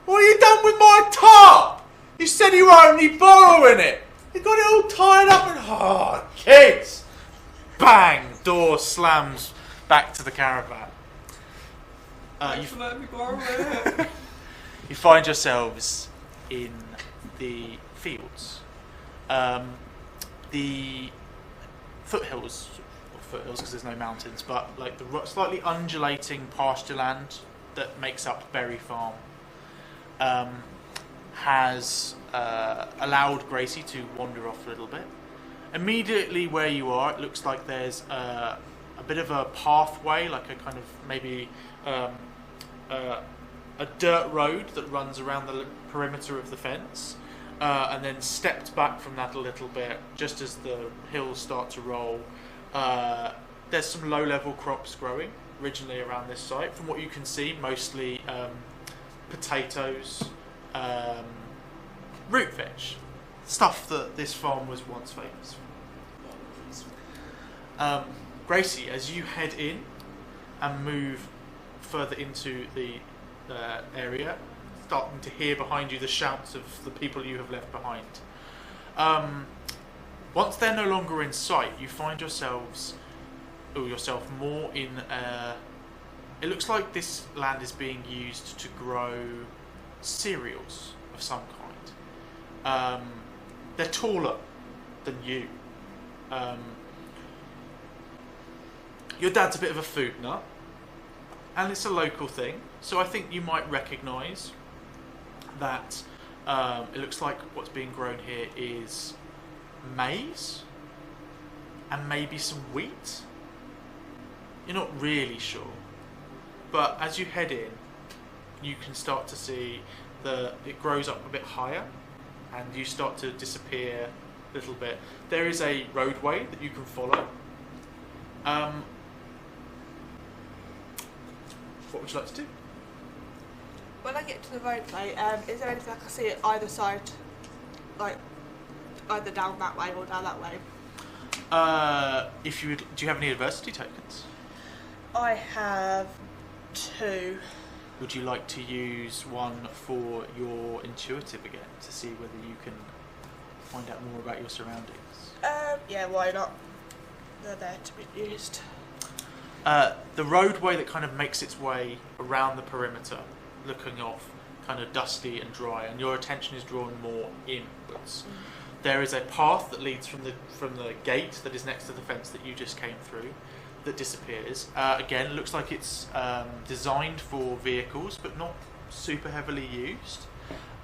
What have you done with my tarp? You said you were only borrowing it. You got it all tied up and kids! Bang! Door slams back to the caravan. Thanks for letting me borrow it. You find yourselves in the fields. The foothills because there's no mountains, but like the slightly undulating pasture land that makes up Berry Farm has allowed Gracie to wander off a little bit. Immediately where you are, it looks like there's a bit of a pathway, like a kind of maybe a dirt road that runs around the perimeter of the fence, and then stepped back from that a little bit just as the hills start to roll. There's some low-level crops growing originally around this site. From what you can see, mostly potatoes, root veg, stuff that this farm was once famous for. Gracie, as you head in and move further into the area, starting to hear behind you the shouts of the people you have left behind. Once they're no longer in sight, you find yourselves yourself more in. It looks like this land is being used to grow cereals of some kind. They're taller than you. Your dad's a bit of a food nut, and it's a local thing, so I think you might recognise that it looks like what's being grown here is maize and maybe some wheat. You're not really sure, but as you head in, you can start to see that it grows up a bit higher and you start to disappear a little bit. There is a roadway that you can follow. What would you like to do? When I get to the roadway, is there anything I can see at either side? Like, either down that way or down that way? If you would, do you have any adversity tokens? I have 2. Would you like to use one for your intuitive again to see whether you can find out more about your surroundings? Yeah, why not? They're there to be used. The roadway that kind of makes its way around the perimeter, looking off, kind of dusty and dry, and your attention is drawn more inwards. There is a path that leads from the gate that is next to the fence that you just came through, that disappears. Again, looks like it's designed for vehicles, but not super heavily used.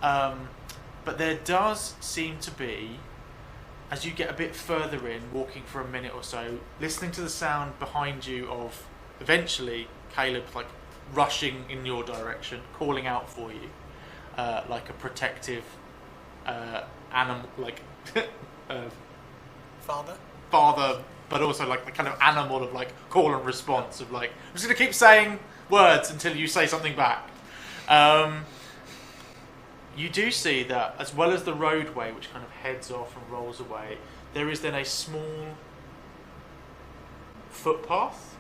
But there does seem to be, as you get a bit further in, walking for a minute or so, listening to the sound behind you of eventually Caleb like rushing in your direction, calling out for you, like a protective animal, like father, but also like the kind of animal of like call and response of like, I'm just going to keep saying words until you say something back. You do see that, as well as the roadway which kind of heads off and rolls away, there is then a small footpath,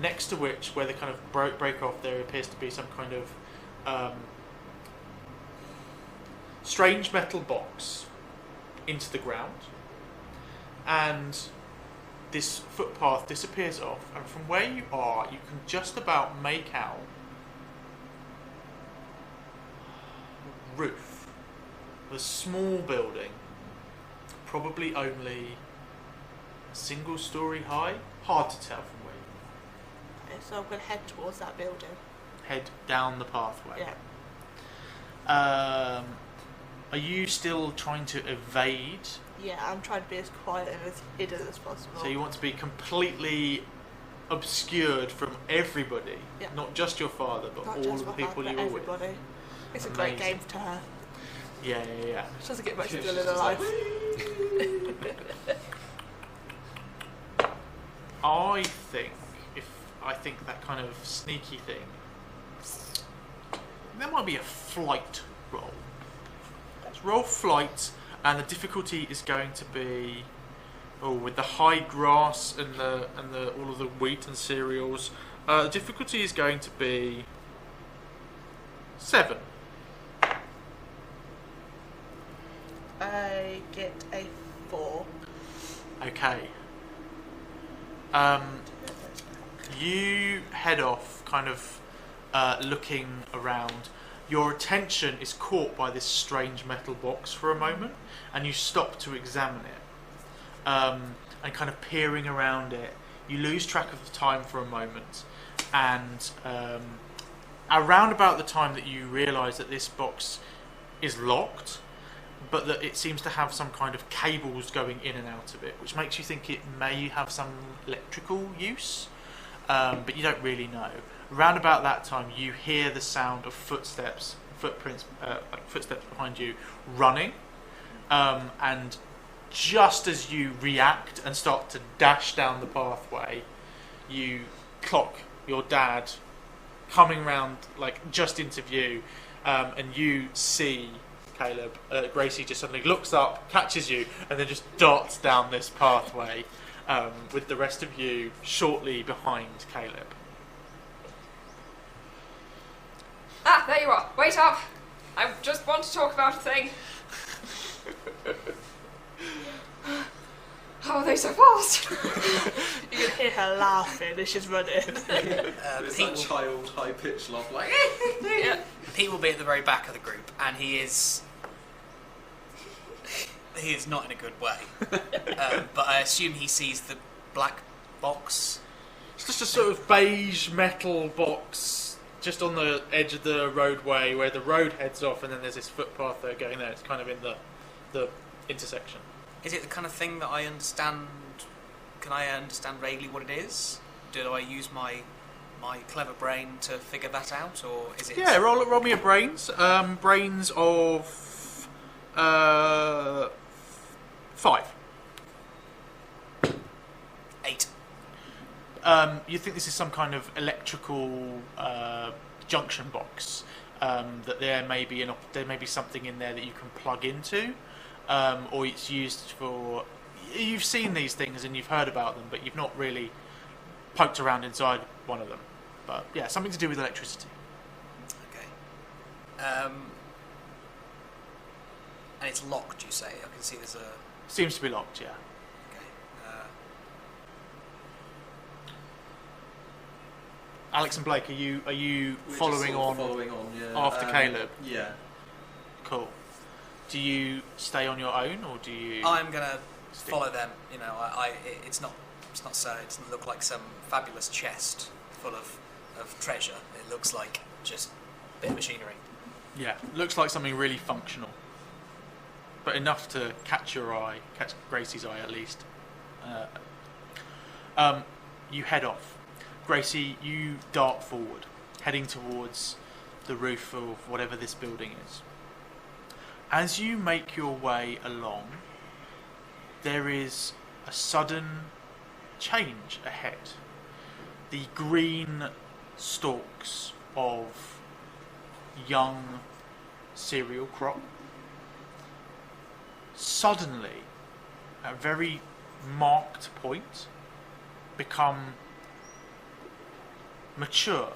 next to which, where they kind of break off, there appears to be some kind of strange metal box into the ground, and this footpath disappears off, and from where you are you can just about make out roof of a small building, probably only a single story high, hard to tell from where you Okay, so I'm going to head towards that building. head down the pathway. Yeah. Are you still trying to evade? Yeah, I'm trying to be as quiet and as hidden as possible. So you want to be completely obscured from everybody, Yeah. not just your father, but Not all just of the my people father, you were with. everybody. It's a great Amazing. game to her. Yeah. She doesn't get much She's done in just her like, life. I think that kind of sneaky thing, there might be a flight roll. Let's roll flight, and the difficulty is going to be, with the high grass and the all of the wheat and cereals, the difficulty is going to be 7. I get a 4. Okay. You head off, kind of looking around. Your attention is caught by this strange metal box for a moment, and you stop to examine it. And kind of peering around it, you lose track of the time for a moment, and around about the time that you realise that this box is locked, but that it seems to have some kind of cables going in and out of it, which makes you think it may have some electrical use, but you don't really know. Around about that time, you hear the sound of footsteps behind you running, and just as you react and start to dash down the pathway, you clock your dad coming round, like just into view, and you see Caleb. Gracie just suddenly looks up, catches you, and then just darts down this pathway, with the rest of you shortly behind Caleb. Ah, there you are. Wait up. I just want to talk about a thing. How are they so fast? can hear her laughing as she's running. It's that child high-pitched laugh, like... Yeah. Pete will be at the very back of the group, and he is not in a good way. But I assume he sees the black box. It's just a sort of beige metal box just on the edge of the roadway where the road heads off, and then there's this footpath there going there. It's kind of in the intersection. Is it the kind of thing that I understand? Can I understand vaguely what it is? Do I use my clever brain to figure that out, or is it? Yeah, roll me a brains. Brains of 5. 8. You think this is some kind of electrical junction box? That there may be something in there that you can plug into, or it's used for. You've seen these things and you've heard about them, but you've not really poked around inside one of them. But yeah, something to do with electricity. Okay. And it's locked, you say? I can see there's a. Seems to be locked, yeah. Okay. Alex and Blake, are you We're following just on following on, yeah. after Caleb? Yeah. Cool. Do you stay on your own, or do you? I'm gonna follow them. You know, it's not so. It doesn't look like some fabulous chest full of treasure. It looks like just a bit of machinery. Yeah, looks like something really functional, but enough to catch Gracie's eye at least. You head off. Gracie, you dart forward, heading towards the roof of whatever this building is. As you make your way along, there is a sudden change ahead. The green stalks of young cereal crop suddenly, at a very marked point, become mature.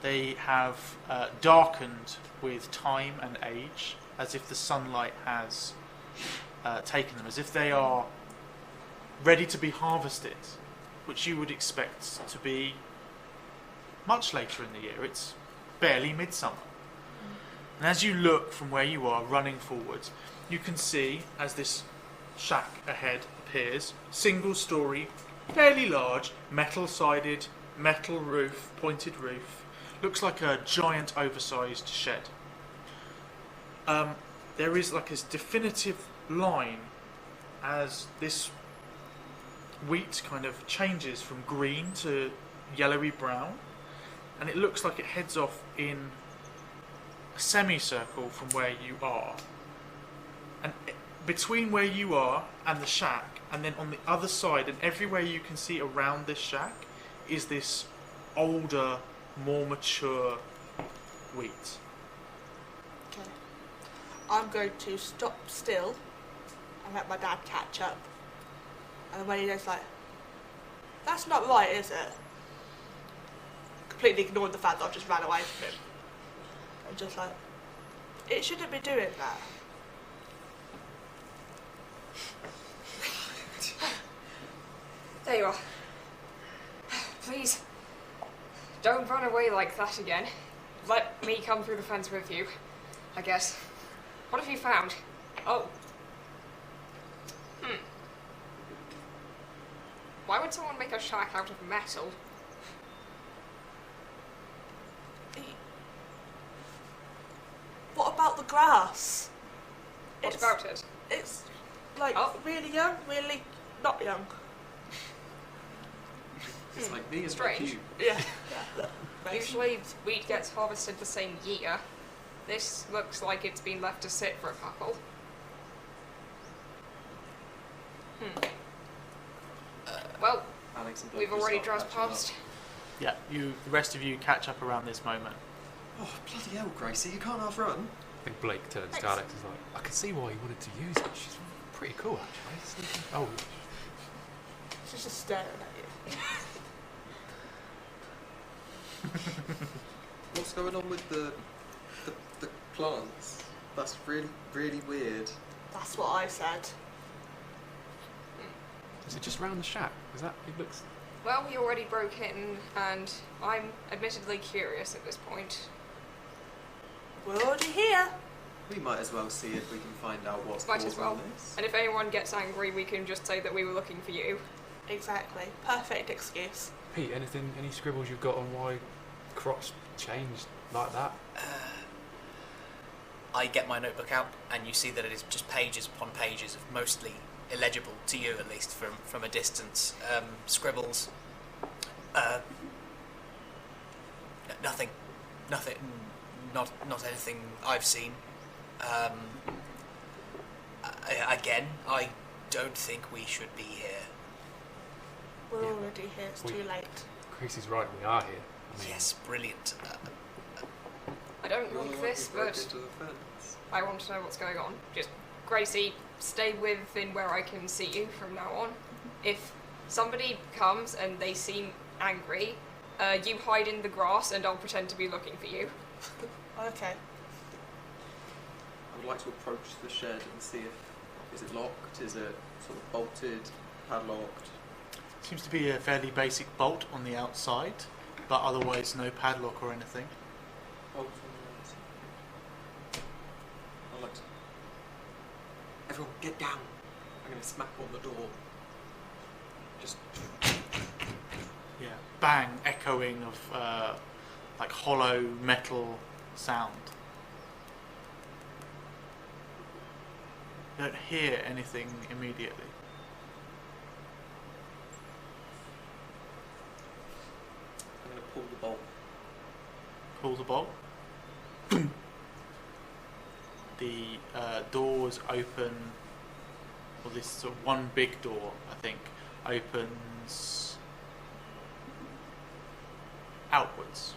They have darkened with time and age, as if the sunlight has taken them, as if they are ready to be harvested, which you would expect to be much later in the year. It's barely midsummer. And as you look from where you are, running forward, you can see, as this shack ahead appears, single story, fairly large, metal-sided, metal roof, pointed roof. Looks like a giant oversized shed. There is like this definitive line as this wheat kind of changes from green to yellowy brown, and it looks like it heads off in a semicircle from where you are. And between where you are and the shack, and then on the other side and everywhere you can see around this shack, is this older, more mature wheat. Okay. I'm going to stop still and let my dad catch up. And when he goes like, "That's not right, is it?" Completely ignoring the fact that I've just ran away from him. I'm just like, "It shouldn't be doing that." There you are. Please, don't run away like that again. Let me come through the fence with you, I guess. What have you found? Oh. Why would someone make a shack out of metal? What about the grass? What about it? It's like really young, really not young. It's like me and Strange. like you. Yeah. Usually wheat gets harvested the same year. This looks like it's been left to sit for a couple. Well, Alex and Blake we've already will start dressed catching past. Yeah, the rest of you catch up around this moment. up. Oh, bloody hell, Gracie, you can't half run. I think Blake turns Thanks. to Alex and is like, I can see why he wanted to use it. She's pretty cool, actually. Oh, She's just staring at you. What's going on with the plants? That's really, really weird. That's what I said. Is it just round the shack? Is that? It looks. Well, we already broke in, and I'm admittedly curious at this point. We're already here. We might as well see if we can find out what's Might as causing well. this. And if anyone gets angry, we can just say that we were looking for you. Exactly. Perfect excuse. Pete, any scribbles you've got on why crops changed like that? I get my notebook out, and you see that it is just pages upon pages of mostly illegible, to you at least, from a distance, scribbles. Nothing, not anything I've seen. Again, I don't think we should be here. We're Yeah. already here. It's too late. Gracie's right, we are here. I mean, Yes, brilliant. I don't You're the like one this, who broke but into the fence. I want to know what's going on. Just, Gracie, stay within where I can see you from now on. If somebody comes and they seem angry, you hide in the grass and I'll pretend to be looking for you. Okay. I would like to approach the shed and see if is it locked, is it sort of bolted, padlocked. Seems to be a fairly basic bolt on the outside, but otherwise no padlock or anything. Bolt on the outside. I'd like to. Everyone, get down! I'm going to smack on the door. Just. Yeah, bang, echoing of like hollow metal sound. You don't hear anything immediately. I'm going to pull the bolt. Pull the bolt. The doors open, or this sort of one big door, I think, opens outwards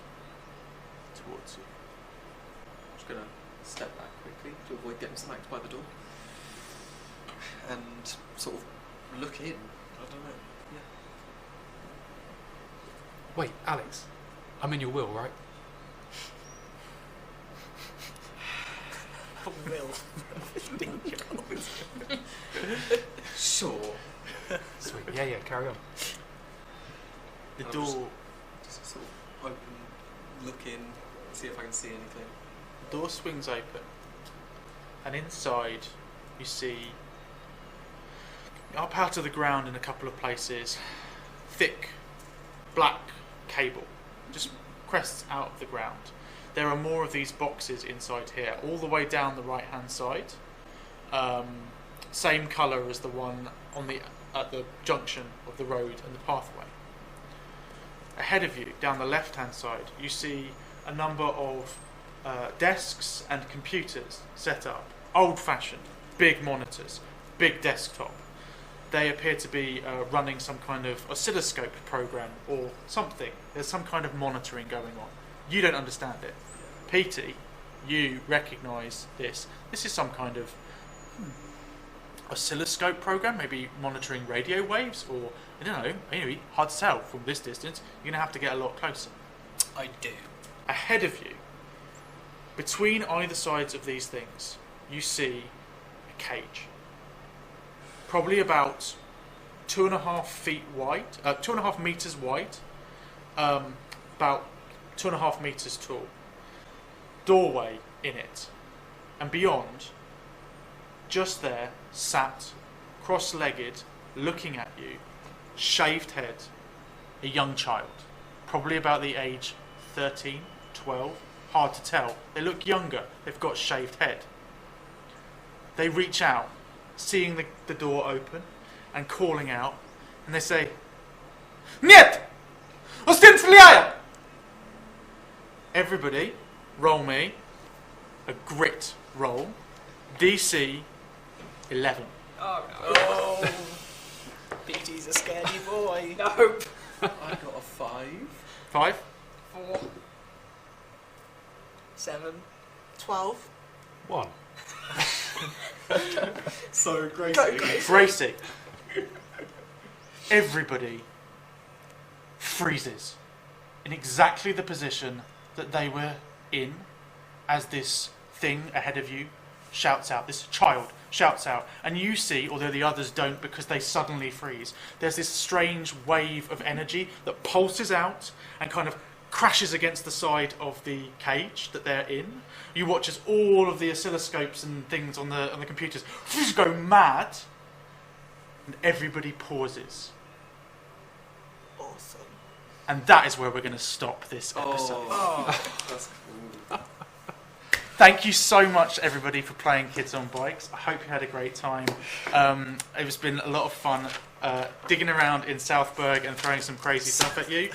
towards you. I'm just going to step back quickly to avoid getting smacked by the door. And sort of look in. I don't know. Yeah. Wait, Alex, I'm in your will, right? Will. 15-year-old. Sure. Sweet. Yeah, carry on. The I'll door, Just sort of open, look in, see if I can see anything. the door swings open, and inside you see, up out of the ground in a couple of places, thick black cable just crests out of the ground. There are more of these boxes inside here, all the way down the right hand side. Same colour as the one on at the junction of the road and the pathway. Ahead of you, down the left hand side, you see a number of desks and computers set up. Old fashioned, big monitors, big desktop. They appear to be running some kind of oscilloscope program or something. There's some kind of monitoring going on. You don't understand it. Petey, you recognise this. This is some kind of oscilloscope program, maybe monitoring radio waves, or I don't know, maybe hard to tell from this distance. You're going to have to get a lot closer. I do. Ahead of you, between either sides of these things, you see a cage. Probably about 2.5 feet wide, 2.5 meters wide, about 2.5 meters tall. Doorway in it, and beyond, just there, sat, cross-legged, looking at you, shaved head, a young child, probably about the age 13, 12, hard to tell. They look younger, they've got shaved head. They reach out, seeing the door open, and calling out, and they say, "Нет! Остин стреляет!" Everybody, roll me a grit roll, DC 11. Oh no. Oh, Petey's a scaredy boy. Nope. I got a 5. 5, 4. 7. 12. 1. So Gracie. Go, Gracie. Gracie. Everybody freezes in exactly the position that they were in as this thing ahead of you shouts out, this child shouts out, and you see, although the others don't because they suddenly freeze, there's this strange wave of energy that pulses out and kind of crashes against the side of the cage that they're in. You watch as all of the oscilloscopes and things on the computers go mad, and everybody pauses. Awesome. And that is where we're going to stop this episode. That's cool. Thank you so much, everybody, for playing Kids on Bikes. I hope you had a great time. It's been a lot of fun digging around in Southburg and throwing some crazy stuff at you.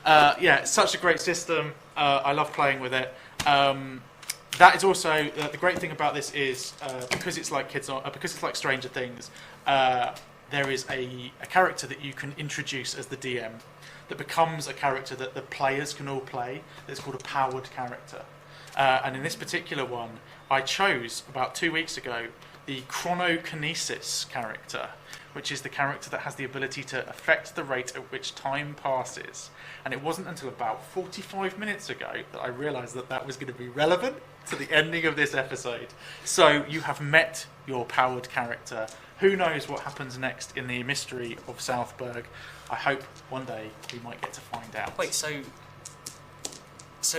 Yeah, it's such a great system. I love playing with it. That is also the great thing about this is because it's like because it's like Stranger Things. There is a character that you can introduce as the DM that becomes a character that the players can all play. That's called a powered character. And in this particular one, I chose about 2 weeks ago the chronokinesis character, which is the character that has the ability to affect the rate at which time passes. And it wasn't until about 45 minutes ago that I realised that that was going to be relevant to the ending of this episode. So you have met your powered character. Who knows what happens next in the mystery of Southburg? I hope one day we might get to find out. Wait, so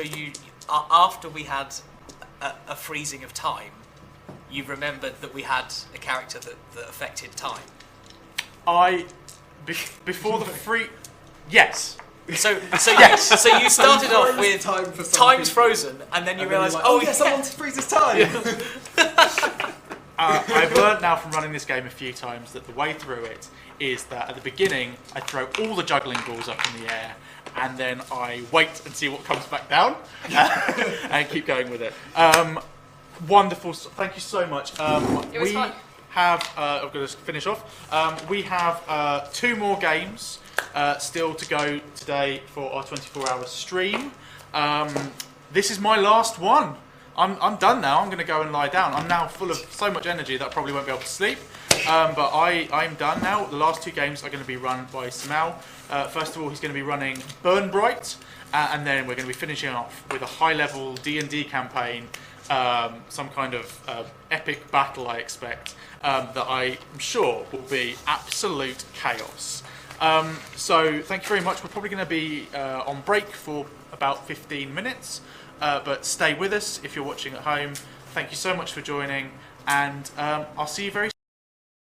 you after we had a freezing of time, you remembered that we had a character that affected time. Before the free, yes. So yes. So you started off with time's people. frozen, and then you realised, like, oh yeah, yeah, someone freezes time. I've learned now from running this game a few times that the way through it is that at the beginning I throw all the juggling balls up in the air, and then I wait and see what comes back down, and keep going with it. Wonderful, thank you so much. It was fun. I'm going to finish off. We have 2 more games still to go today for our 24-hour stream. This is my last one. I'm done now. I'm going to go and lie down. I'm now full of so much energy that I probably won't be able to sleep. But I'm done now. The last 2 games are going to be run by Samal. First of all, he's going to be running Burn Bright, and then we're going to be finishing off with a high-level D&D campaign, some kind of epic battle, I expect, that I'm sure will be absolute chaos. So thank you very much. We're probably going to be on break for about 15 minutes. But stay with us if you're watching at home. Thank you so much for joining, and I'll see you very soon.